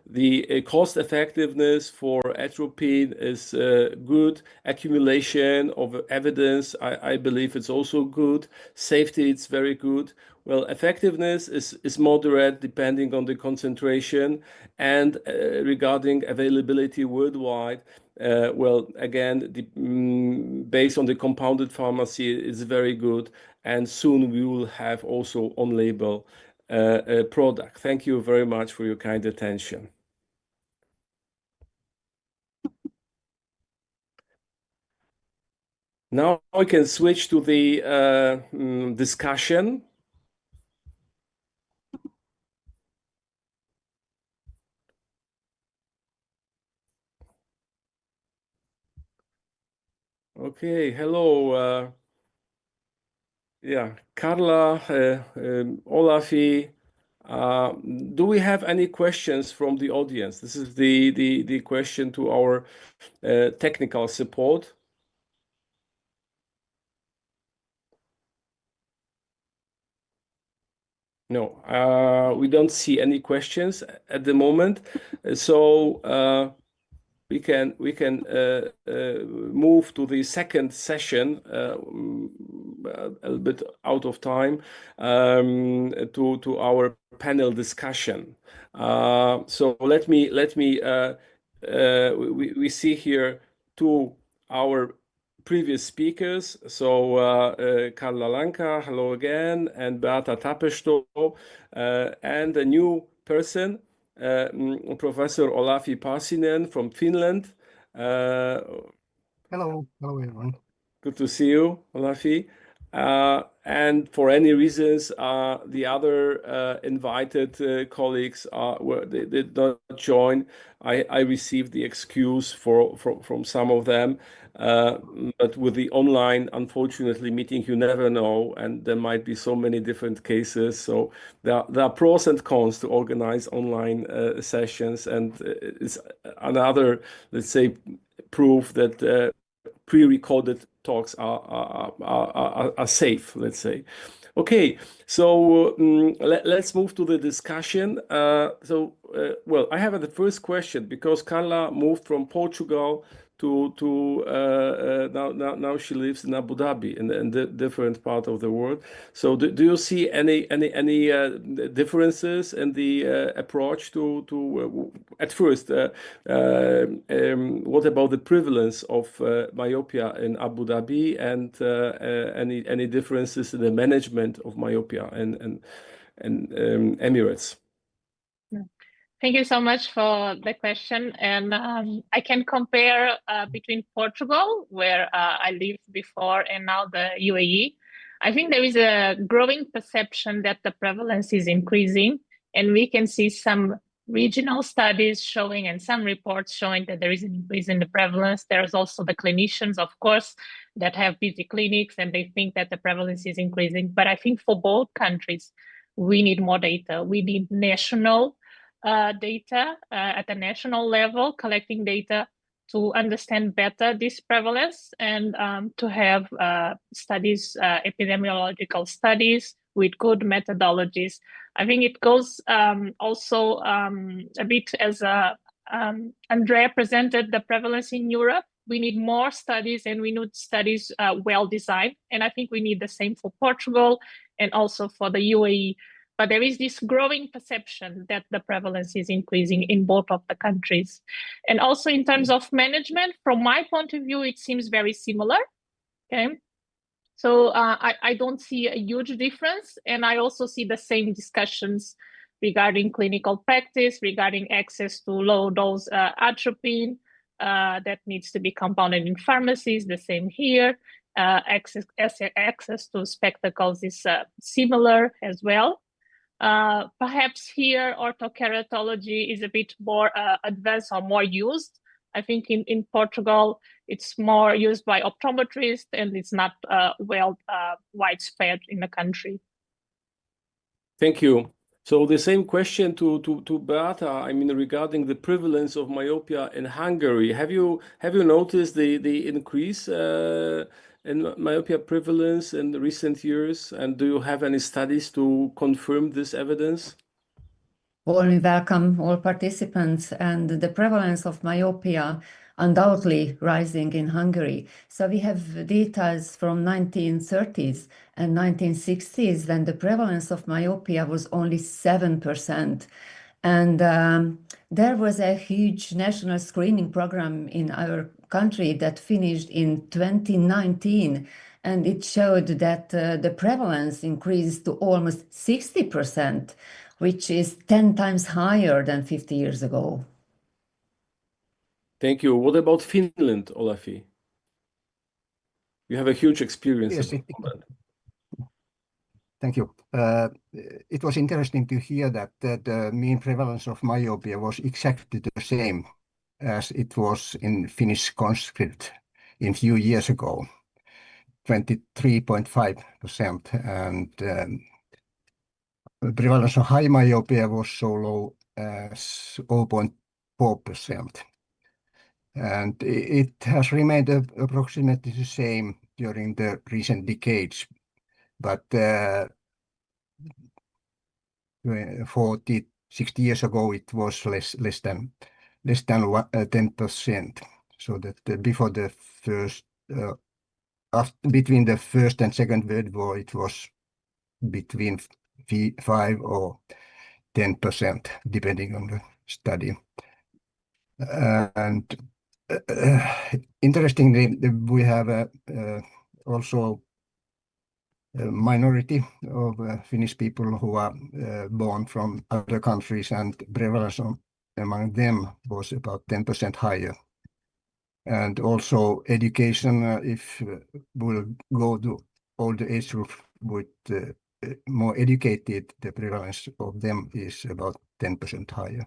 the cost effectiveness for atropine is good. Accumulation of evidence, I believe it's also good. Safety, it's very good. Well, effectiveness is moderate depending on the concentration, and regarding availability worldwide, well, again, based on the compounded pharmacy, it's very good, and soon we will have also on-label product. Thank you very much for your kind attention. Now we can switch to the discussion. Okay, hello. Yeah, Carla, Olafi, do we have any questions from the audience? This is the question to our technical support. No, we don't see any questions at the moment. So we can move to the second session, a little bit out of time, to our panel discussion. So we see here our previous speakers. So Karla Lanka, hello again, and Beata Tapesto, and a new person, Professor Olafi Parsinen from Finland. Hello everyone. Good to see you, Olafi. And for any reasons, the other invited colleagues they did not join. I received the excuse from some of them, but with the online, unfortunately, meeting, you never know, and there might be so many different cases. So there are pros and cons to organize online sessions, and it's another, let's say, proof that pre-recorded talks are safe, let's say. Okay, so let's move to the discussion. Well, I have the first question because Carla moved from Portugal to now she lives in Abu Dhabi, in the different part of the world. So do you see any differences in the approach to at first? What about the prevalence of myopia in Abu Dhabi, and any differences in the management of myopia and Emirates? Thank you so much for the question. And I can compare between Portugal, where I lived before, and now the UAE. I think there is a growing perception that the prevalence is increasing, and we can see some regional studies showing and some reports showing that there is an increase in the prevalence. There's also the clinicians, of course, that have busy clinics, and they think that the prevalence is increasing. But I think for both countries, we need more data. We need national data at the national level, collecting data to understand better this prevalence, and to have studies, epidemiological studies with good methodologies. I think it goes also a bit as Andrea presented the prevalence in Europe. We need more studies, and we need studies well designed. And I think we need the same for Portugal and also for the UAE. But there is this growing perception that the prevalence is increasing in both of the countries. And also in terms of management, from my point of view, it seems very similar. Okay. So I don't see a huge difference. And I also see the same discussions regarding clinical practice, regarding access to low dose atropine that needs to be compounded in pharmacies, the same here. Access to spectacles is similar as well. Perhaps here orthokeratology is a bit more advanced or more used. I think in Portugal, it's more used by optometrists, and it's not widespread in the country. Thank you. So the same question to Beata, I mean, regarding the prevalence of myopia in Hungary. Have you noticed the increase in myopia prevalence in the recent years? And do you have any studies to confirm this evidence? Warmly welcome all participants. And the prevalence of myopia undoubtedly rising in Hungary. So we have data from 1930s and 1960s when the prevalence of myopia was only 7%. And there was a huge national screening program in our country that finished in 2019. And it showed that the prevalence increased to almost 60%, which is 10 times higher than 50 years ago. Thank you. What about Finland, Olafi? You have a huge experience. Yes, thank you. It was interesting to hear that the mean prevalence of myopia was exactly the same as it was in Finnish conscript a few years ago, 23.5%, and the prevalence of high myopia was so low as 0.4%. And it has remained approximately the same during the recent decades, but 40, 60 years ago it was less than 10%. So that before the first, between the First and Second World War, it was between 5 or 10%, depending on the study. And interestingly, we have also a minority of Finnish people who are born from other countries, and prevalence among them was about 10% higher. And also education, if we'll go to older age group with more educated, the prevalence of them is about 10% higher.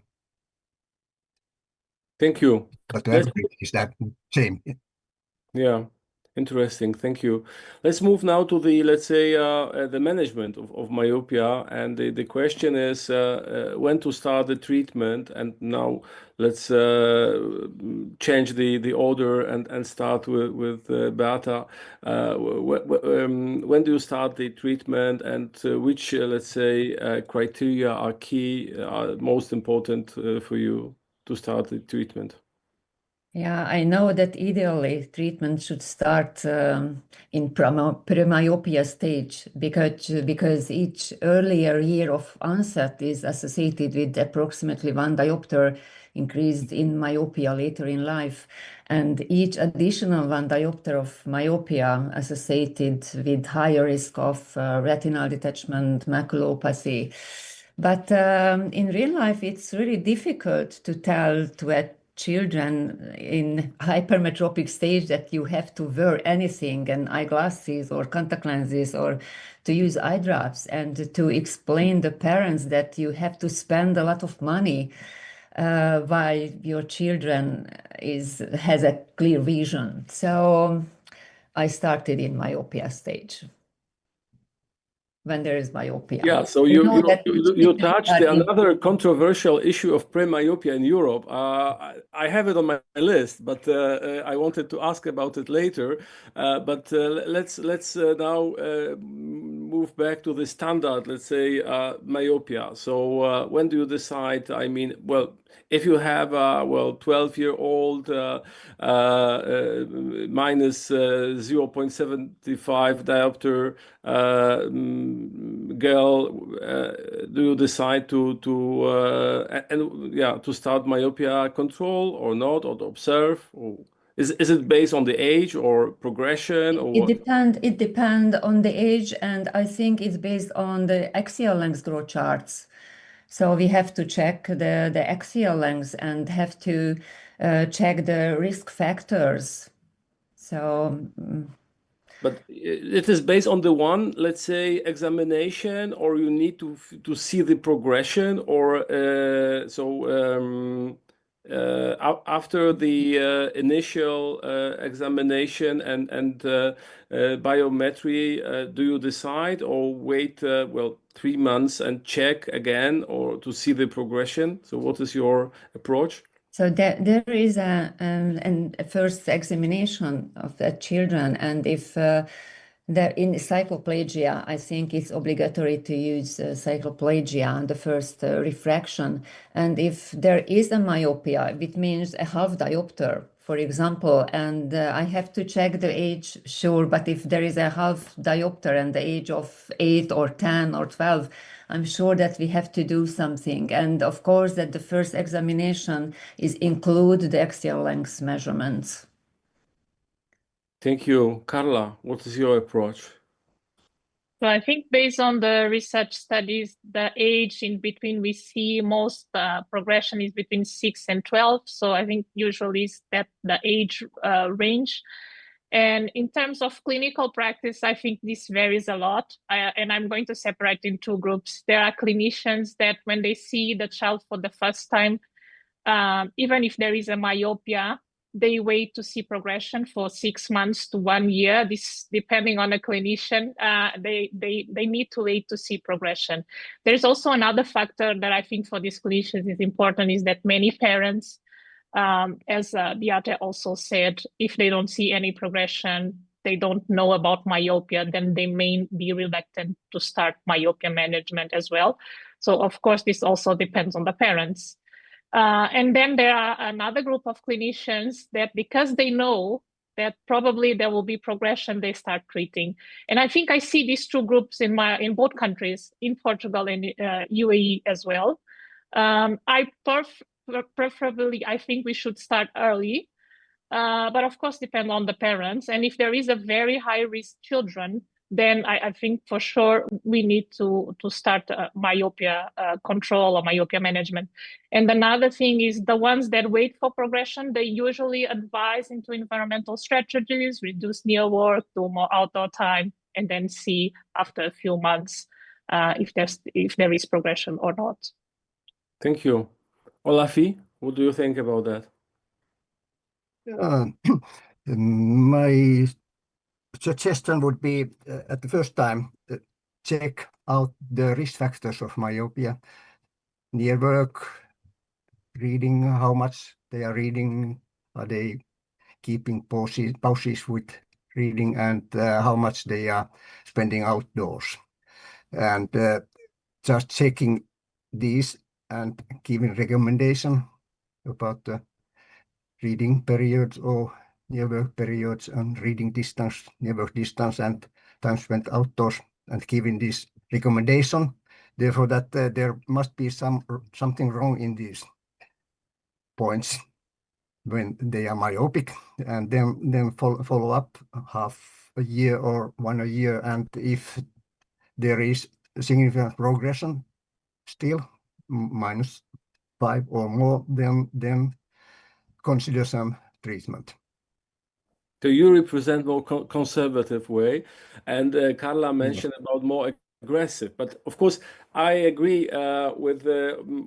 Thank you. But the average is that same. Yeah, interesting. Thank you. Let's move now to the, let's say, the management of myopia. And the question is when to start the treatment. And now let's change the order and start with Beata. When do you start the treatment, and which, let's say, criteria are key, most important for you to start the treatment? Yeah, I know that ideally treatment should start in premyopia stage because each earlier year of onset is associated with approximately 1 diopter increased in myopia later in life, and each additional 1 diopter of myopia associated with higher risk of retinal detachment, maculopathy. But in real life, it's really difficult to tell to children in hypermetropic stage that you have to wear anything, and eyeglasses or contact lenses, or to use eye drops, and to explain the parents that you have to spend a lot of money while your children has a clear vision. So I started in myopia stage, when there is myopia. Yeah, so you touched another controversial issue of premyopia in Europe. I have it on my list, but I wanted to ask about it later. But let's now move back to the standard, let's say, myopia. So when do you decide? I mean, well, if you have a 12-year-old minus 0.75 diopter girl, do you decide to start myopia control or not, or to observe? Or is it based on the age or progression, or what? It depends on the age, and I think it's based on the axial length growth charts. So we have to check the axial length and have to check the risk factors. So. But it is based on the one, let's say, examination, or you need to see the progression, or after the initial examination and biometry, do you decide, or wait 3 months and check again, or to see the progression? So what is your approach? So there is a first examination of the children, and if In cycloplegia, I think it's obligatory to use cycloplegia and the first refraction. And if there is a myopia, it means a half diopter, for example, and I have to check the age, sure, but if there is a half diopter and the age of 8 or 10 or 12, I'm sure that we have to do something. And of course, that the first examination is include the axial length measurements. Thank you. Carla, what is your approach? So I think based on the research studies, the age in between we see most progression is between 6 and 12. So I think usually is that the age range. And in terms of clinical practice, I think this varies a lot. And I'm going to separate in two groups. There are clinicians that when they see the child for the first time, even if there is a myopia, they wait to see progression for 6 months to 1 year. This depending on a clinician, they need to wait to see progression. There's also another factor that I think for these clinicians is important is that many parents, as Beate also said, if they don't see any progression, they don't know about myopia, then they may be reluctant to start myopia management as well. So of course, this also depends on the parents. And then there are another group of clinicians that because they know that probably there will be progression, they start treating. And I think I see these two groups in both countries, in Portugal and UAE as well. Preferably, I think we should start early, but of course depend on the parents. And if there is a very high risk children, then I think for sure we need to start myopia control or myopia management. And another thing is the ones that wait for progression, they usually advise into environmental strategies, reduce near work, do more outdoor time, and then see after a few months if there is progression or not. Thank you. Olafi, what do you think about that? My suggestion would be at the first time check out the risk factors of myopia, near work, reading, how much they are reading, are they keeping pauses with reading, and how much they are spending outdoors. And just checking these and giving recommendation about the reading periods or near work periods and reading distance, near work distance, and time spent outdoors, and giving this recommendation. Therefore, that there must be something wrong in these points when they are myopic, and then follow up half a year or 1 year, and if there is significant progression still -5 or more, then consider some treatment. So you represent more conservative way, and Carla mentioned about more aggressive. But of course, I agree with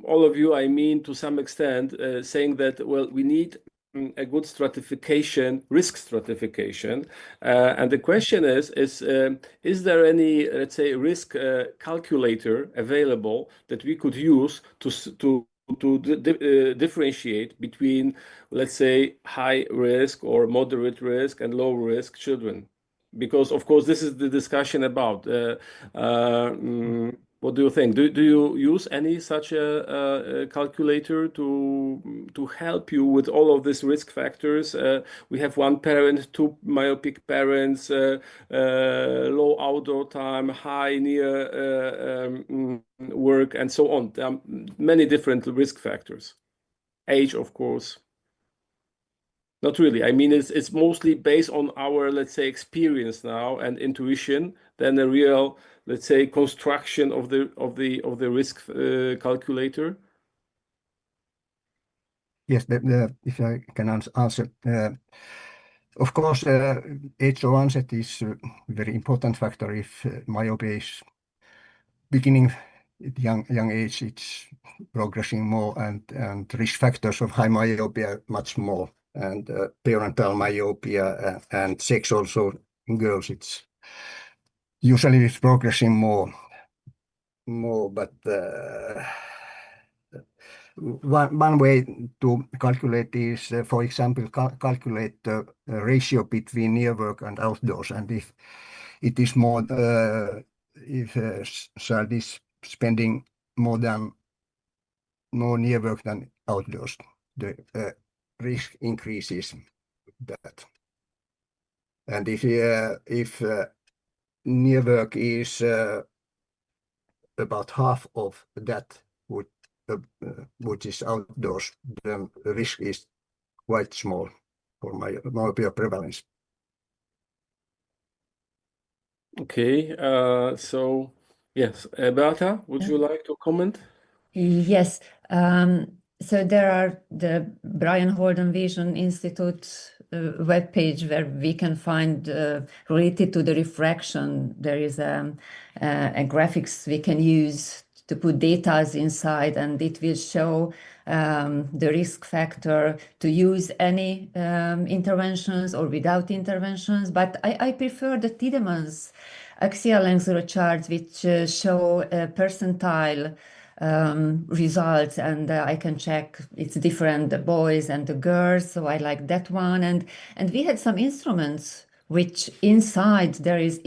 all of you. I mean, to some extent, saying that well, we need a good stratification, risk stratification, and the question is there any, let's say, risk calculator available that we could use to differentiate between, let's say, high risk or moderate risk and low risk children? Because of course this is the discussion about what do you think? Do you use any such a calculator to help you with all of these risk factors? We have one parent, two myopic parents, low outdoor time, high near work, and so on. There are many different risk factors. Age, of course. Not really. I mean, it's mostly based on our, let's say, experience now and intuition than a real, let's say, construction of the risk calculator. Yes, if I can answer. Of course, age of onset is a very important factor. If myopia is beginning at young age, it's progressing more, and risk factors of high myopia much more, and parental myopia and sex also in girls, it's usually progressing more. But one way to calculate is, for example, calculate the ratio between near work and outdoors. And it is more if a child is spending more near work than outdoors, the risk increases that. And if near work is about half of that, which is outdoors, then the risk is quite small for myopia prevalence. Okay, so yes, Beata, would you like to comment? Yes. So there are the Brian Holden Vision Institute webpage where we can find related to the refraction. There is a graphics we can use to put data inside, and it will show the risk factor to use any interventions or without interventions. But I prefer the Tiedemanns axial length charts, which show percentile results, and I can check it's different, the boys and the girls, so I like that one. And we had some instruments which inside this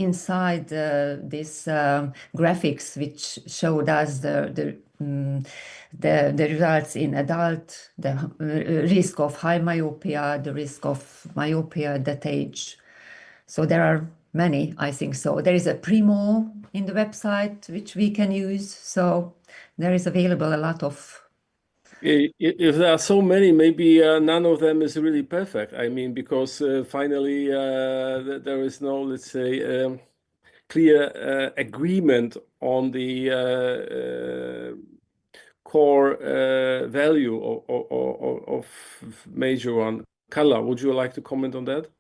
graphics which showed us the results in adult, the risk of high myopia, the risk of myopia at that age. So there are many, I think so. There is a Primo in the website which we can use. So there is available a lot of. If there are so many, maybe none of them is really perfect. I mean, because finally there is no, let's say, clear agreement on the core value of major one. Carla, would you like to comment on that?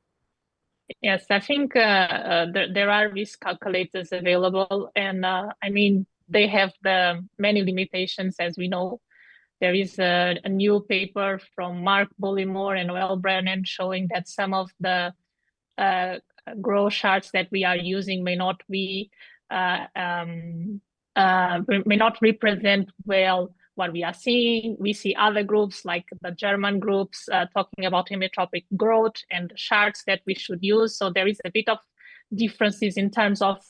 Yes, I think there are risk calculators available, and I mean, they have the many limitations, as we know. There is a new paper from Mark Bullimore and Noel Brennan showing that some of the growth charts that we are using may not represent well what we are seeing. We see other groups like the German groups talking about hemetropic growth and the charts that we should use. So there is a bit of differences in terms of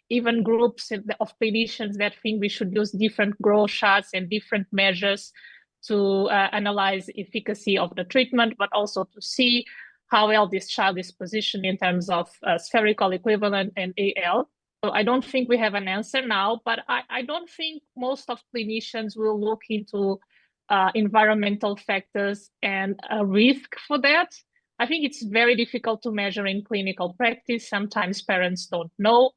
even groups of clinicians that think we should use different growth charts and different measures to analyze efficacy of the treatment, but also to see how well this child is positioned in terms of spherical equivalent and AL. So I don't think we have an answer now, but I don't think most of clinicians will look into environmental factors and a risk for that. I think it's very difficult to measure in clinical practice. Sometimes parents don't know.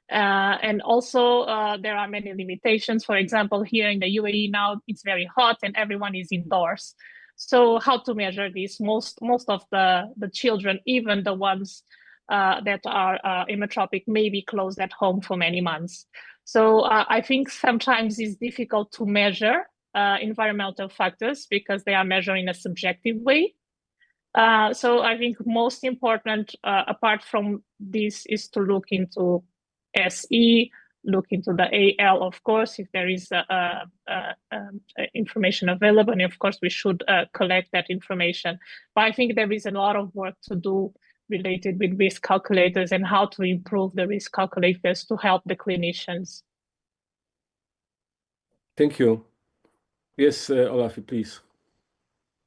And also there are many limitations. For example, here in the UAE now, it's very hot and everyone is indoors. So how to measure this? Most of the children, even the ones that are hemetropic, may be closed at home for many months. So I think sometimes it's difficult to measure environmental factors because they are measured in a subjective way. So I think most important, apart from this, is to look into SE, look into the AL, of course, if there is information available, and of course we should collect that information. But I think there is a lot of work to do related with risk calculators and how to improve the risk calculators to help the clinicians. Thank you. Yes, Olafi, please.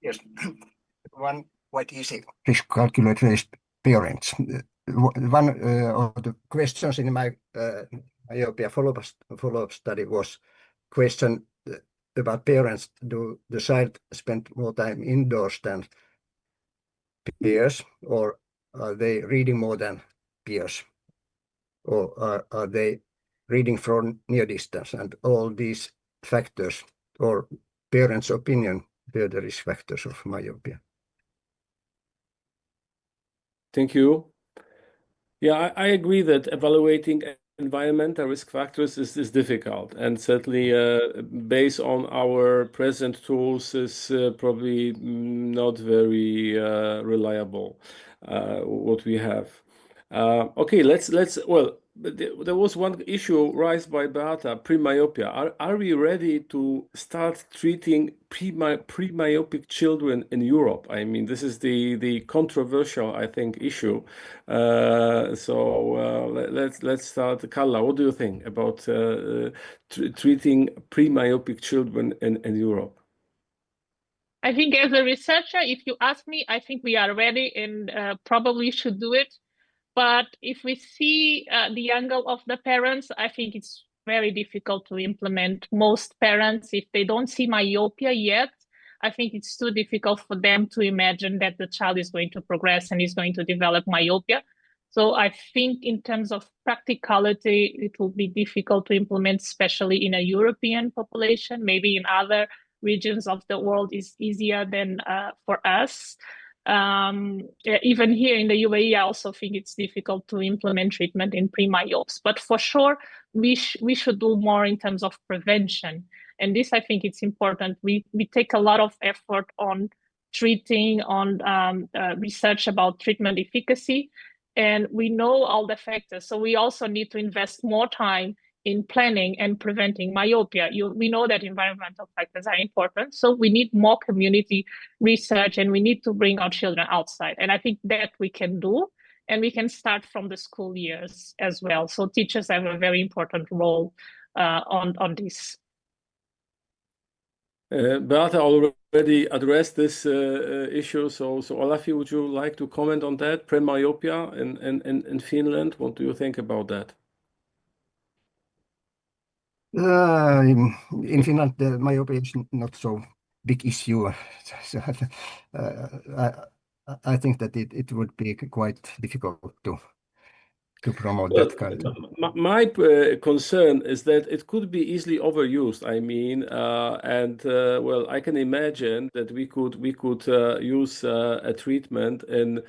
Yes, one quite easy risk calculator is parents. One of the questions in my myopia follow-up study was question about parents. Do the child spend more time indoors than peers, or are they reading more than peers, or are they reading from near distance? And all these factors, or parents' opinion, were the risk factors of myopia. Thank you. Yeah, I agree that evaluating environmental risk factors is difficult, and certainly based on our present tools is probably not very reliable what we have. Okay, well, there was one issue raised by Beata, pre-myopia. Are we ready to start treating pre-myopic children in Europe? I mean, this is the controversial, I think, issue. Let's start. Carla, what do you think about treating pre-myopic children in Europe? I think as a researcher, if you ask me, I think we are ready and probably should do it. But if we see the angle of the parents, I think it's very difficult to implement. Most parents, if they don't see myopia yet, I think it's too difficult for them to imagine that the child is going to progress and is going to develop myopia. So I think in terms of practicality, it will be difficult to implement, especially in a European population. Maybe in other regions of the world is easier than for us. Even here in the UAE, I also think it's difficult to implement treatment in pre-myopes. But for sure, we should do more in terms of prevention. And this, I think it's important. We take a lot of effort on treating, on research about treatment efficacy, and we know all the factors. So we also need to invest more time in planning and preventing myopia. We know that environmental factors are important, so we need more community research and we need to bring our children outside. And I think that we can do, and we can start from the school years as well. So teachers have a very important role on this. Beata already addressed this issue, so Olafi, would you like to comment on that? Pre-myopia in Finland, what do you think about that? In Finland, the myopia is not so big issue. So, I think that it would be quite difficult to promote that kind of. My concern is that it could be easily overused. I mean, well, I can imagine that we could use a treatment in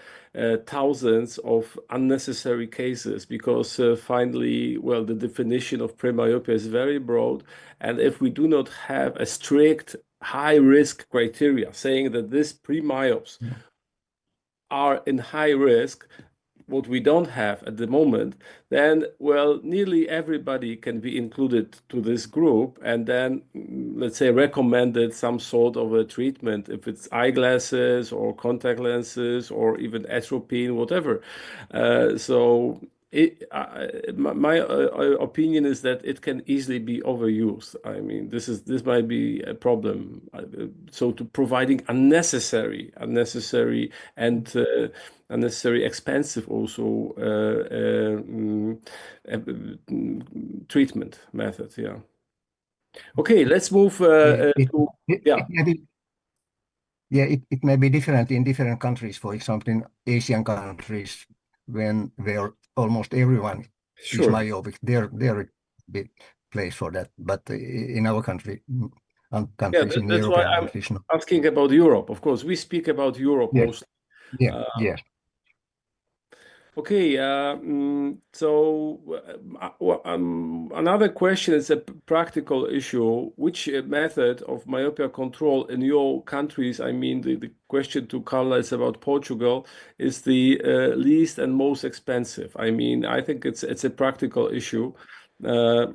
thousands of unnecessary cases, because finally, well, the definition of pre-myopia is very broad, and if we do not have a strict high risk criteria saying that these pre-myopes are in high risk, what we don't have at the moment, then, well, nearly everybody can be included to this group, and then, let's say, recommended some sort of a treatment, if it's eyeglasses or contact lenses or even atropine, whatever. My opinion is that it can easily be overused. I mean, this might be a problem. So to providing unnecessary and unnecessary expensive also treatment method. Yeah. Okay, let's move to it may be different in different countries. For example, in Asian countries, where almost everyone is myopic, there a big place for that. But in our country, countries in that's why I'm asking about Europe. Of course, we speak about Europe mostly. Yeah. Okay, another question is a practical issue. Which method of myopia control in your countries, I mean, the question to Carla is about Portugal, is the least and most expensive? I mean, I think it's a practical issue. Well,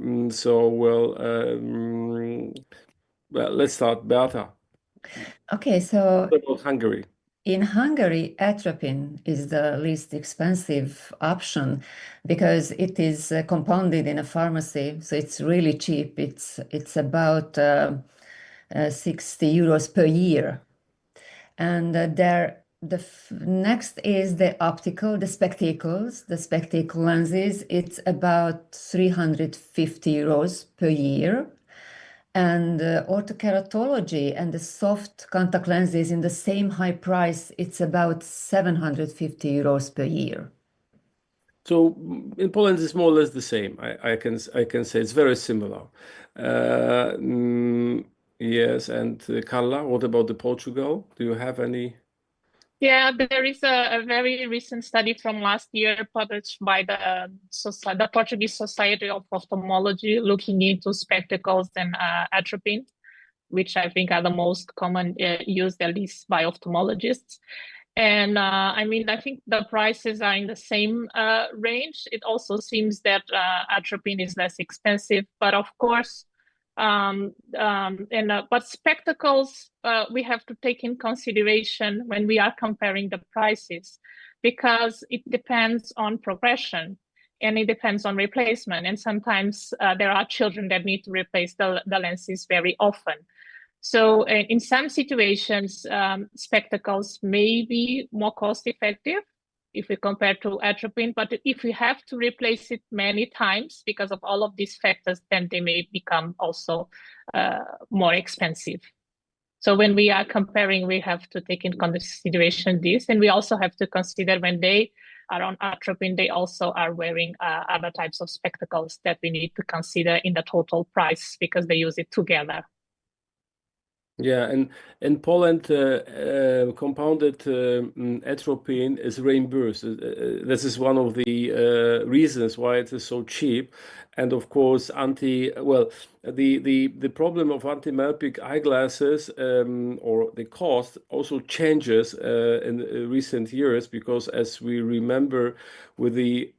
let's start, Beata. Okay, so what about Hungary? In Hungary, atropine is the least expensive option because it is compounded in a pharmacy, so it's really cheap. It's about 60 euros per year. And next is the spectacle lenses. It's about 350 euros per year. And orthokeratology and the soft contact lenses in the same high price, it's about 750 euros per year. So in Poland, it's more or less the same. I can say it's very similar. Yes, and Carla, what about the Portugal? Do you have any? Yeah, there is a very recent study from last year published by the Portuguese Society of Ophthalmology looking into spectacles and atropine, which I think are the most common used, at least by ophthalmologists. And I mean, I think the prices are in the same range. It also seems that atropine is less expensive, but of course, but spectacles we have to take in consideration when we are comparing the prices, because it depends on progression and it depends on replacement. And sometimes there are children that need to replace the lenses very often. So in some situations, spectacles may be more cost effective if we compare to atropine, but if we have to replace it many times because of all of these factors, then they may become also more expensive. So when we are comparing, we have to take in consideration this, and we also have to consider when they are on atropine, they also are wearing other types of spectacles that we need to consider in the total price because they use it together. Yeah, and in Poland, compounded atropine is reimbursed. This is one of the reasons why it is so cheap. And of course, the problem of anti-myopic eyeglasses or the cost also changes in recent years, because as we remember, with the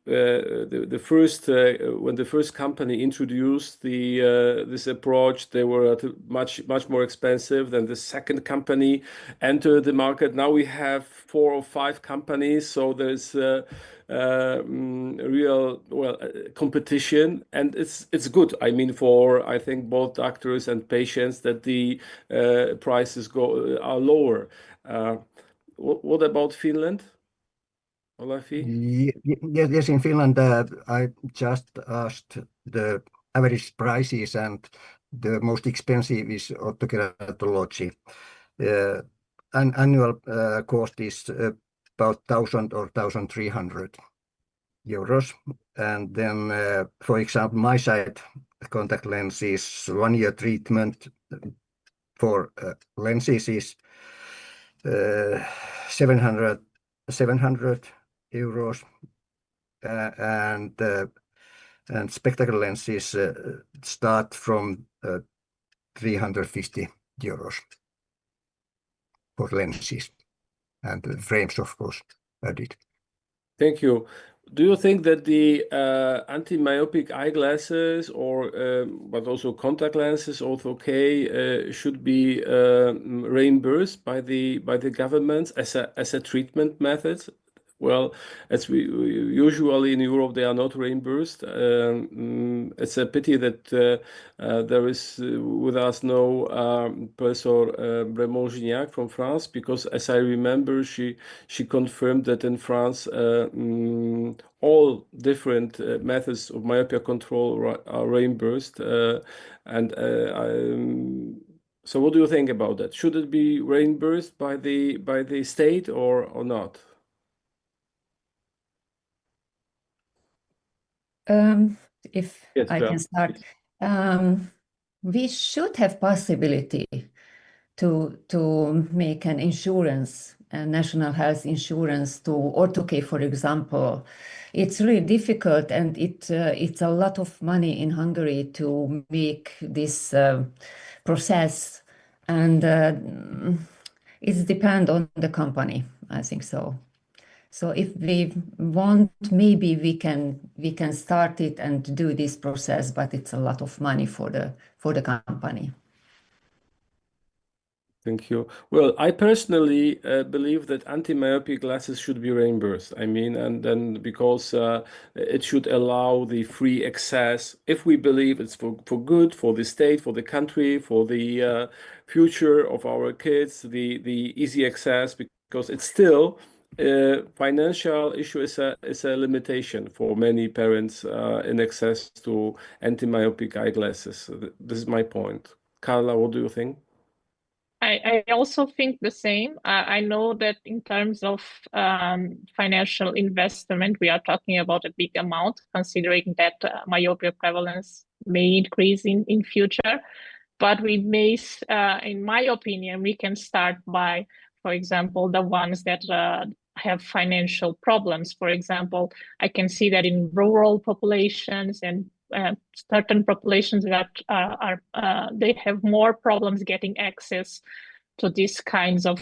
first when the first company introduced this approach, they were much more expensive. Then the second company entered the market. Now we have 4 or 5 companies, so there's real competition, and it's good. I mean, for I think both doctors and patients that the prices are lower. What about Finland, Olafi? Yes, in Finland, I just asked the average prices, and the most expensive is otokeratology. An annual cost is about 1,000 or 1,300 euros. And then, for example, my side contact lenses, 1-year treatment for lenses is 700 euros, and spectacle lenses start from 350 euros for lenses, and the frames, of course, added. Thank you. Do you think that the anti-myopic eyeglasses, or but also contact lenses, also should be reimbursed by the governments as a treatment method? Well, as we usually in Europe, they are not reimbursed. It's a pity that there is with us no Professor Bremont-Gignac from France, because as I remember, she confirmed that in France all different methods of myopia control are reimbursed. So what do you think about that? Should it be reimbursed by the state or not? If Yes, I Bea. can start, we should have possibility to make an insurance, a national health insurance to ortho-K, for example. It's really difficult, and it's a lot of money in Hungary to make this process, and it depends on the company, I think so. So if we want, maybe we can start it and do this process, but it's a lot of money for the company. Thank you. Well, I personally believe that anti-myopic glasses should be reimbursed. I mean, and then because it should allow the free access, if we believe it's for good, for the state, for the country, for the future of our kids, the easy access, because it's still financial issue is a limitation for many parents in access to anti-myopic eyeglasses. This is my point. Carla, what do you think? I also think the same. I know that in terms of financial investment, we are talking about a big amount, considering that myopia prevalence may increase in future. But we may, in my opinion, we can start by, for example, the ones that have financial problems. For example, I can see that in rural populations and certain populations that they have more problems getting access to these kinds of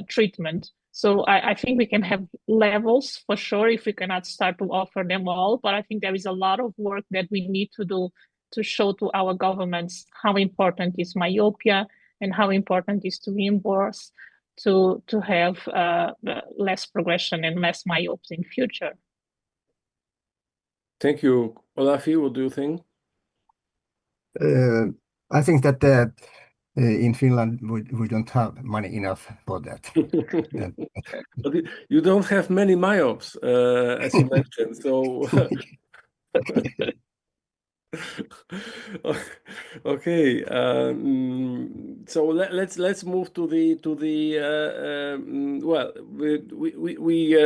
treatment. So I think we can have levels for sure if we cannot start to offer them all. But I think there is a lot of work that we need to do to show to our governments how important is myopia and how important is to reimburse to have less progression and less myopes in future. Thank you. Olafi, what do you think? I think that in Finland we don't have money enough for that. But you don't have many myopes, as you mentioned. So okay, so let's move to the well, we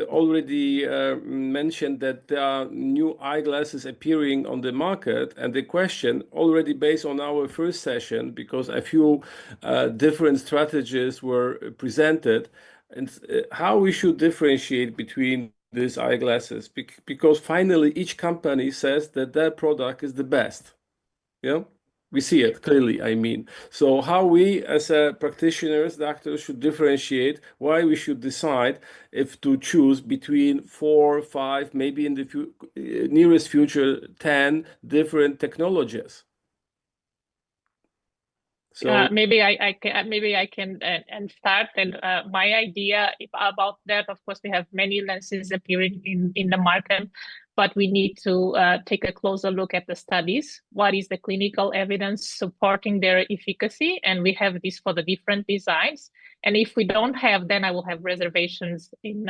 already mentioned that there are new eyeglasses appearing on the market, and the question already based on our first session, because a few different strategies were presented, and how we should differentiate between these eyeglasses, because finally each company says that their product is the best. Yeah, we see it clearly, I mean. So how we as practitioners, doctors, should differentiate, why we should decide if to choose between 4, 5, maybe in the nearest future 10 different technologies. So maybe I can and start. And my idea about that, of course, we have many lenses appearing in the market, but we need to take a closer look at the studies. What is the clinical evidence supporting their efficacy? And we have this for the different designs. And if we don't have, then I will have reservations in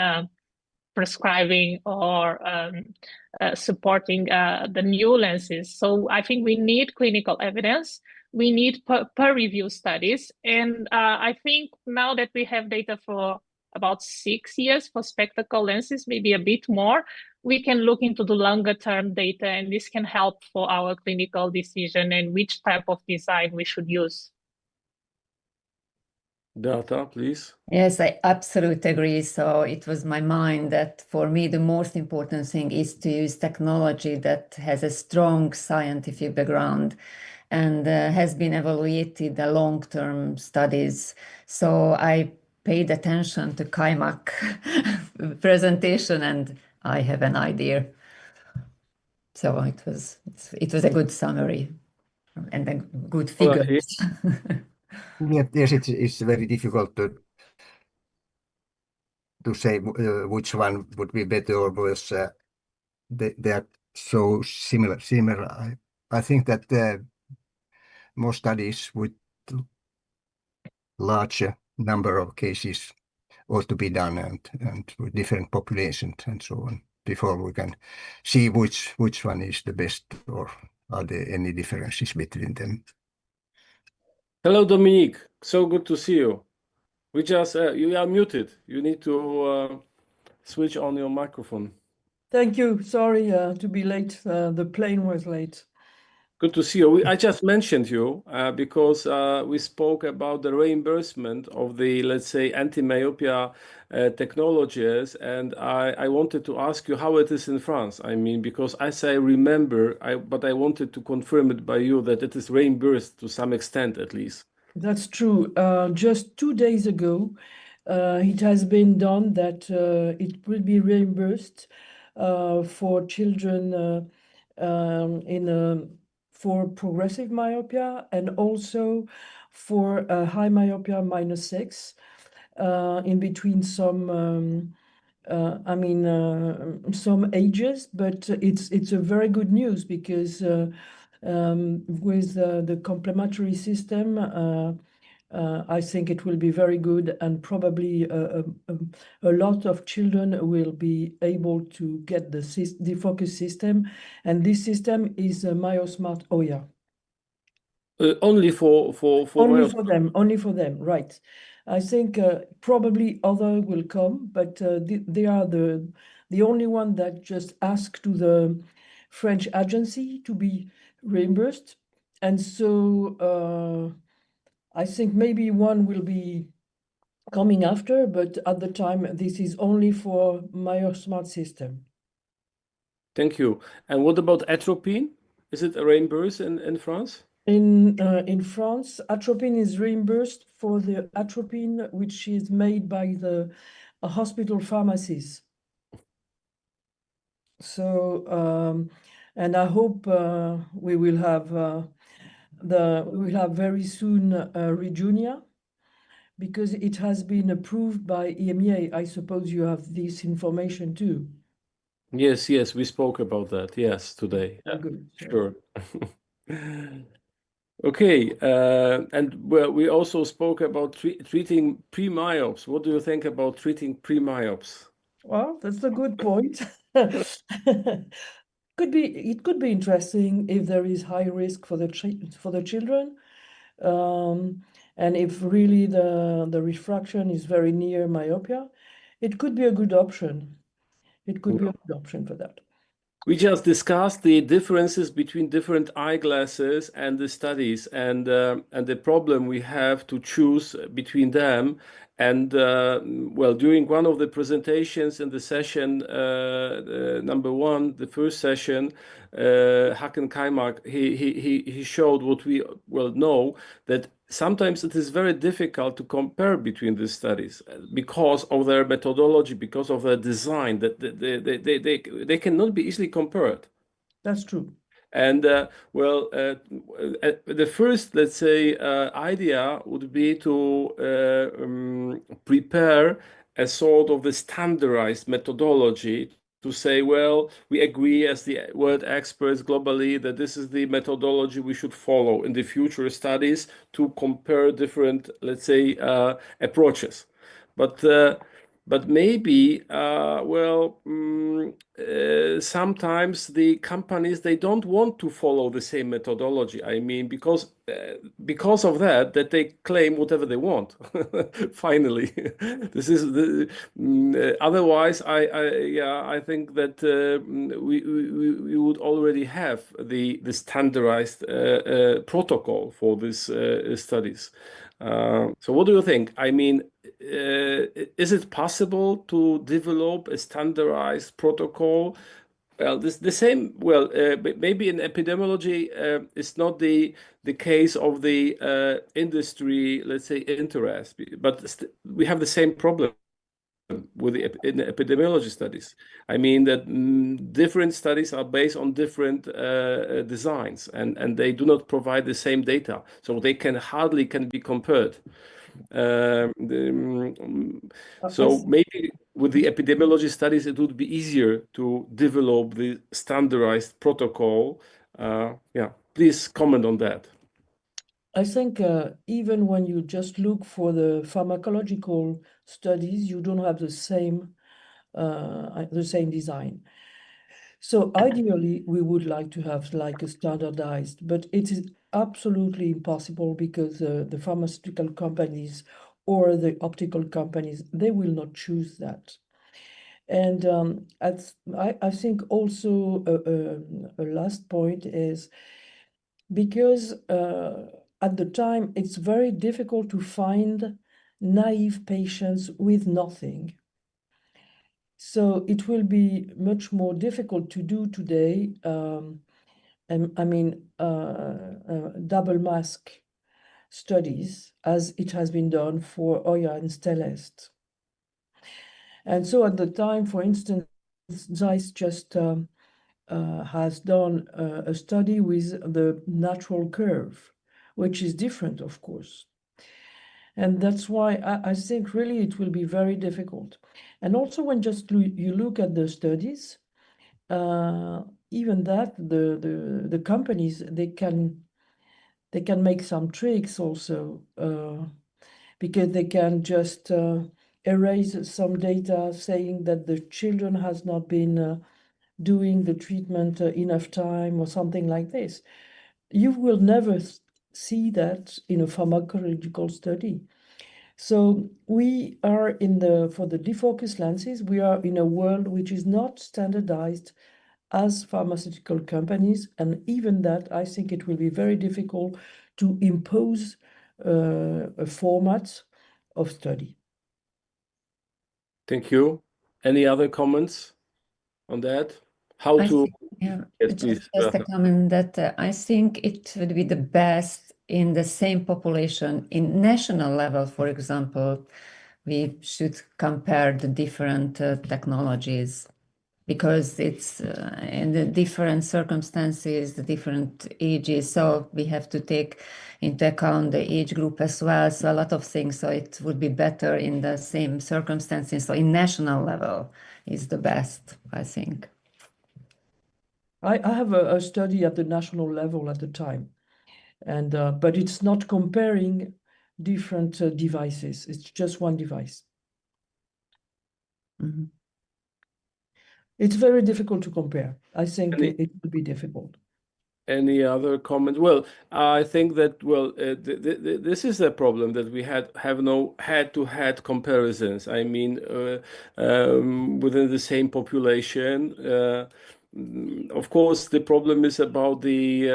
prescribing or supporting the new lenses. So I think we need clinical evidence. We need peer review studies. And I think now that we have data for about 6 years for spectacle lenses, maybe a bit more, we can look into the longer term data, and this can help for our clinical decision and which type of design we should use. Data, please. Yes, I absolutely agree. So it was my mind that for me, the most important thing is to use technology that has a strong scientific background and has been evaluated the long-term studies. So I paid attention to Kaimak presentation, and I have an idea. So it was a good summary and a good figures. Yes, it's very difficult to say which one would be better or worse. They are so similar. I think that more studies with larger number of cases ought to be done, and with different populations and so on, before we can see which one is the best, or are there any differences between them. Hello, Dominique. So good to see you. We just you are muted. You need to switch on your microphone. Thank you. Sorry to be late. The plane was late. Good to see you. I just mentioned you because we spoke about the reimbursement of the, let's say, anti-myopia technologies, and I wanted to ask you how it is in France. I mean, because as I remember, but I wanted to confirm it by you that it is reimbursed to some extent, at least. That's true. Just 2 days ago, it has been done that it will be reimbursed for children for progressive myopia, and also for high myopia -6 in between some some ages. But it's a very good news, because with the complementary system, I think it will be very good, and probably a lot of children will be able to get the focus system, and this system is MyoSmart Oya. Only for Only for them, right? I think probably other will come, but they are the only one that just asked to the French agency to be reimbursed, and so I think maybe one will be coming after, but at the time this is only for MyoSmart system. Thank you. And what about atropine? Is it reimbursed in France? In France, atropine is reimbursed for the atropine which is made by the hospital pharmacies. So, and I hope we will have very soon Rejunia, because it has been approved by EMEA. I suppose you have this information too. Yes, yes, we spoke about that. Yes, today. Oh, good. Sure. Okay, and well, we also spoke about treating pre-myopes. What do you think about treating pre-myopes? Well, that's a good point. It could be interesting if there is high risk for the children, and if really the refraction is very near myopia, it could be a good option. It could be a good option for that. We just discussed the differences between different eyeglasses and the studies, and the problem we have to choose between them. And well, during one of the presentations in the session number one, the first session, Hakan Kaymak, he showed what we well know, that sometimes it is very difficult to compare between these studies because of their methodology, because of their design, that they cannot be easily compared. That's true. And well, the first, let's say, idea would be to prepare a sort of the standardized methodology to say, well, we agree as the world experts globally that this is the methodology we should follow in the future studies to compare different, let's say, approaches. But maybe, sometimes the companies, they don't want to follow the same methodology. I mean, because of that they claim whatever they want. Finally, this is the otherwise. I think that we would already have the standardized protocol for these studies. So what do you think? I mean, is it possible to develop a standardized protocol? Well, the same. Well, maybe in epidemiology, it's not the case of the industry, let's say, interest, but we have the same problem with in the epidemiology studies. I mean that different studies are based on different designs, and they do not provide the same data, so they hardly can be compared. So maybe with the epidemiology studies, it would be easier to develop the standardized protocol. Yeah, please comment on that. I think even when you just look for the pharmacological studies, you don't have the same design. So ideally, we would like to have like a standardized, but it is absolutely impossible because the pharmaceutical companies or the optical companies, they will not choose that. And I think also a last point is because at the time, it's very difficult to find naive patients with nothing. So it will be much more difficult to do today. I mean, double mask studies as it has been done for Oya and Stellest. And so at the time, for instance, Zeiss just has done a study with the natural curve, which is different, of course. And that's why I think really it will be very difficult. And also when just you look at the studies, even that the companies, they can make some tricks also, because they can just erase some data saying that the children has not been doing the treatment enough time or something like this. You will never see that in a pharmacological study. So we are for the defocus lenses, we are in a world which is not standardized as pharmaceutical companies. And even that, I think it will be very difficult to impose a format of study. Thank you. Any other comments on that? how I to. think, yeah, Yes, please. just a comment that I think it would be the best in the same population in national level, for example, we should compare the different technologies because it's in the different circumstances, the different ages. So we have to take into account the age group as well. So a lot of things. So it would be better in the same circumstances. So in national level is the best, I think. I have a study at the national level at the time, and but it's not comparing different devices. It's just one device. Mm-hmm. It's very difficult to compare. I think Any- it will be difficult. Any other comment? Well, I think that this is a problem that we have no head-to-head comparisons. I mean, within the same population. Of course, the problem is about the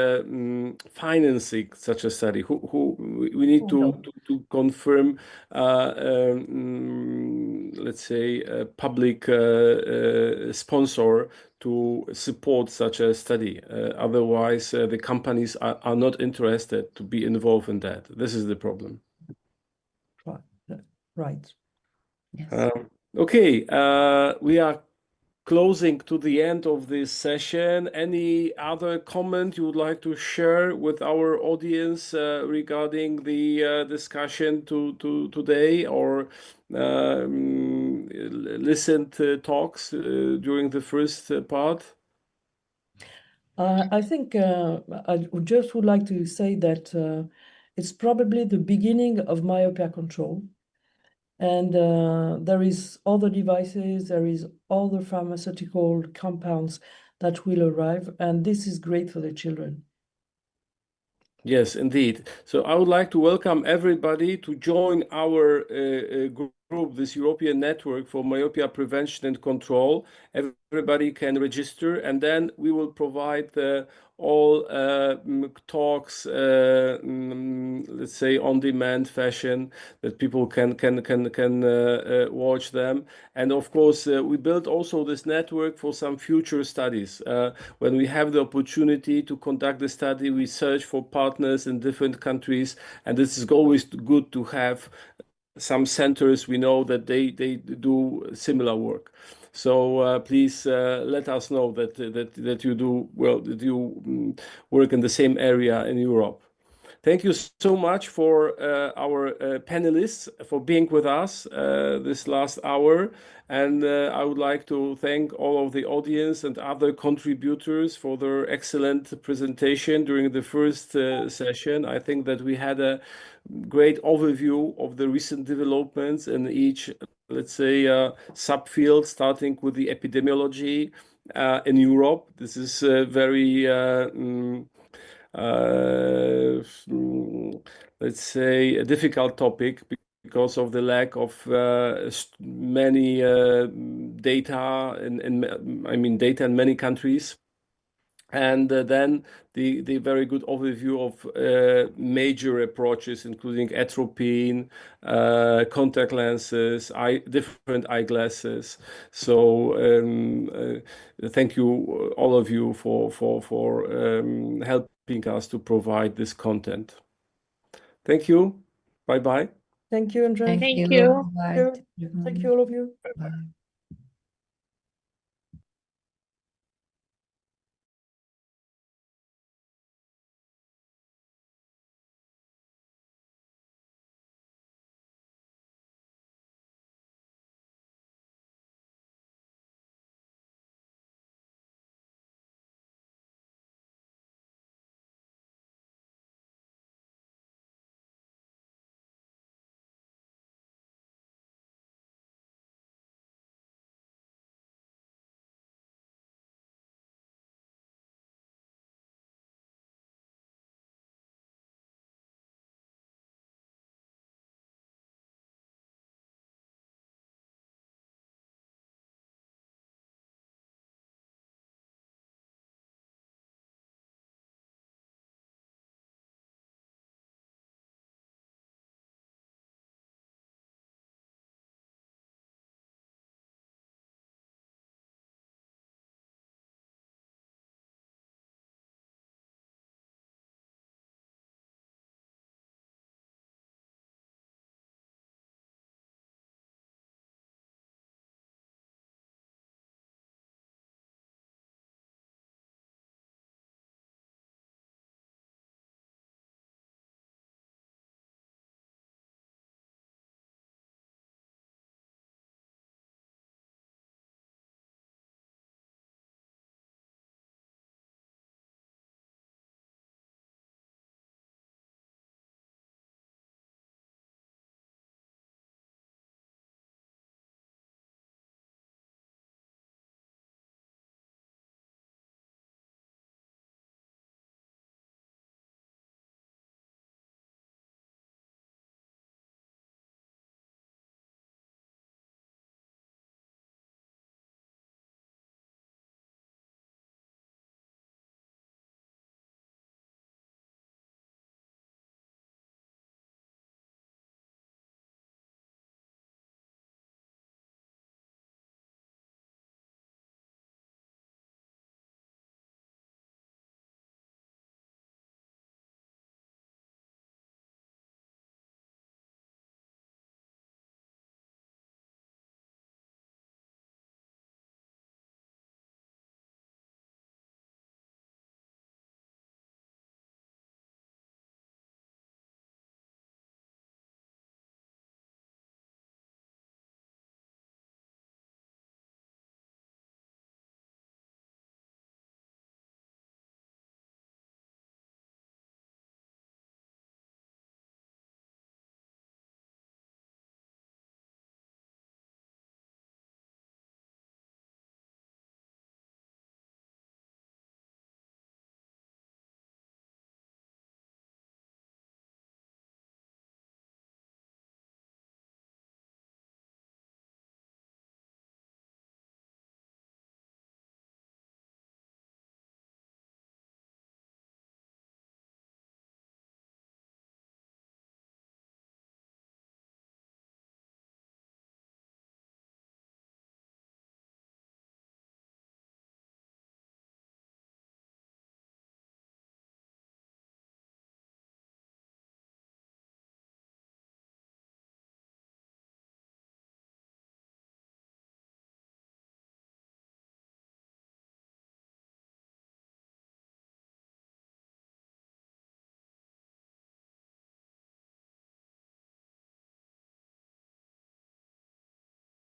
financing such a study. We need to confirm, let's say, a public sponsor to support such a study. Otherwise, the companies are not interested to be involved in that. This is the problem. Right. Yes. Okay, we are closing to the end of this session. Any other comment you would like to share with our audience regarding the discussion today, or listened to talks during the first part? I think I would like to say that it's probably the beginning of myopia control. And there is other devices, there is other pharmaceutical compounds that will arrive, and this is great for the children. Yes, indeed. So I would like to welcome everybody to join our group, this European Network for Myopia Prevention and Control. Everybody can register, and then we will provide all talks, let's say, on-demand fashion that people can watch them. And of course, we built also this network for some future studies. When we have the opportunity to conduct the study, we search for partners in different countries, and this is always good to have some centers we know that they do similar work. So please let us know that you do well, that you work in the same area in Europe. Thank you so much for our panelists for being with us this last hour. And I would like to thank all of the audience and other contributors for their excellent presentation during the first session. I think that we had a great overview of the recent developments in each, let's say, subfield, starting with the epidemiology in Europe. This is very let's say, a difficult topic because of the lack of many data data in many countries. And then the very good overview of major approaches, including atropine, contact lenses, different eyeglasses. So thank you, all of you, for helping us to provide this content. Thank you. Bye-bye. Thank you, Andrea. Thank you. you. Bye. Thank you, all of you. Bye.